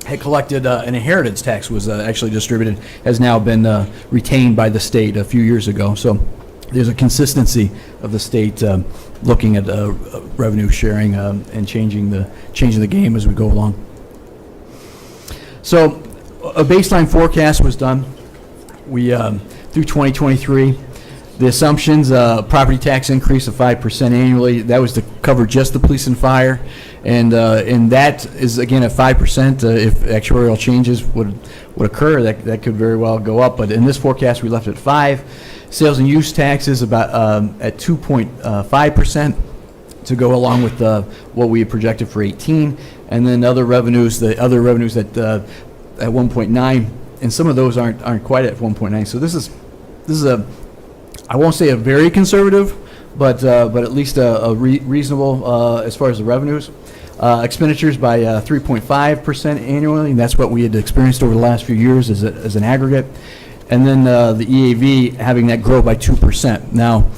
had collected an inheritance tax was actually distributed, has now been retained by the state a few years ago. So there's a consistency of the state looking at revenue sharing and changing the game as we go along. So a baseline forecast was done. We through 2023. The assumptions, property tax increase of 5% annually, that was to cover just the police and fire, and that is again at 5%. If actuarial changes would occur, that could very well go up. But in this forecast, we left it at 5. Sales and use taxes about at 2.5% to go along with what we had projected for 18, and then other revenues, the other revenues at 1.9, and some of those aren't quite at 1.9. So this is a, I won't say a very conservative, but at least a reasonable as far as the revenues. Expenditures by 3.5% annually, and that's what we had experienced over the last few years as an aggregate. And then the EAV having that grow by 2%. Now,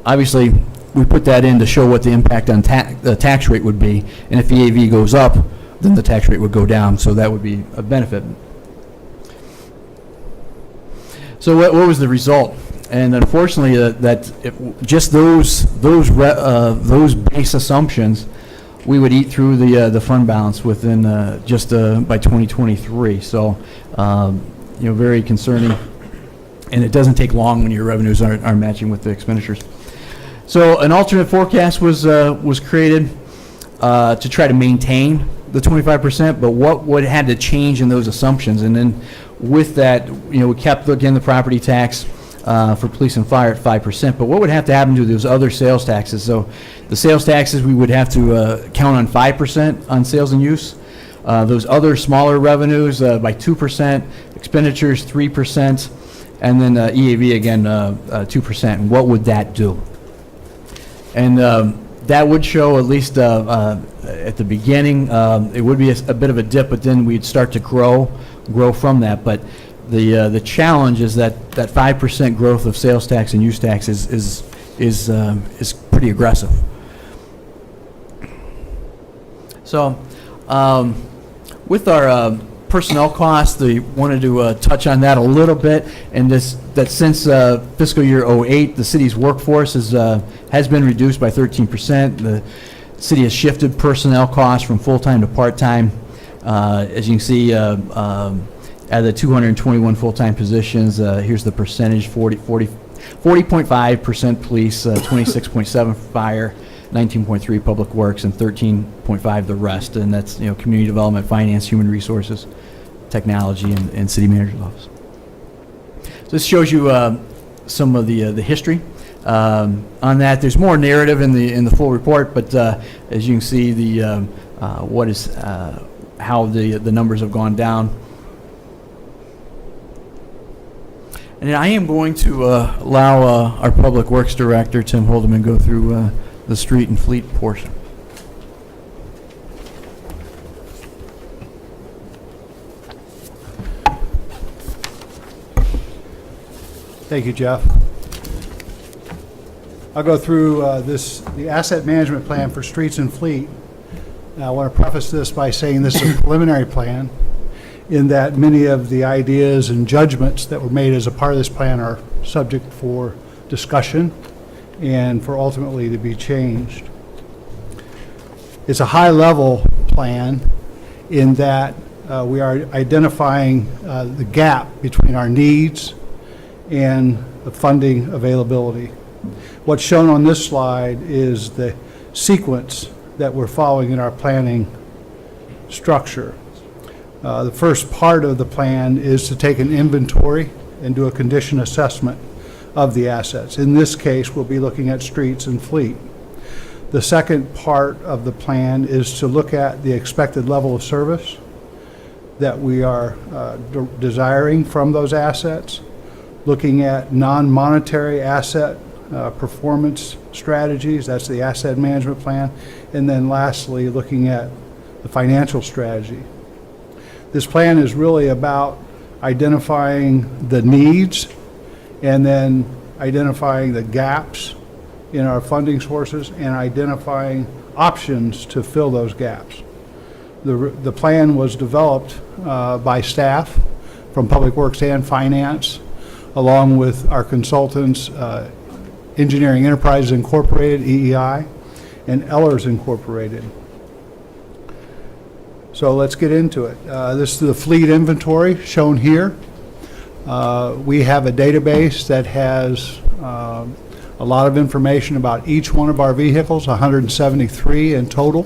obviously, we put that in to show what the impact on the tax rate would be, and if EAV goes up, then the tax rate would go down, so that would be a benefit. So what was the result? And unfortunately, just those base assumptions, we would eat through the fund balance within just by 2023. So, very concerning. And it doesn't take long when your revenues aren't matching with the expenditures. So, an alternate forecast was created to try to maintain the 25%. But what would had to change in those assumptions? And then with that, we kept again the property tax. For police and fire at 5%, but what would have to happen to those other sales taxes? So the sales taxes, we would have to count on 5% on sales and use. Those other smaller revenues by 2%, expenditures 3%, and then EAV again 2%. And what would that do? And that would show, at least at the beginning, it would be a bit of a dip, but then we'd start to grow from that. But The challenge is that 5% growth of sales tax and use tax is pretty aggressive. So, with our personnel costs, we wanted to touch on that a little bit, and that since fiscal year '08, the city's workforce has been reduced by 13%. The city has shifted personnel costs from full-time to part-time. As you can see, out of the 221 full-time positions, here's the percentage: 40.5% police, 26.7 fire, 19.3 public works, and 13.5 the rest. And that's community development, finance, human resources, technology, and city manager's office. So this shows you some of the history. On that, there's more narrative in the full report, but as you can see, how the numbers have gone down. And I am going to allow our Public Works Director, Tim Holdeman, go through the street and fleet portion. Thank you, Jeff. I'll go through the asset management plan for streets and fleet. I want to preface this by saying this is a preliminary plan, in that many of the ideas and judgments that were made as a part of this plan are subject for discussion and for ultimately to be changed. It's a high-level plan in that we are identifying the gap between our needs and the funding availability. What's shown on this slide is the sequence that we're following in our planning structure. The first part of the plan is to take an inventory and do a condition assessment of the assets. In this case, we'll be looking at streets and fleet. The second part of the plan is to look at the expected level of service that we are desiring from those assets, looking at non-monetary asset performance strategies, that's the asset management plan, and then lastly, looking at the financial strategy. This plan is really about identifying the needs and then identifying the gaps in our funding sources and identifying options to fill those gaps. The plan was developed by staff from Public Works and Finance, along with our consultants, Engineering Enterprises Incorporated, EEI, and Ellers Incorporated. So let's get into it. This is the fleet inventory shown here. We have a database that has a lot of information about each one of our vehicles, 173 in total.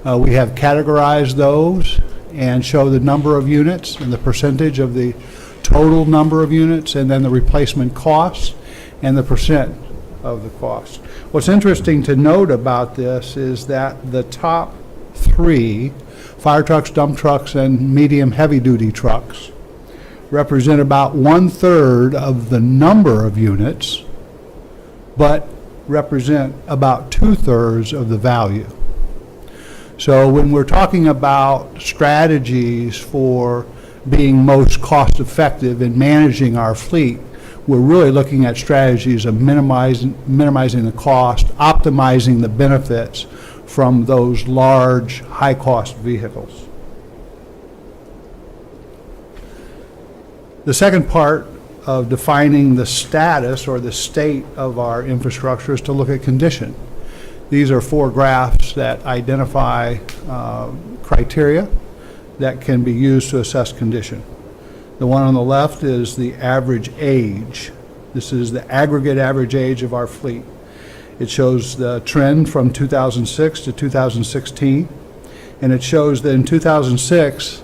We have categorized those and show the number of units and the percentage of the total number of units, and then the replacement costs and the percent of the cost. What's interesting to note about this is that the top three, fire trucks, dump trucks, and medium heavy-duty trucks, represent about 1/3 of the number of units, but represent about 2/3 of the value. So when we're talking about strategies for being most cost-effective in managing our fleet, we're really looking at strategies of minimizing the cost, optimizing the benefits from those large, high-cost vehicles. The second part of defining the status or the state of our infrastructure is to look at condition. These are 4 graphs that identify criteria that can be used to assess condition. The one on the left is the average age. This is the aggregate average age of our fleet. It shows the trend from 2006 to 2016, and it shows that in 2006,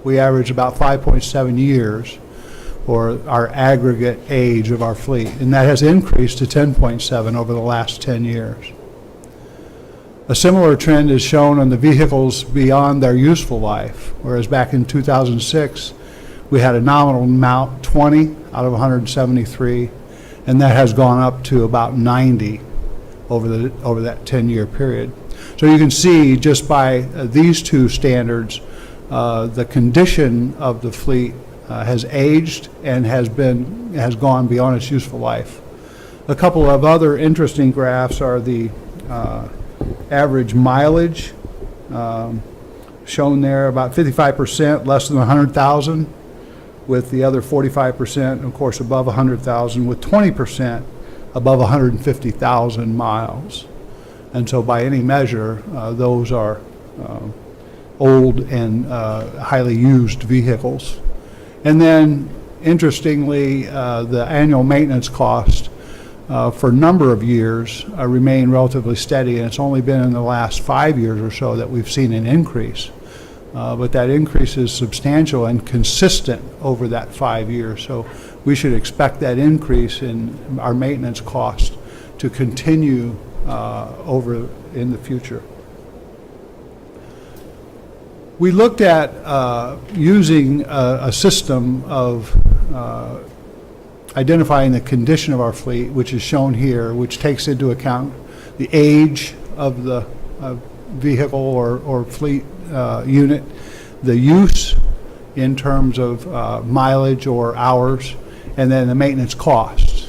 we averaged about 5.7 years for our aggregate age of our fleet, and that has increased to 10.7 over the last 10 years. A similar trend is shown on the vehicles beyond their useful life, whereas back in 2006, we had a nominal amount, 20 out of 173, and that has gone up to about 90 over that 10-year period. So you can see just by these two standards, the condition of the fleet has aged and has gone beyond its useful life. A couple of other interesting graphs are the average mileage shown there, about 55% less than 100,000, with the other 45%, of course, above 100,000, with 20% above 150,000 miles. And so by any measure, those are old and highly used vehicles. And then, interestingly, the annual maintenance cost for a number of years remain relatively steady, and it's only been in the last 5 years or so that we've seen an increase. But that increase is substantial and consistent over that 5 years. So we should expect that increase in our maintenance cost to continue over in the future. We looked at using a system of identifying the condition of our fleet, which is shown here, which takes into account the age of the vehicle or fleet unit, the use in terms of mileage or hours, and then the maintenance costs.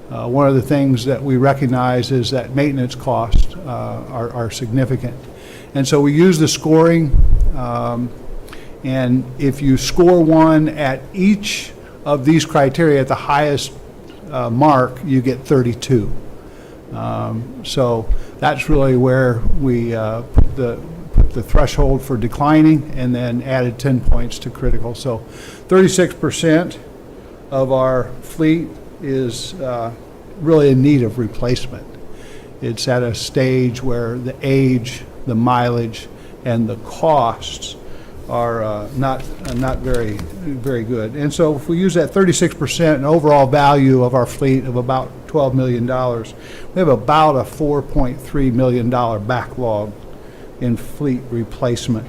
One of the things that we recognize is that maintenance costs are significant. And so we use the scoring, and if you score one at each of these criteria at the highest mark, you get 32. So that's really where we put the threshold for declining and then added 10 points to critical. So 36% of our fleet is really in need of replacement. It's at a stage where the age, the mileage, and the costs are not very good. And so if we use that 36%, an overall value of our fleet of about $12 million, we have about a $4.3 million backlog in fleet replacement.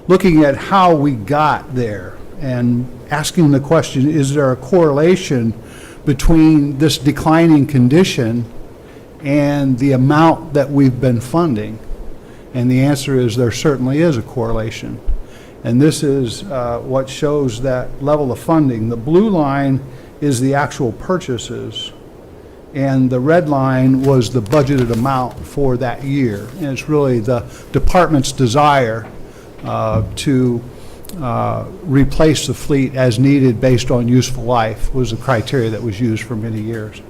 Looking at how we got there and asking the question, is there a correlation between this declining condition and the amount that we've been funding? And the answer is there certainly is a correlation. And this is what shows that level of funding. The blue line is the actual purchases, and the red line was the budgeted amount for that year. And it's really the department's desire to replace the fleet as needed based on useful life was the criteria that was used for many years.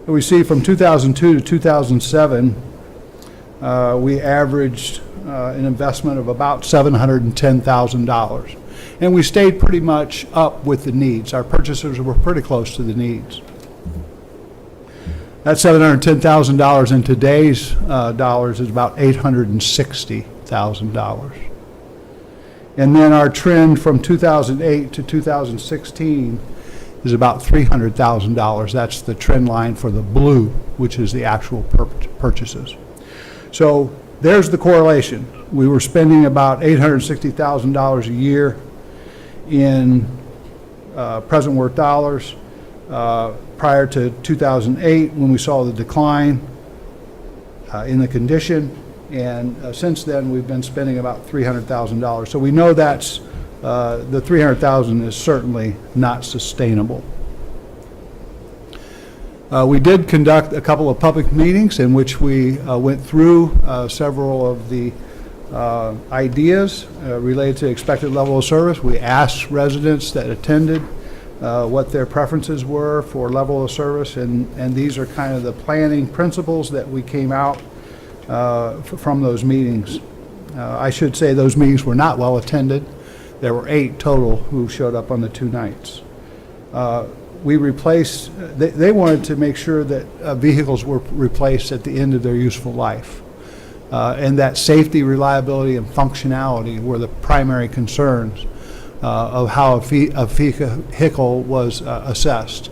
And we see from 2002 to 2007, we averaged an investment of about $710,000. And we stayed pretty much up with the needs. Our purchases were pretty close to the needs. That $710,000 in today's dollars is about $860,000. And then our trend from 2008 to 2016 is about $300,000. That's the trend line for the blue, which is the actual purchases. So there's the correlation. We were spending about $860,000 a year in present worth dollars prior to 2008 when we saw the decline in the condition, and since then we've been spending about $300,000. So we know that's the $300,000 is certainly not sustainable. We did conduct a couple of public meetings in which we went through several of the ideas related to expected level of service. We asked residents that attended what their preferences were for level of service, and these are kind of the planning principles that we came out from those meetings. I should say those meetings were not well attended. There were 8 total who showed up on the 2 nights. We replaced, they wanted to make sure that vehicles were replaced at the end of their useful life. And that safety, reliability, and functionality were the primary concerns of how a vehicle was assessed.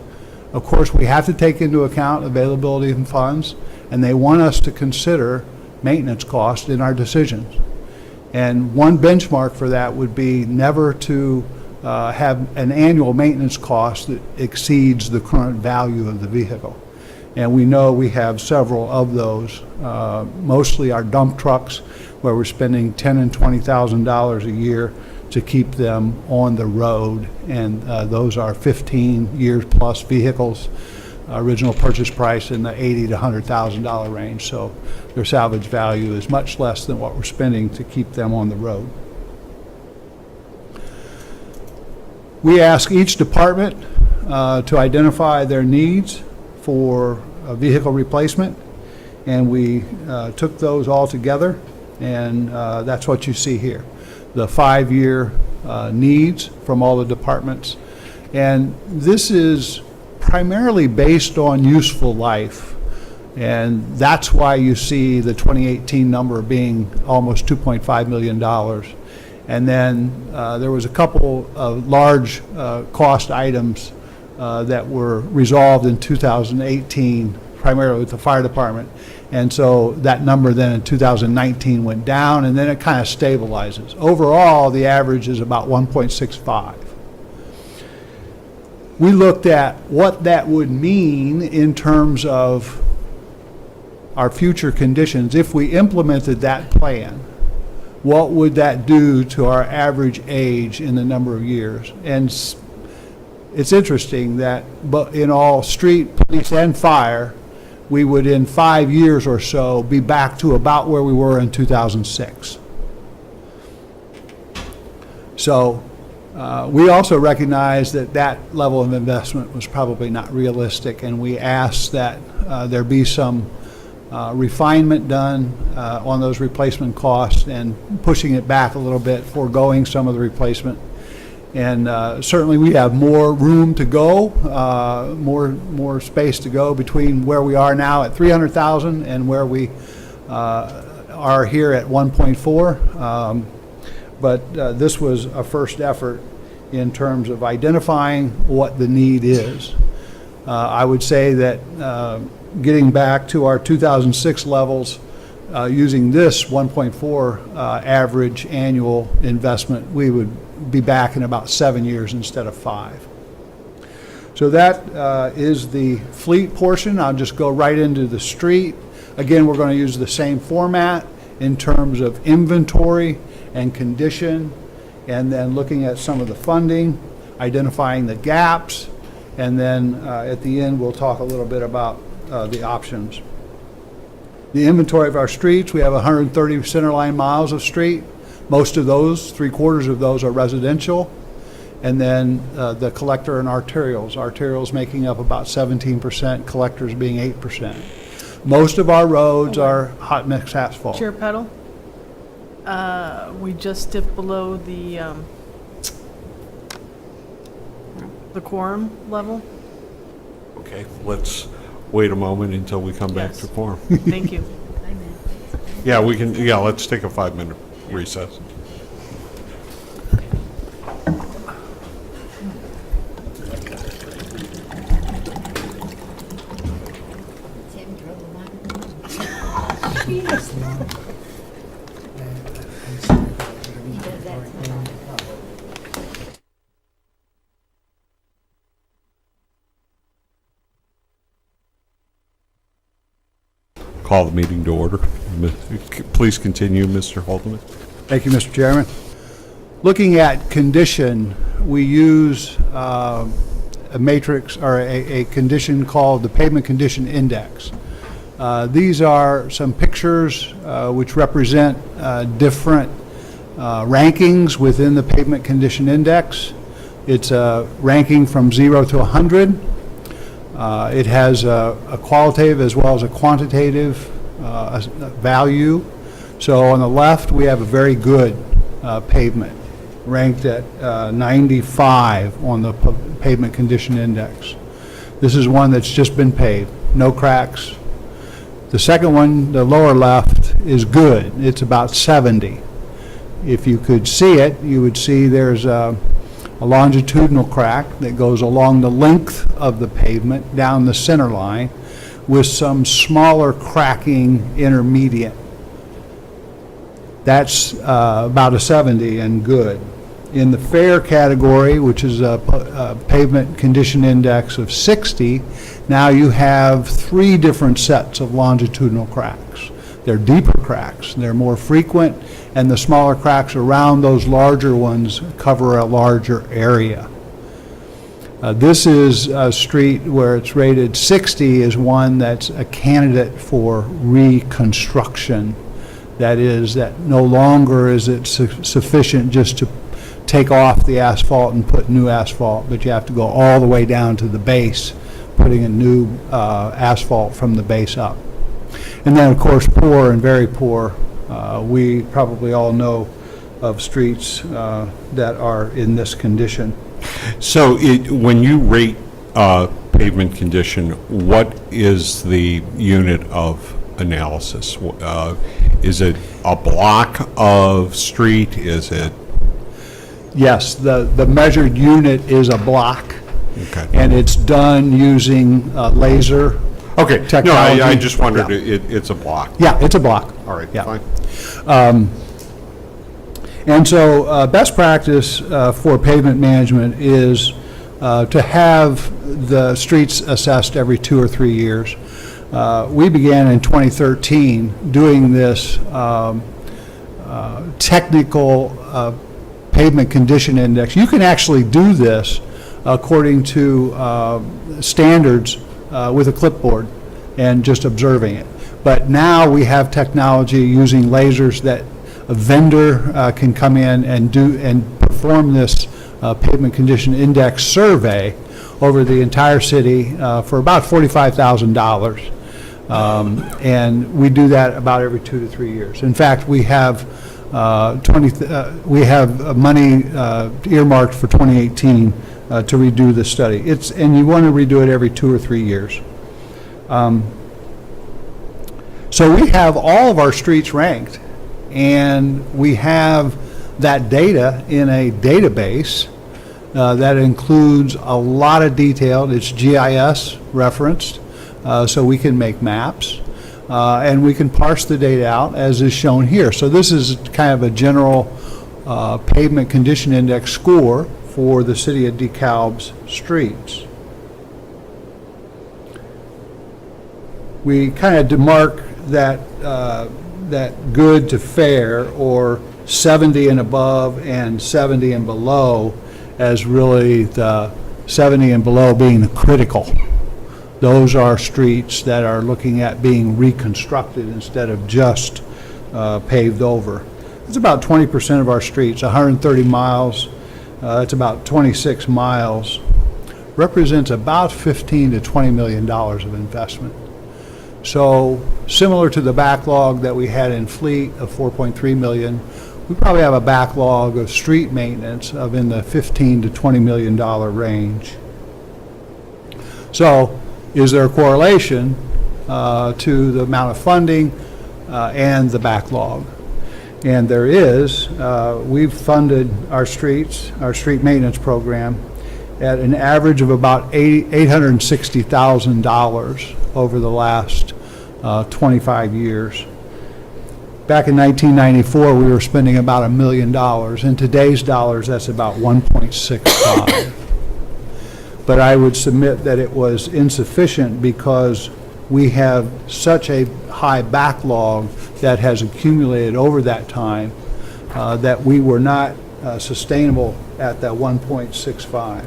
Of course, we have to take into account availability of funds, and they want us to consider maintenance costs in our decisions. And one benchmark for that would be never to have an annual maintenance cost that exceeds the current value of the vehicle. And we know we have several of those, mostly our dump trucks, where we're spending $10,000 and $20,000 a year to keep them on the road, and those are 15 years plus vehicles. Original purchase price in the $80,000 to $100,000 range, so their salvage value is much less than what we're spending to keep them on the road. We ask each department to identify their needs for a vehicle replacement, and we took those all together, and that's what you see here. The 5-year needs from all the departments, and this is primarily based on useful life, and that's why you see the 2018 number being almost $2.5 million. And then there was a couple of large cost items that were resolved in 2018, primarily with the fire department. And so that number then in 2019 went down, and then it kind of stabilizes. Overall, the average is about 1.65. We looked at what that would mean in terms of our future conditions. If we implemented that plan, what would that do to our average age in the number of years? And it's interesting that in all street, police, and fire, we would in 5 years or so be back to about where we were in 2006. So we also recognize that that level of investment was probably not realistic, and we asked that there be some refinement done on those replacement costs and pushing it back a little bit, foregoing some of the replacement. And certainly we have more room to go, more space to go between where we are now at 300,000 and where we are here at 1.4. But this was a first effort in terms of identifying what the need is. I would say that getting back to our 2006 levels, using this 1.4 average annual investment, we would be back in about 7 years instead of 5. So that is the fleet portion. I'll just go right into the street. Again, we're going to use the same format in terms of inventory and condition, and then looking at some of the funding, identifying the gaps, and then at the end we'll talk a little bit about the options. The inventory of our streets, we have 130 centerline miles of street. Most of those, 3/4 of those, are residential. And then the collector and arterials. Arterials making up about 17%, collectors being 8%. Most of our roads are hot mix asphalt. Chair Petal, we just dipped below the quorum level. Okay, let's wait a moment until we come back Yes. to quorum. Thank you. Yeah, we can, yeah, let's take a 5-minute recess. Call the meeting to order. Please continue, Mr. Haldeman. Thank you, Mr. Chairman. Looking at condition, we use a matrix or a condition called the Pavement Condition Index. These are some pictures which represent different rankings within the Pavement Condition Index. It's a ranking from 0 to 100. It has a qualitative as well as a quantitative value. So on the left, we have a very good pavement, ranked at 95 on the Pavement Condition Index. This is one that's just been paved, no cracks. The second one, the lower left, is good. It's about 70. If you could see it, you would see there's a longitudinal crack that goes along the length of the pavement down the center line with some smaller cracking intermediate. That's about a 70 and good. In the fair category, which is a pavement condition index of 60, now you have 3 different sets of longitudinal cracks. They're deeper cracks, they're more frequent, and the smaller cracks around those larger ones cover a larger area. This is a street where it's rated 60 is one that's a candidate for reconstruction. That is, that no longer is it sufficient just to take off the asphalt and put new asphalt, but you have to go all the way down to the base, putting a new asphalt from the base up. And then, of course, poor and very poor. We probably all know of streets that are in this condition. So when you rate pavement condition, what is the unit of analysis? Is it a block of street? Is it? Yes, the measured unit is a block, Okay. and it's done using laser Okay, no, technology. I just wondered, Yeah. it's a block. Yeah, it's a block. All right, Yeah. fine. And so best practice for pavement management is to have the streets assessed every 2 or 3 years. We began in 2013 doing this technical pavement condition index. You can actually do this according to standards with a clipboard and just observing it. But now we have technology using lasers that a vendor can come in and do and perform this pavement condition index survey over the entire city for about $45,000. And we do that about every 2 to 3 years. In fact, we have money earmarked for 2018 to redo the study. And you want to redo it every 2 or 3 years. So we have all of our streets ranked, and we have that data in a database that includes a lot of detail. It's GIS referenced, so we can make maps, and we can parse the data out as is shown here. So this is kind of a general pavement condition index score for the city of DeKalb's streets. We kind of demark that good to fair, or 70 and above and 70 and below, as really the 70 and below being the critical. Those are streets that are looking at being reconstructed instead of just paved over. It's about 20% of our streets, 130 miles, that's about 26 miles, represents about $15 to $20 million of investment. So similar to the backlog that we had in Fleet of 4.3 million, we probably have a backlog of street maintenance of in the $15 to $20 million range. So is there a correlation to the amount of funding and the backlog? And there is. We've funded our streets, our street maintenance program, at an average of about $860,000 over the last 25 years. Back in 1994, we were spending about $1 million. In today's dollars, that's about 1.65. But I would submit that it was insufficient because we have such a high backlog that has accumulated over that time that we were not sustainable at that 1.65.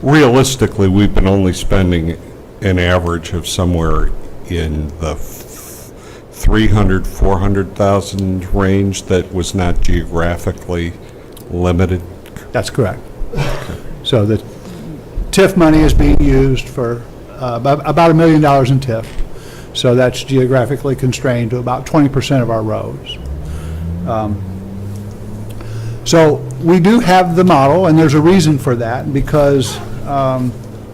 Realistically, we've been only spending an average of somewhere in the 300, 400,000 range that was not geographically limited. That's correct. So the TIF money is being used for about $1 million in TIF. So that's geographically constrained to about 20% of our roads. So we do have the model, and there's a reason for that, because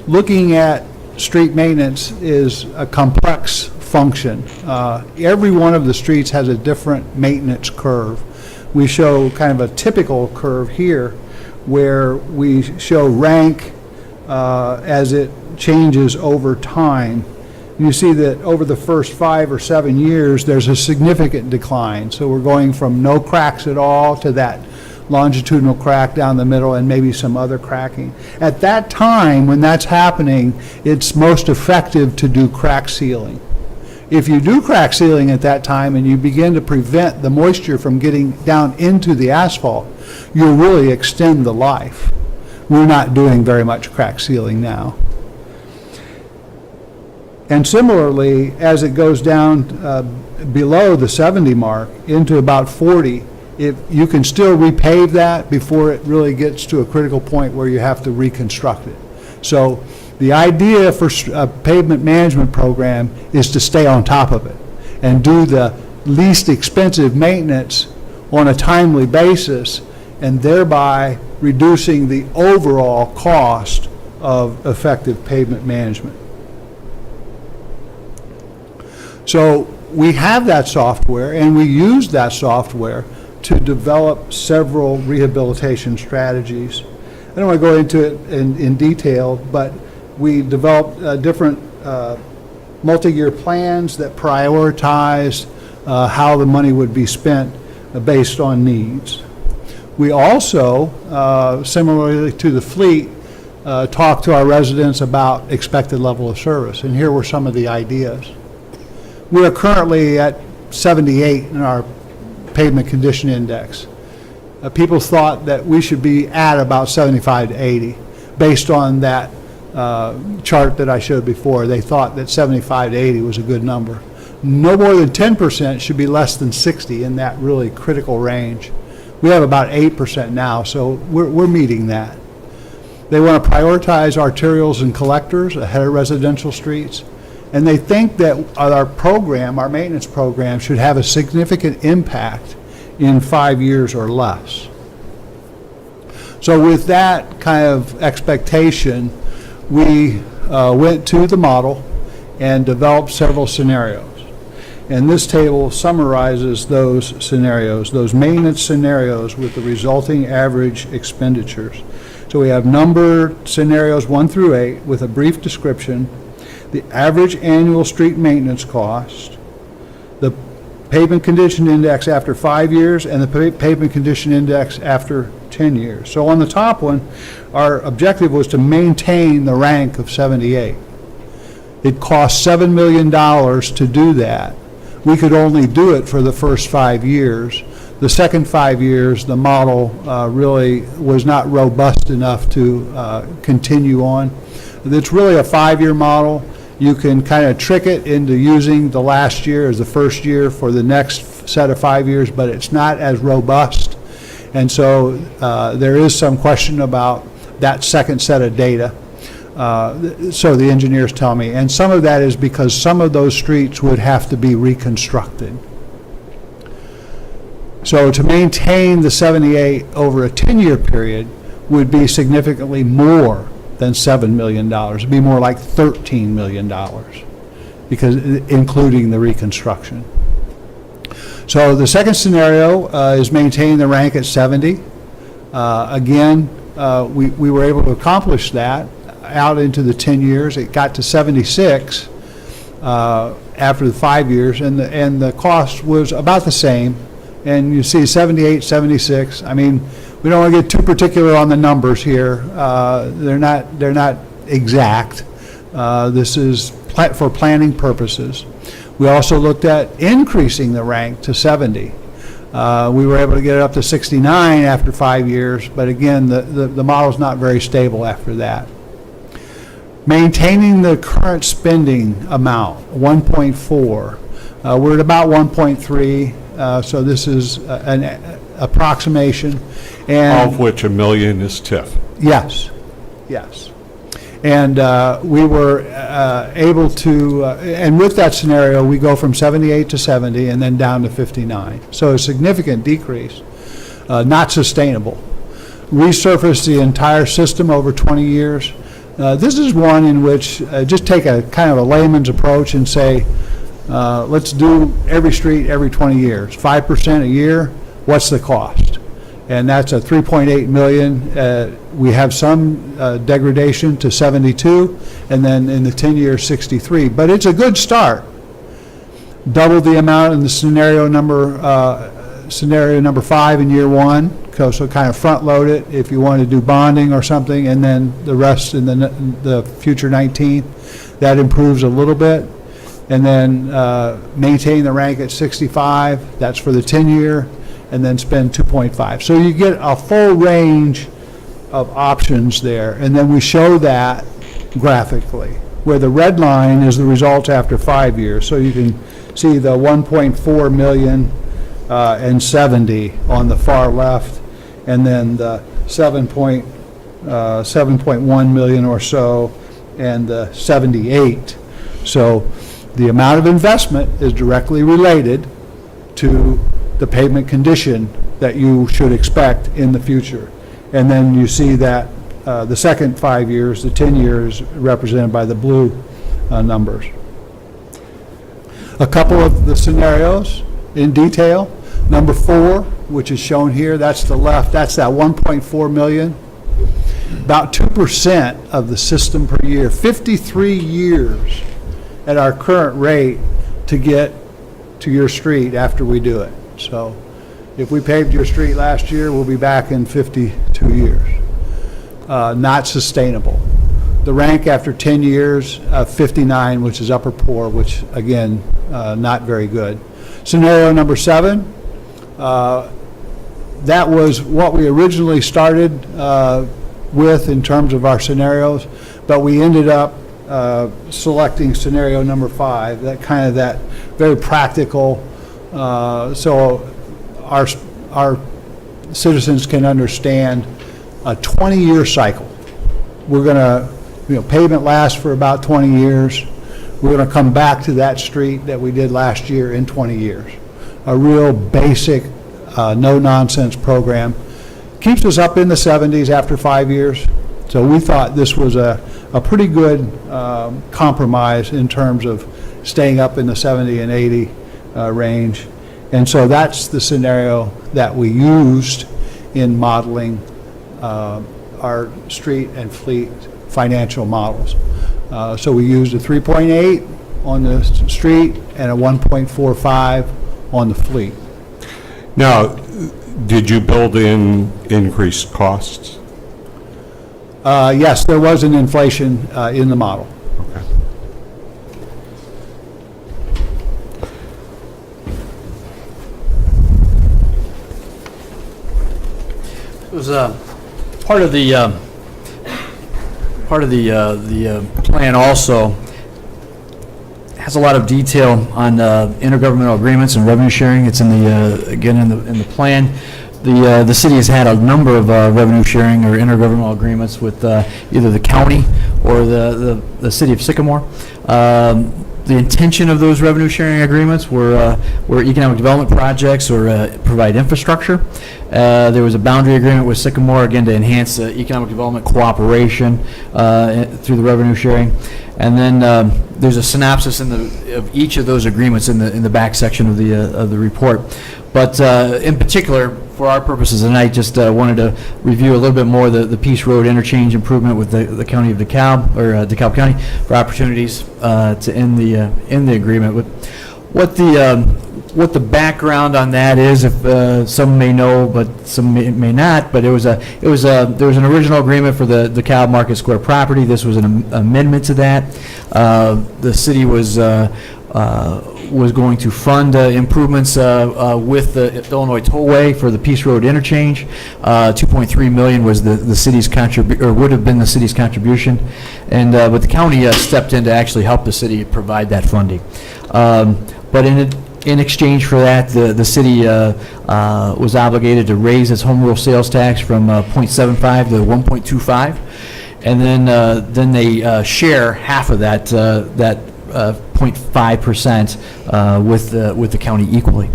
looking at street maintenance is a complex function. Every one of the streets has a different maintenance curve. We show kind of a typical curve here where we show rank as it changes over time. You see that over the first 5 or 7 years, there's a significant decline. So we're going from no cracks at all to that longitudinal crack down the middle and maybe some other cracking. At that time, when that's happening, it's most effective to do crack sealing. If you do crack sealing at that time and you begin to prevent the moisture from getting down into the asphalt, you'll really extend the life. We're not doing very much crack sealing now. And similarly, as it goes down below the 70 mark into about 40, if you can still repave that before it really gets to a critical point where you have to reconstruct it. So the idea for a pavement management program is to stay on top of it and do the least expensive maintenance on a timely basis, and thereby reducing the overall cost of effective pavement management. So we have that software, and we use that software to develop several rehabilitation strategies. I don't want to go into it in detail, but we developed different multi-year plans that prioritize how the money would be spent based on needs. We also, similarly to the fleet, talk to our residents about expected level of service, and here were some of the ideas. We are currently at 78 in our pavement condition index. People thought that we should be at about 75 to 80 based on that chart that I showed before. They thought that 75 to 80 was a good number. No more than 10% should be less than 60 in that really critical range. We have about 8% now, so we're meeting that. They want to prioritize arterials and collectors ahead of residential streets. And they think that our program, our maintenance program, should have a significant impact in 5 years or less. So with that kind of expectation, we went to the model and developed several scenarios. And this table summarizes those scenarios, those maintenance scenarios with the resulting average expenditures. So we have numbered scenarios 1 through 8 with a brief description, the average annual street maintenance cost, the pavement condition index after 5 years, and the pavement condition index after 10 years. So on the top one, our objective was to maintain the rank of 78. It cost $7 million to do that. We could only do it for the first 5 years. The second 5 years, the model really was not robust enough to continue on. It's really a 5-year model. You can kind of trick it into using the last year as the first year for the next set of 5 years, but it's not as robust. And so there is some question about that second set of data. So the engineers tell me. And some of that is because some of those streets would have to be reconstructed. So to maintain the 78 over a 10-year period would be significantly more than $7 million. It'd be more like $13 million, because including the reconstruction. So the second scenario is maintain the rank at 70. Again, we were able to accomplish that out into the 10 years. It got to 76 after the 5 years, and the cost was about the same. And you see 78, 76. I mean, we don't want to get too particular on the numbers here. They're not exact. This is for planning purposes. We also looked at increasing the rank to 70. We were able to get it up to 69 after 5 years, but again, the model's not very stable after that. Maintaining the current spending amount, 1.4. We're at about 1.3. So this is an approximation. And Of which $1 million is TIF. yes, yes. And we were able to, and with that scenario, we go from 78 to 70 and then down to 59. So a significant decrease, not sustainable. Resurface the entire system over 20 years. This is one in which just take a kind of a layman's approach and say, let's do every street every 20 years, 5% a year, what's the cost? And that's a 3.8 million. We have some degradation to 72, and then in the 10 years, 63. But it's a good start. Double the amount in the scenario number 5 in year 1, so kind of front load it if you want to do bonding or something, and then the rest in the future 19. That improves a little bit. and then maintain the rank at 65, that's for the 10-year, and then spend 2.5. So you get a full range of options there, and then we show that graphically, where the red line is the results after 5 years. So you can see the 1.4 million and 70 on the far left, and then the 7.1 million or so, and the 78. So the amount of investment is directly related to the pavement condition that you should expect in the future. And then you see that the second 5 years, the 10 years, represented by the blue numbers. A couple of the scenarios in detail. Number 4, which is shown here, that's the left, that's that 1.4 million. About 2% of the system per year, 53 years at our current rate to get to your street after we do it. So if we paved your street last year, we'll be back in 52 years. Not sustainable. The rank after 10 years, 59, which is upper poor, which again, not very good. Scenario number 7, that was what we originally started with in terms of our scenarios, but we ended up selecting scenario number 5, that kind of that very practical, so our citizens can understand a 20-year cycle. We're going to, pavement lasts for about 20 years. We're going to come back to that street that we did last year in 20 years. A real basic, no-nonsense program. Keeps us up in the 70s after 5 years. So we thought this was a pretty good compromise in terms of staying up in the 70 and 80 range. And so that's the scenario that we used in modeling our street and fleet financial models. So we used a 3.8 on the street and a 1.45 on the fleet. Now, did you build in increased costs? Yes, there was an inflation in the model. Okay. It was part of the plan also has a lot of detail on intergovernmental agreements and revenue sharing. It's in the again in the plan. The city has had a number of revenue sharing or intergovernmental agreements with either the county or the city of Sycamore. The intention of those revenue sharing agreements were economic development projects or provide infrastructure. There was a boundary agreement with Sycamore, again, to enhance economic development cooperation through the revenue sharing. And then there's a synopsis of each of those agreements in the back section of the report. But in particular, for our purposes tonight, just wanted to review a little bit more the Peace Road interchange improvement with the county of DeKalb, or DeKalb County, for opportunities to end the agreement. But what the background on that is, if some may know, but some may not, but there was an original agreement for the DeKalb Market Square property. This was an amendment to that. The city was going to fund improvements with the Illinois Tollway for the Peace Road interchange. 2.3 million was the city's would have been the city's contribution, and but the county stepped in to actually help the city provide that funding. But in exchange for that, the city was obligated to raise its home rule sales tax from 0.75 to 1.25, and then they share half of that 0.5% with the county equally.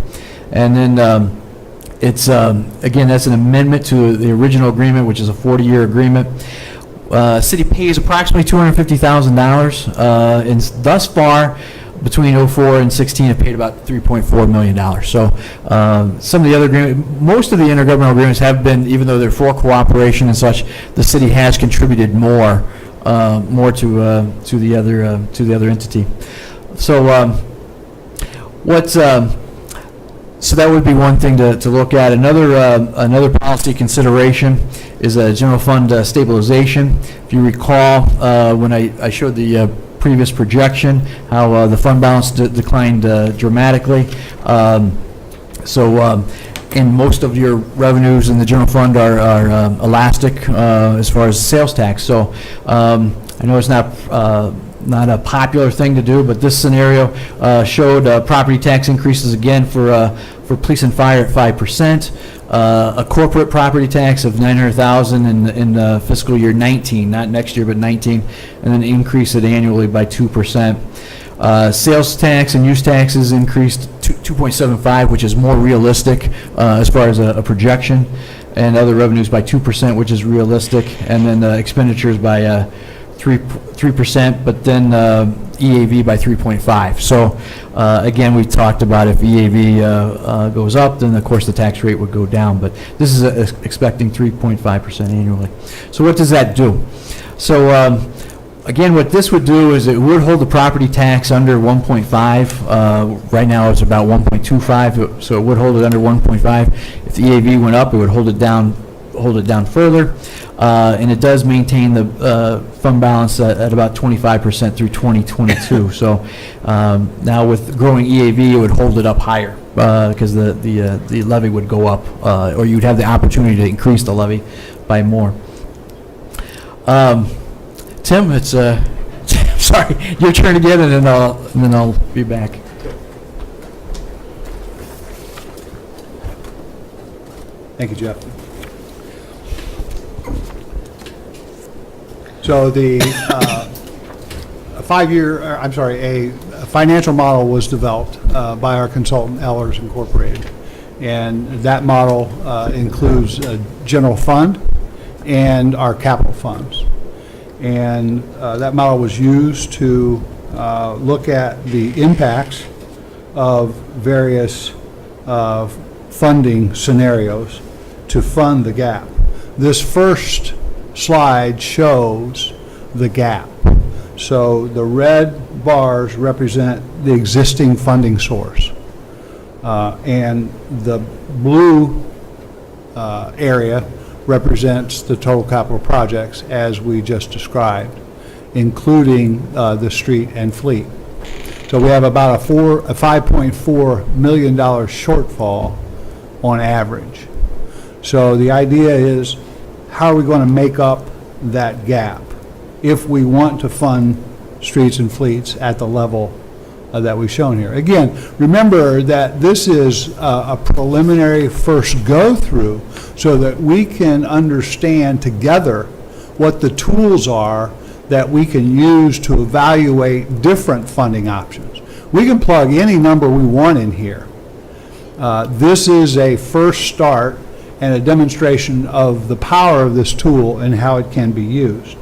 And then it's again, that's an amendment to the original agreement, which is a 40-year agreement. City pays approximately $250,000, and thus far, between 04 and 16, have paid about $3.4 million. So some of the other most of the intergovernmental agreements have been, even though they're for cooperation and such, the city has contributed more to the other entity. So so that would be one thing to look at. Another policy consideration is a general fund stabilization. If you recall, when I showed the previous projection, how the fund balance declined dramatically. And most of your revenues in the general fund are elastic as far as sales tax. So I know it's not a popular thing to do, but this scenario showed property tax increases again for police and fire at 5%, a corporate property tax of $900,000 in fiscal year 19, not next year, but 19, and then increase it annually by 2%. Sales tax and use taxes increased to 2.75, which is more realistic as far as a projection, and other revenues by 2%, which is realistic, and then expenditures by 3%, but then EAV by 3.5. So again, we talked about if EAV goes up, then of course the tax rate would go down, but this is expecting 3.5% annually. So what does that do? So again, what this would do is it would hold the property tax under 1.5. Right now it's about 1.25, so it would hold it under 1.5. If the EAV went up, it would hold it down further. And it does maintain the fund balance at about 25% through 2022. So now with growing EAV, it would hold it up higher because the levy would go up, or you'd have the opportunity to increase the levy by more. Tim, it's sorry, your turn again, and then I'll be back. Thank you, Jeff. So the a financial model was developed by our consultant, Ehlers Incorporated. And that model includes a general fund and our capital funds. And that model was used to look at the impacts of various funding scenarios to fund the gap. This first slide shows the gap. So the red bars represent the existing funding source. And the blue area represents the total capital projects as we just described, including the street and fleet. So we have about a $5.4 million shortfall on average. So the idea is, how are we going to make up that gap if we want to fund streets and fleets at the level that we've shown here? Again, remember that this is a preliminary first go-through so that we can understand together what the tools are that we can use to evaluate different funding options. We can plug any number we want in here. This is a first start and a demonstration of the power of this tool and how it can be used.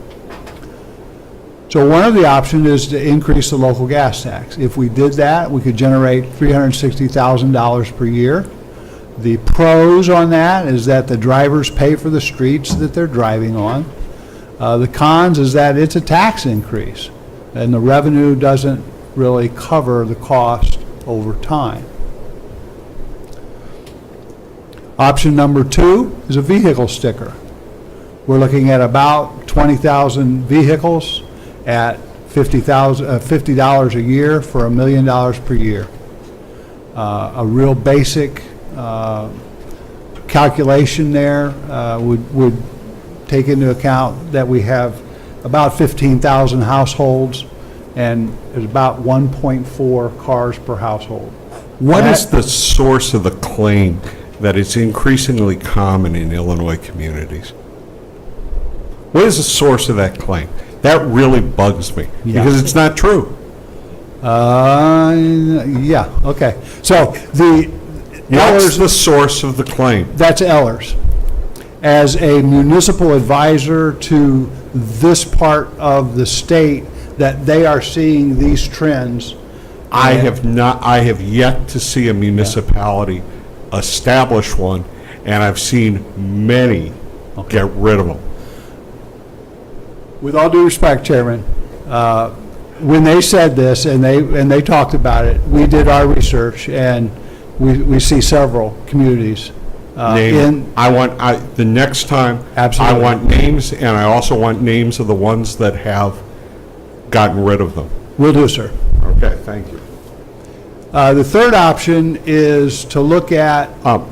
So one of the options is to increase the local gas tax. If we did that, we could generate $360,000 per year. The pros on that is that the drivers pay for the streets that they're driving on. The cons is that it's a tax increase, and the revenue doesn't really cover the cost over time. Option number 2 is a vehicle sticker. We're looking at about 20,000 vehicles at $50 a year for $1 million per year. A real basic calculation there would take into account that we have about 15,000 households, and there's about 1.4 cars per household. What is the source of the claim that it's increasingly common in Illinois communities? What is the source of that claim? That really bugs me, because it's not true. Yeah, okay. So What's the source of the claim? That's Ehlers. As a municipal advisor to this part of the state, that they are seeing these trends. I have yet to see a municipality establish one, and I've seen many get rid of them. With all due respect, Chairman, when they said this and they talked about it, we did our research, and we see several communities. The next time, Absolutely. I want names, and I also want names of the ones that have gotten rid of them. Will do, sir. Okay, thank you. The third option is to look at,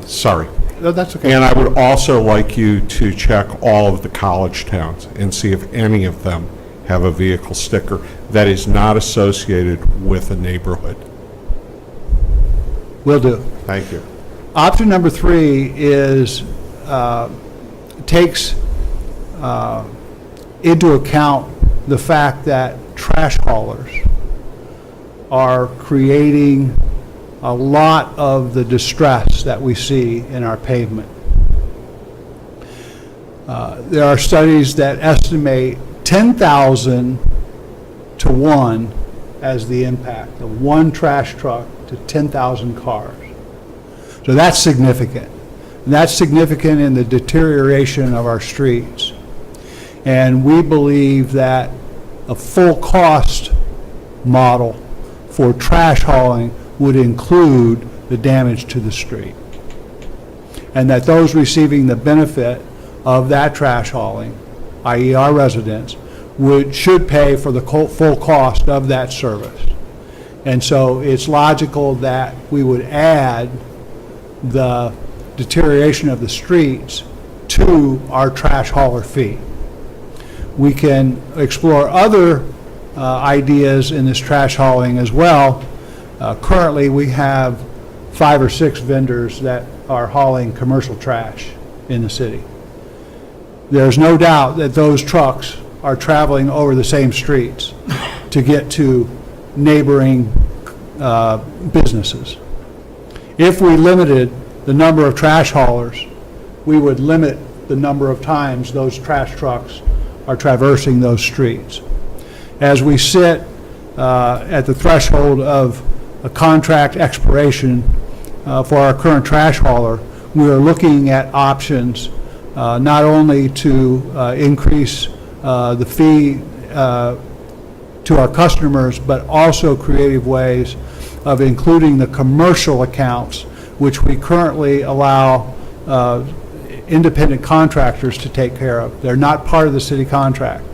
Sorry. oh, that's okay. And I would also like you to check all of the college towns and see if any of them have a vehicle sticker that is not associated with a neighborhood. Will do. Thank you. Option number 3 is, takes into account the fact that trash haulers are creating a lot of the distress that we see in our pavement. There are studies that estimate 10,000 to 1 as the impact of one trash truck to 10,000 cars. So that's significant. And that's significant in the deterioration of our streets. And we believe that a full cost model for trash hauling would include the damage to the street. And that those receiving the benefit of that trash hauling, i.e. our residents, should pay for the full cost of that service. And so it's logical that we would add the deterioration of the streets to our trash hauler fee. We can explore other ideas in this trash hauling as well. Currently, we have 5 or 6 vendors that are hauling commercial trash in the city. There's no doubt that those trucks are traveling over the same streets to get to neighboring businesses. If we limited the number of trash haulers, we would limit the number of times those trash trucks are traversing those streets. As we sit at the threshold of a contract expiration for our current trash hauler, we are looking at options not only to increase the fee to our customers, but also creative ways of including the commercial accounts, which we currently allow independent contractors to take care of. They're not part of the city contract.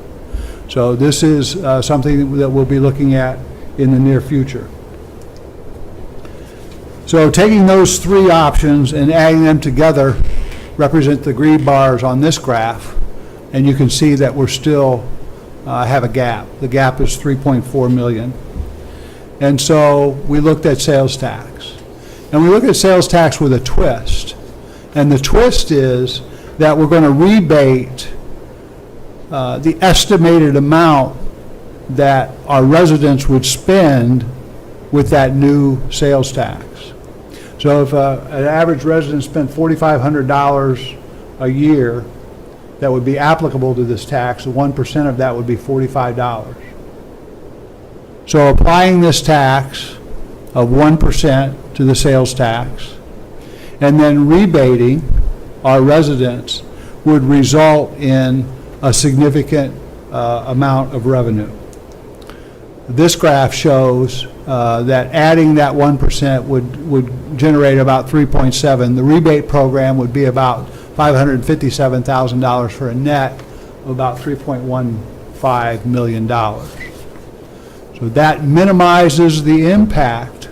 So this is something that we'll be looking at in the near future. So taking those 3 options and adding them together represent the green bars on this graph, and you can see that we're still have a gap. The gap is 3.4 million. And so we looked at sales tax. And we look at sales tax with a twist. And the twist is that we're going to rebate the estimated amount that our residents would spend with that new sales tax. So if an average resident spent $4,500 a year that would be applicable to this tax, 1% of that would be $45. So applying this tax of 1% to the sales tax and then rebating our residents would result in a significant amount of revenue. This graph shows that adding that 1% would generate about 3.7. The rebate program would be about $557,000 for a net of about $3.15 million. So that minimizes the impact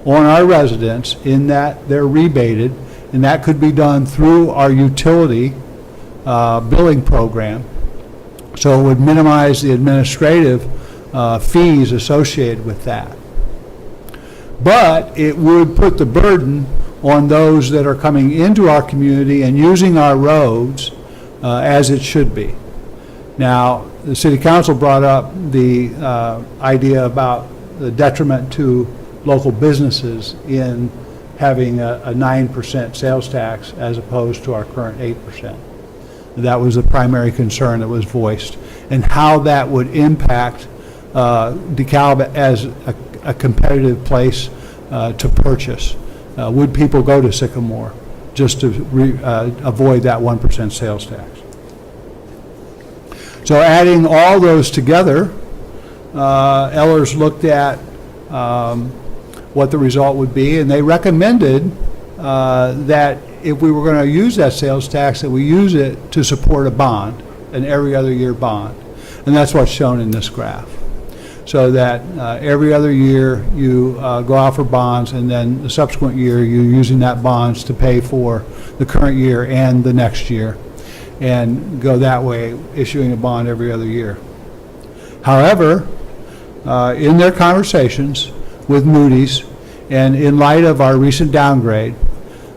on our residents in that they're rebated, and that could be done through our utility billing program. So it would minimize the administrative fees associated with that. But it would put the burden on those that are coming into our community and using our roads as it should be. Now, the City Council brought up the idea about the detriment to local businesses in having a 9% sales tax as opposed to our current 8%. That was the primary concern that was voiced, and how that would impact DeKalb as a competitive place to purchase. Would people go to Sycamore just to avoid that 1% sales tax? So adding all those together, Ehlers looked at what the result would be, and they recommended that if we were going to use that sales tax, that we use it to support a bond, an every other year bond. And that's what's shown in this graph. so that every other year you go out for bonds, and then the subsequent year you're using that bonds to pay for the current year and the next year, and go that way, issuing a bond every other year. However, in their conversations with Moody's, and in light of our recent downgrade,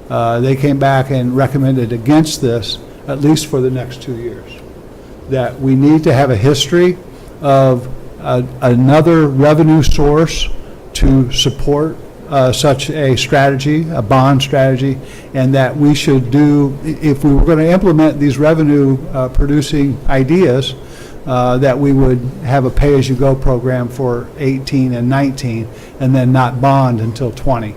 they came back and recommended against this, at least for the next 2 years, that we need to have a history of another revenue source to support such a strategy, a bond strategy, and that we should do, if we were going to implement these revenue producing ideas, that we would have a pay-as-you-go program for 18 and 19, and then not bond until 20.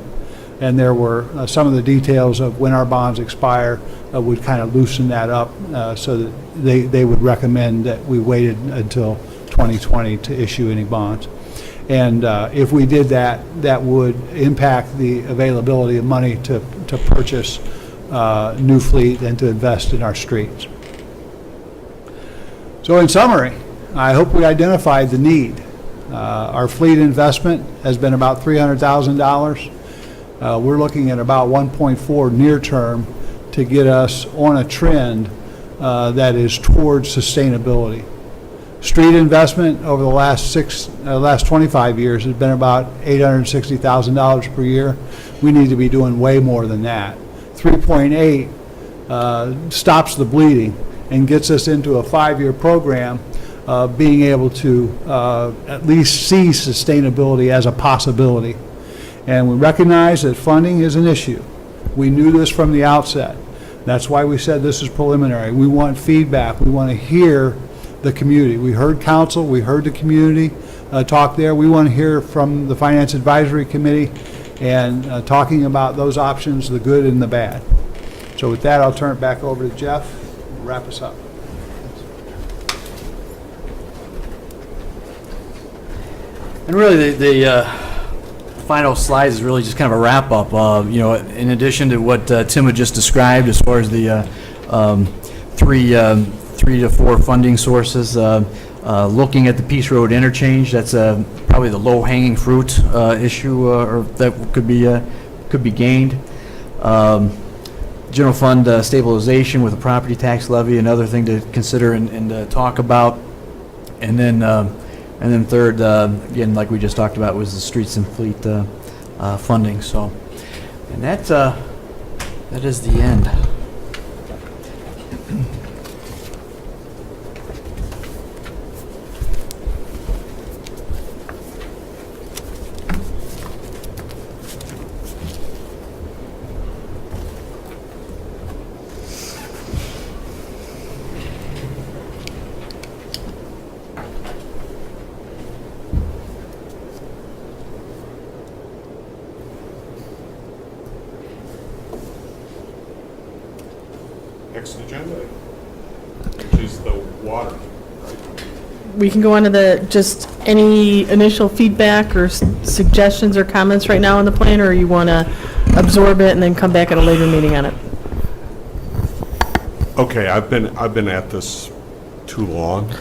And there were some of the details of when our bonds expire would kind of loosen that up, so that they would recommend that we waited until 2020 to issue any bonds. And if we did that, that would impact the availability of money to purchase new fleet and to invest in our streets. So in summary, I hope we identified the need. Our fleet investment has been about $300,000. We're looking at about 1.4 near term to get us on a trend that is towards sustainability. Street investment over the last 25 years has been about $860,000 per year. We need to be doing way more than that. 3.8 stops the bleeding and gets us into a 5-year program, being able to at least see sustainability as a possibility. And we recognize that funding is an issue. We knew this from the outset. That's why we said this is preliminary. We want feedback. We want to hear the community. We heard council, we heard the community talk there. We want to hear from the Finance Advisory Committee and talking about those options, the good and the bad. So with that, I'll turn it back over to Jeff. Wrap us up. And really, the final slide is really just kind of a wrap-up. In addition to what Tim had just described as far as the 3 to 4 funding sources, looking at the Peace Road interchange, that's probably the low-hanging fruit issue or that could be gained. General fund stabilization with a property tax levy, another thing to consider and talk about. And then third, again, like we just talked about, was the streets and fleet funding. So, and that is the end. Next agenda, which is the water. We can go on to just any initial feedback or suggestions or comments right now on the plan, or you want to absorb it and then come back at a later meeting on it? Okay, I've been at this too long.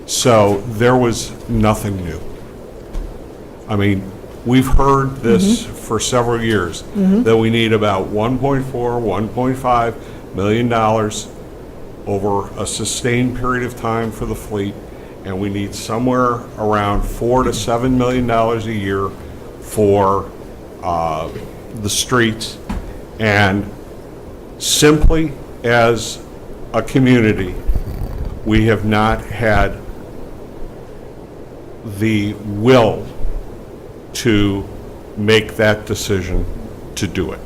So there was nothing new. I mean, we've heard this for several years, that we need about $1.4, $1.5 million over a sustained period of time for the fleet, and we need somewhere around $4 to $7 million a year for the streets. And simply as a community, we have not had the will to make that decision to do it.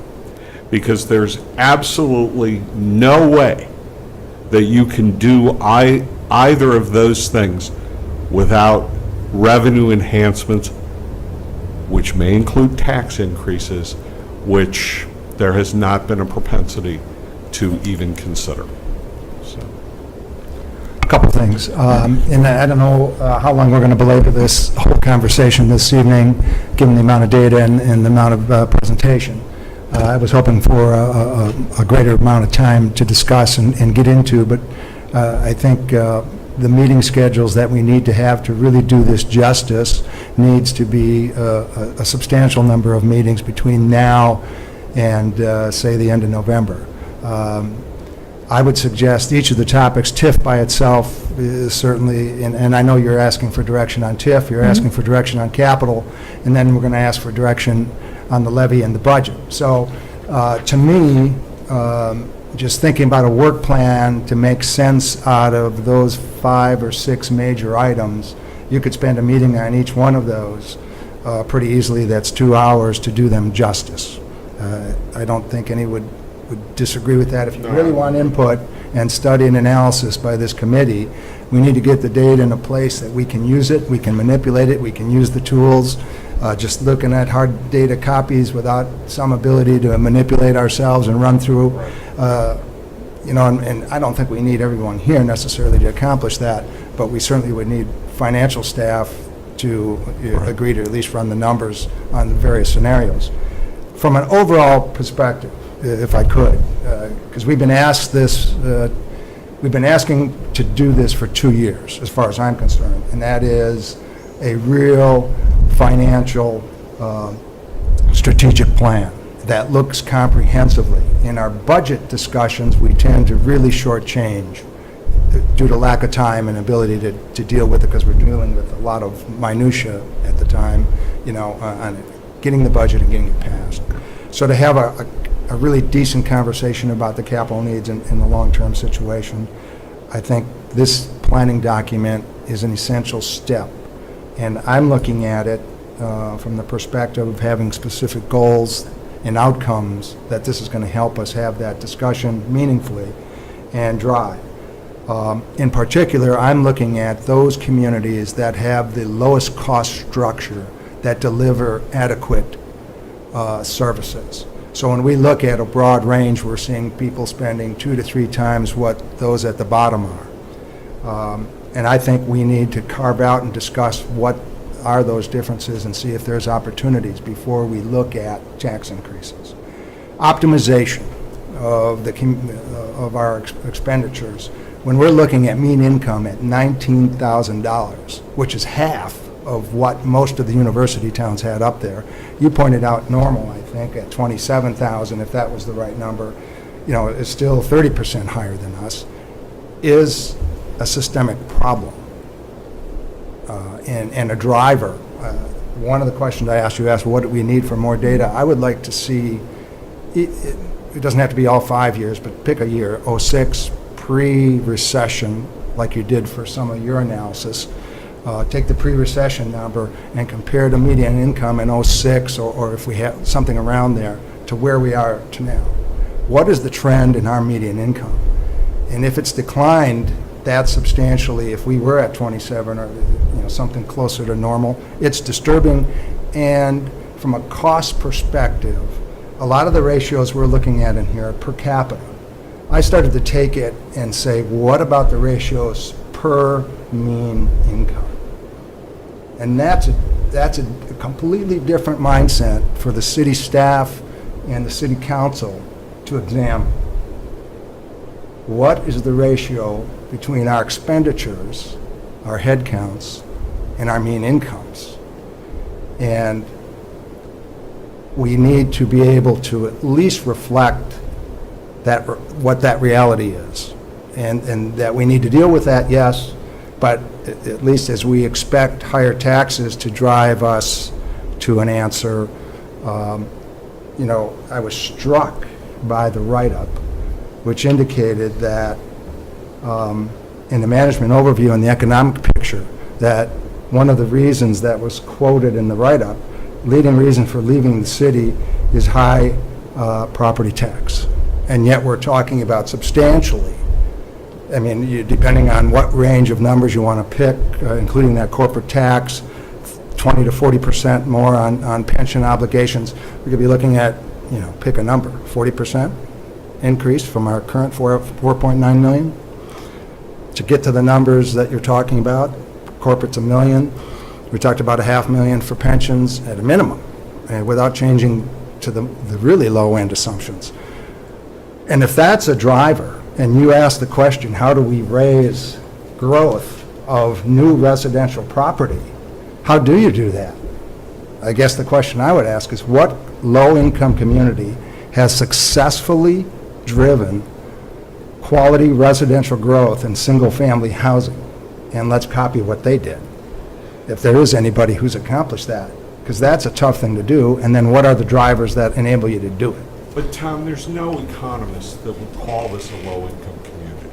Because there's absolutely no way that you can do either of those things without revenue enhancements, which may include tax increases, which there has not been a propensity to even consider. So. A couple things, and I don't know how long we're going to belabor this whole conversation this evening, given the amount of data and the amount of presentation. I was hoping for a greater amount of time to discuss and get into, but I think the meeting schedules that we need to have to really do this justice needs to be a substantial number of meetings between now and, say, the end of November. I would suggest each of the topics, TIF by itself is certainly, and I know you're asking for direction on TIF, you're asking for direction on capital, and then we're going to ask for direction on the levy and the budget. So to me, just thinking about a work plan to make sense out of those 5 or 6 major items, you could spend a meeting on each one of those pretty easily. That's 2 hours to do them justice. I don't think any would disagree with that. If you really want input and study and analysis by this committee, we need to get the data in a place that we can use it, we can manipulate it, we can use the tools. Just looking at hard data copies without some ability to manipulate ourselves and run through, and I don't think we need everyone here necessarily to accomplish that, but we certainly would need financial staff to agree to at least run the numbers on the various scenarios. From an overall perspective, if I could, because we've been asked this, we've been asking to do this for 2 years, as far as I'm concerned, and that is a real financial strategic plan that looks comprehensively. In our budget discussions, we tend to really shortchange due to lack of time and ability to deal with it, because we're dealing with a lot of minutia at the time, on getting the budget and getting it passed. So to have a really decent conversation about the capital needs in the long-term situation, I think this planning document is an essential step. And I'm looking at it from the perspective of having specific goals and outcomes, that this is going to help us have that discussion meaningfully and drive. In particular, I'm looking at those communities that have the lowest cost structure that deliver adequate services. So when we look at a broad range, we're seeing people spending 2 to 3 times what those at the bottom are. And I think we need to carve out and discuss what are those differences and see if there's opportunities before we look at tax increases. Optimization of our expenditures. When we're looking at mean income at $19,000, which is half of what most of the university towns had up there. You pointed out Normal, I think, at 27,000, if that was the right number, is still 30% higher than us, is a systemic problem and a driver. One of the questions I asked, you asked, what do we need for more data? I would like to see, it doesn't have to be all 5 years, but pick a year, 06, pre-recession, like you did for some of your analysis. Take the pre-recession number and compare the median income in 06, or if we have something around there, to where we are to now. What is the trend in our median income? And if it's declined that substantially, if we were at 27 or something closer to normal, it's disturbing. And from a cost perspective, a lot of the ratios we're looking at in here are per capita. I started to take it and say, what about the ratios per mean income? And that's a completely different mindset for the city staff and the city council to examine. What is the ratio between our expenditures, our head counts, and our mean incomes? And we need to be able to at least reflect what that reality is. And that we need to deal with that, yes, but at least as we expect higher taxes to drive us to an answer, I was struck by the write-up, which indicated that in the management overview and the economic picture, that one of the reasons that was quoted in the write-up, leading reason for leaving the city, is high property tax. And yet we're talking about substantially, depending on what range of numbers you want to pick, including that corporate tax, 20 to 40% more on pension obligations. We could be looking at, pick a number, 40% increase from our current 4.9 million. To get to the numbers that you're talking about, corporate's $1 million. We talked about $500,000 for pensions at a minimum, and without changing to the really low end assumptions. And if that's a driver, and you ask the question, how do we raise growth of new residential property, how do you do that? I guess the question I would ask is, what low-income community has successfully driven quality residential growth in single-family housing? And let's copy what they did, if there is anybody who's accomplished that, because that's a tough thing to do. And then what are the drivers that enable you to do it? But Tom, there's no economist that would call this a low-income community.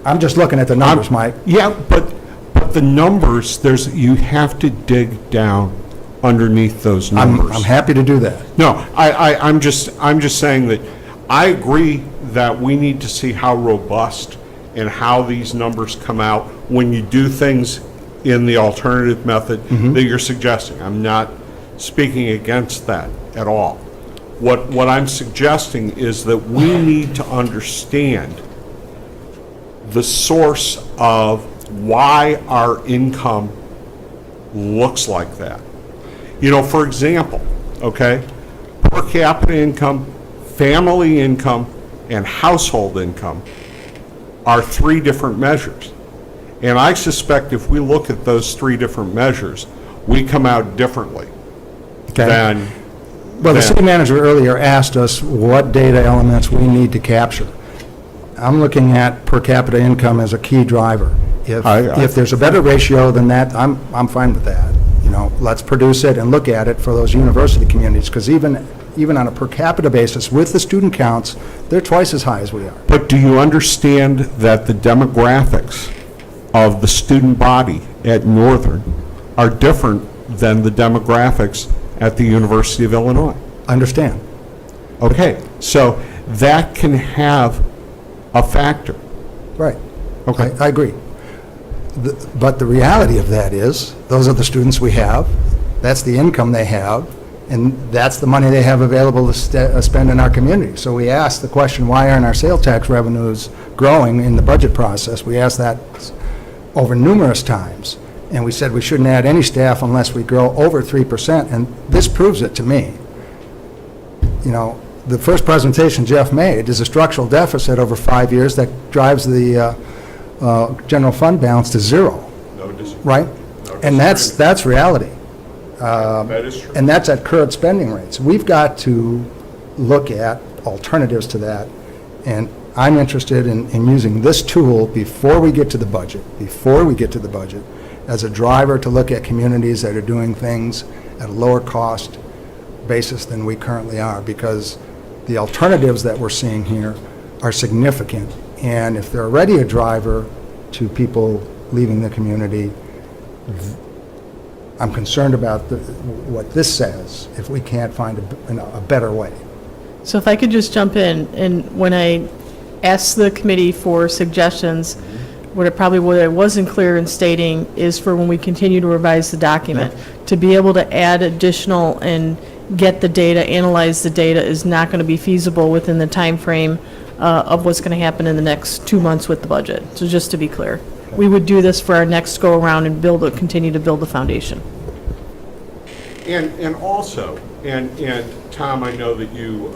I'm just looking at the numbers, Mike. Yeah, but the numbers, you have to dig down underneath those numbers. I'm happy to do that. No, I'm just saying that I agree that we need to see how robust and how these numbers come out when you do things in the alternative method that you're suggesting. I'm not speaking against that at all. What I'm suggesting is that we need to understand the source of why our income looks like that. You know, for example, okay, per capita income, family income, and household income are three different measures. And I suspect if we look at those three different measures, we come out differently than... Well, the city manager earlier asked us what data elements we need to capture. I'm looking at per capita income as a key driver. If there's a better ratio than that, I'm fine with that. You know, let's produce it and look at it for those university communities, because even on a per capita basis, with the student counts, they're twice as high as we are. But do you understand that the demographics of the student body at Northern are different than the demographics at the University of Illinois? Understand. Okay, so that can have a factor. Right. Okay. I agree. But the reality of that is, those are the students we have, that's the income they have, and that's the money they have available to spend in our community. So we asked the question, why aren't our sales tax revenues growing in the budget process? We asked that over numerous times, and we said we shouldn't add any staff unless we grow over 3%, and this proves it to me. You know, the first presentation Jeff made is a structural deficit over 5 years that drives the general fund balance to zero. No disagreement. Right? And that's reality. That is true. And that's at current spending rates. We've got to look at alternatives to that, and I'm interested in using this tool before we get to the budget, as a driver to look at communities that are doing things at a lower cost basis than we currently are, because the alternatives that we're seeing here are significant. And if they're already a driver to people leaving the community, I'm concerned about what this says if we can't find a better way. So if I could just jump in, and when I asked the committee for suggestions, what I wasn't clear in stating is for when we continue to revise the document, to be able to add additional and get the data, analyze the data is not going to be feasible within the time frame of what's going to happen in the next 2 months with the budget. So just to be clear, we would do this for our next go-around and continue to build the foundation. And also, and Tom, I know that you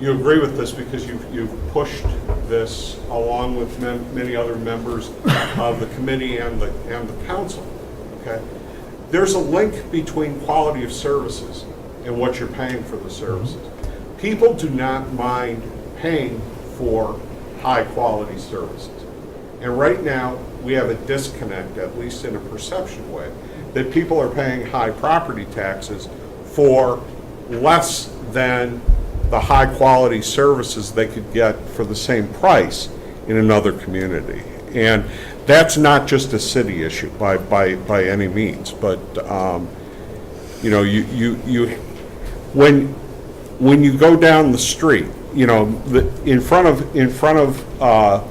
agree with this because you've pushed this along with many other members of the committee and the council. Okay, there's a link between quality of services and what you're paying for the services. People do not mind paying for high quality services, and right now we have a disconnect, at least in a perception way, that people are paying high property taxes for less than the high-quality services they could get for the same price in another community. And that's not just a city issue by any means, but you know, when you go down the street, you know, in front of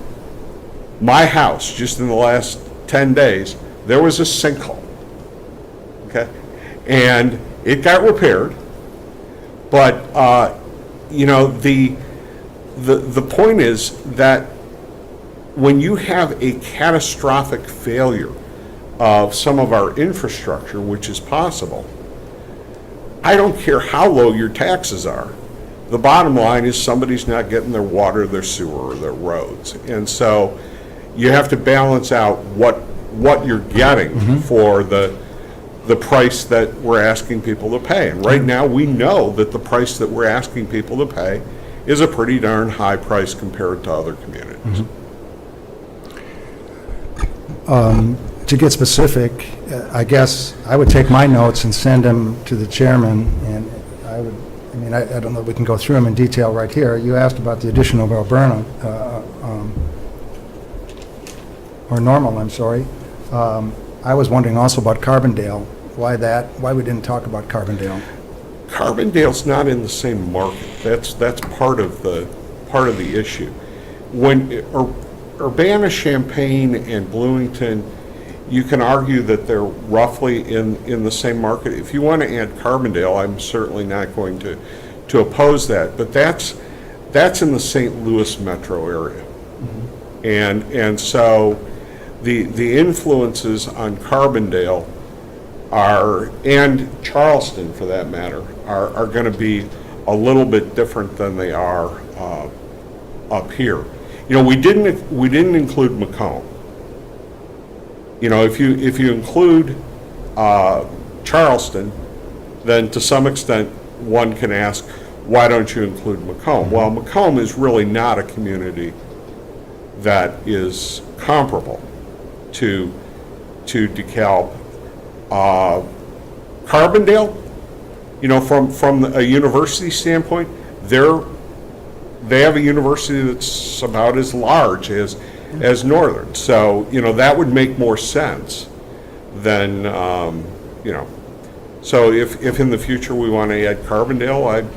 my house, just in the last 10 days, there was a sinkhole. Okay, and it got repaired, but you know, the point is that when you have a catastrophic failure of some of our infrastructure, which is possible, I don't care how low your taxes are. The bottom line is somebody's not getting their water, their sewer, or their roads. And so, you have to balance out what you're getting for the price that we're asking people to pay. And right now, we know that the price that we're asking people to pay is a pretty darn high price compared to other communities. To get specific, I guess I would take my notes and send them to the chairman, and I don't know if we can go through them in detail right here. You asked about the addition of Alberna, or Normal, I'm sorry. I was wondering also about Carbondale. Why that? Why we didn't talk about Carbondale? Carbondale's not in the same market. That's part of the issue. When Urbana-Champaign and Bloomington, you can argue that they're roughly in the same market. If you want to add Carbondale, I'm certainly not going to oppose that. But that's in the St. Louis metro area, and so the influences on Carbondale are, and Charleston for that matter, are going to be a little bit different than they are up here. You know, we didn't include Macomb. You know, if you include Charleston, then to some extent one can ask, why don't you include Macomb? Well, Macomb is really not a community that is comparable to DeKalb. Carbondale, you know, from a university standpoint, they have a university that's about as large as Northern. So, you know, that would make more sense than, you know. So if in the future we want to add Carbondale,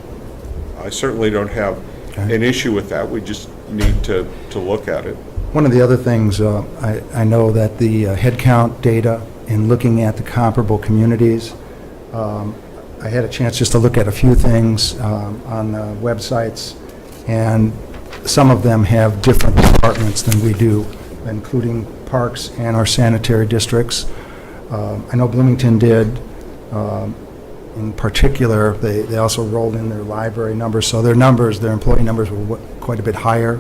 I certainly don't have an issue with that. We just need to look at it. One of the other things, I know that the headcount data in looking at the comparable communities, I had a chance just to look at a few things on the websites, and some of them have different departments than we do, including parks and our sanitary districts. I know Bloomington did. In particular, they also rolled in their library numbers, so their employee numbers were quite a bit higher.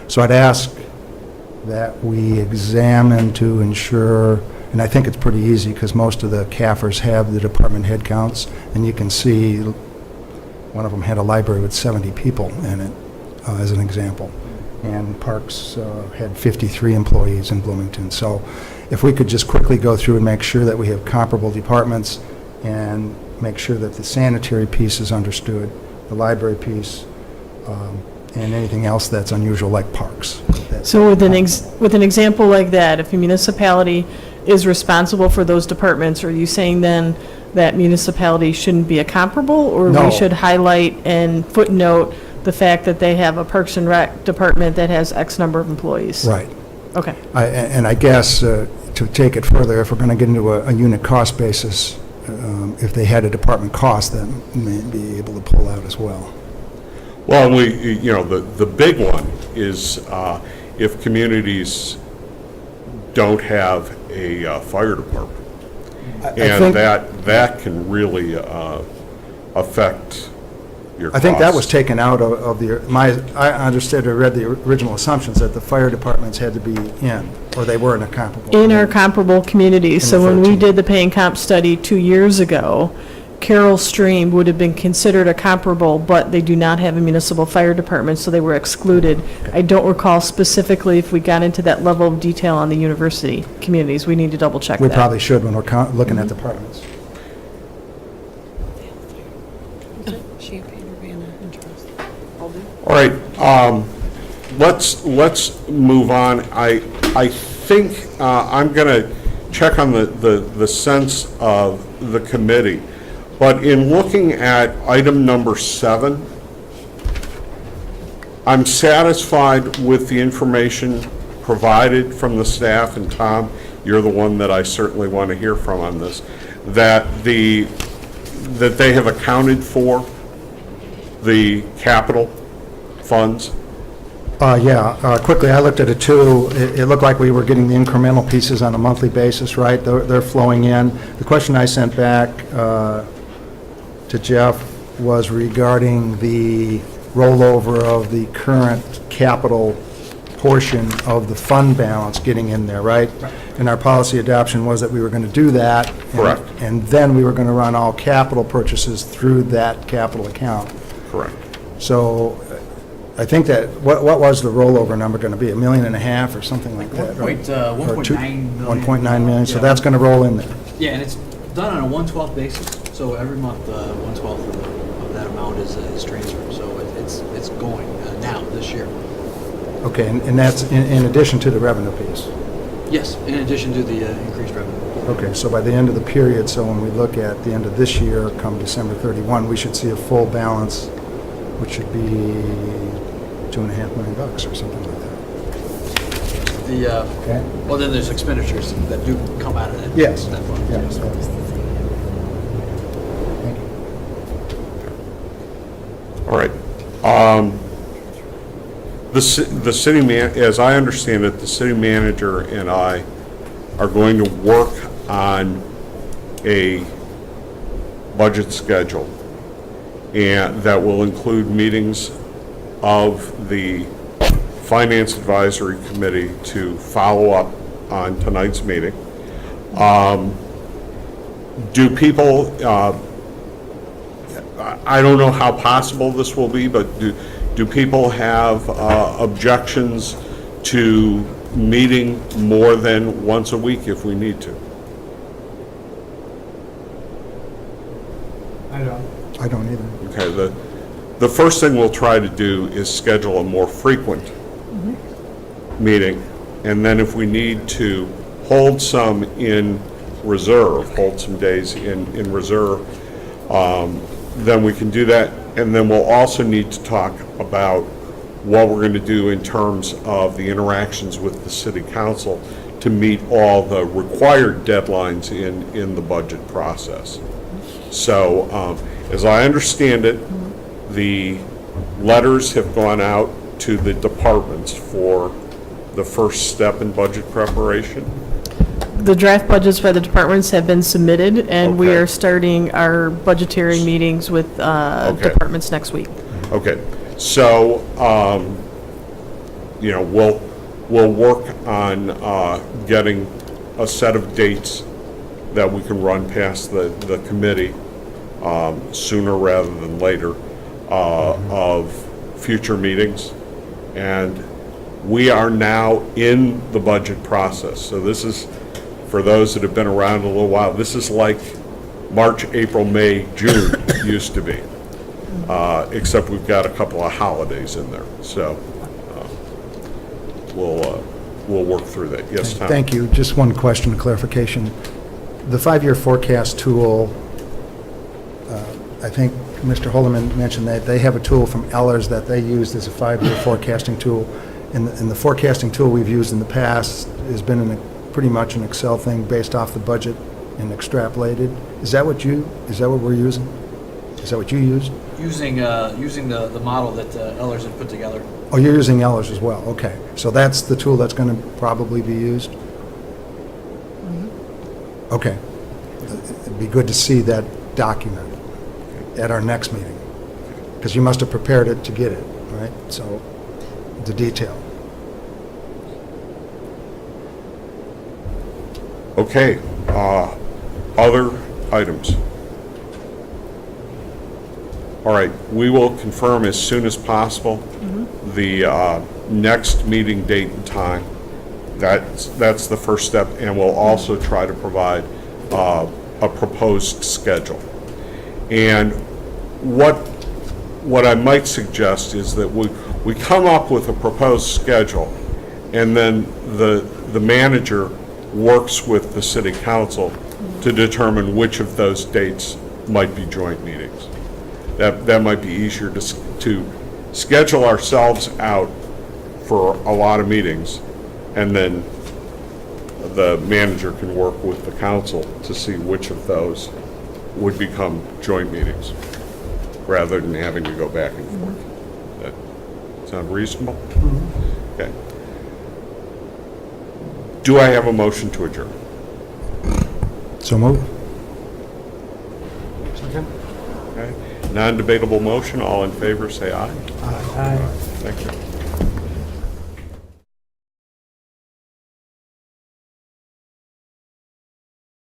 So I'd ask that we examine to ensure, and I think it's pretty easy because most of the CAFRs have the department head counts, and you can see one of them had a library with 70 people in it, as an example. And Parks had 53 employees in Bloomington. So if we could just quickly go through and make sure that we have comparable departments and make sure that the sanitary piece is understood, the library piece, and anything else that's unusual like parks. So with an example like that, if a municipality is responsible for those departments, are you saying then that municipality shouldn't be a comparable? Or No. we should highlight and footnote the fact that they have a Parks and Rec department that has X number of employees? Right. Okay. And I guess to take it further, if we're going to get into a unit cost basis, if they had a department cost, then we may be able to pull out as well. Well, the big one is if communities don't have a fire department. And that can really affect your costs. I think that was taken out of I understood or read the original assumptions that the fire departments had to be in, or they were in a comparable. In our comparable communities. So when we 13. did the pay and comp study 2 years ago, Carroll Stream would have been considered a comparable, but they do not have a municipal fire department, so they were excluded. I don't recall specifically if we got into that level of detail on the university communities. We need to double check that. We probably should when we're looking at departments. All right, let's move on. I think I'm going to check on the sense of the committee. But in looking at item number 7, I'm satisfied with the information provided from the staff, and Tom, you're the one that I certainly want to hear from on this, that they have accounted for the capital funds. Quickly, I looked at it too. It looked like we were getting the incremental pieces on a monthly basis, right? They're flowing in. The question I sent back to Jeff was regarding the rollover of the current capital portion of the fund balance getting in there, right? And our policy adoption was that we were going to do that. Correct. And then we were going to run all capital purchases through that capital account. Correct. So I think that, what was the rollover number going to be? $1.5 million or something like that? right? 1.9 million. 1.9 million, so Yeah. that's going to roll in there. Yeah, and it's done on a 1/12 basis, so every month, 1/12 of that amount is transferred, so it's going now, this year. Okay, and that's in addition to the revenue piece? Yes, in addition to the increased revenue. Okay, so by the end of the period, so when we look at the end of this year, come December 31, we should see a full balance, which should be $2.5 million or something like that. Okay. Well, then there's expenditures that do come out of that. Yes. That fund. Yes. Thank you. All right. The city as I understand it, the city manager and I are going to work on a budget schedule, and that will include meetings of the Finance Advisory Committee to follow up on tonight's meeting. Do people, I don't know how possible this will be, but do people have objections to meeting more than once a week if we need to? I don't. I don't either. Okay, the first thing we'll try to do is schedule a more frequent meeting, and then if we need to hold some in reserve, hold some days in reserve, then we can do that. And then we'll also need to talk about what we're going to do in terms of the interactions with the city council to meet all the required deadlines in the budget process. So, as I understand it, the letters have gone out to the departments for the first step in budget preparation. The draft budgets by the departments have been submitted, and we Okay. are starting our budgetary meetings with departments next week. Okay, so, we'll work on getting a set of dates that we can run past the committee sooner rather than later of future meetings. And we are now in the budget process. So this is, for those that have been around a little while, this is like March, April, May, June used to be. Except we've got a couple of holidays in there. So we'll work through that. Yes, Tom? Thank you. Just one question, clarification. The five-year forecast tool, I think Mr. Holdeman mentioned that they have a tool from Ellers that they used as a five-year forecasting tool. And the forecasting tool we've used in the past has been pretty much an Excel thing based off the budget and extrapolated. Is that what we're using? Is that what you used? Using the model that Ellers had put together. Oh, you're using Ellers as well, okay. So that's the tool that's going to probably be used? Okay. It'd be good to see that document at our next meeting, because you must have prepared it to get it, right? So, the detail. Okay, other items? All right, we will confirm as soon as possible the next meeting date and time. That's the first step, and we'll also try to provide a proposed schedule. And what I might suggest is that we come up with a proposed schedule, and then the manager works with the city council to determine which of those dates might be joint meetings. That might be easier to schedule ourselves out for a lot of meetings, and then the manager can work with the council to see which of those would become joint meetings, rather than having to go back and forth. That sound reasonable? Okay. Do I have a motion to adjourn? So move. Okay. Non-debatable motion, all in favor, say aye. Aye. Thank you.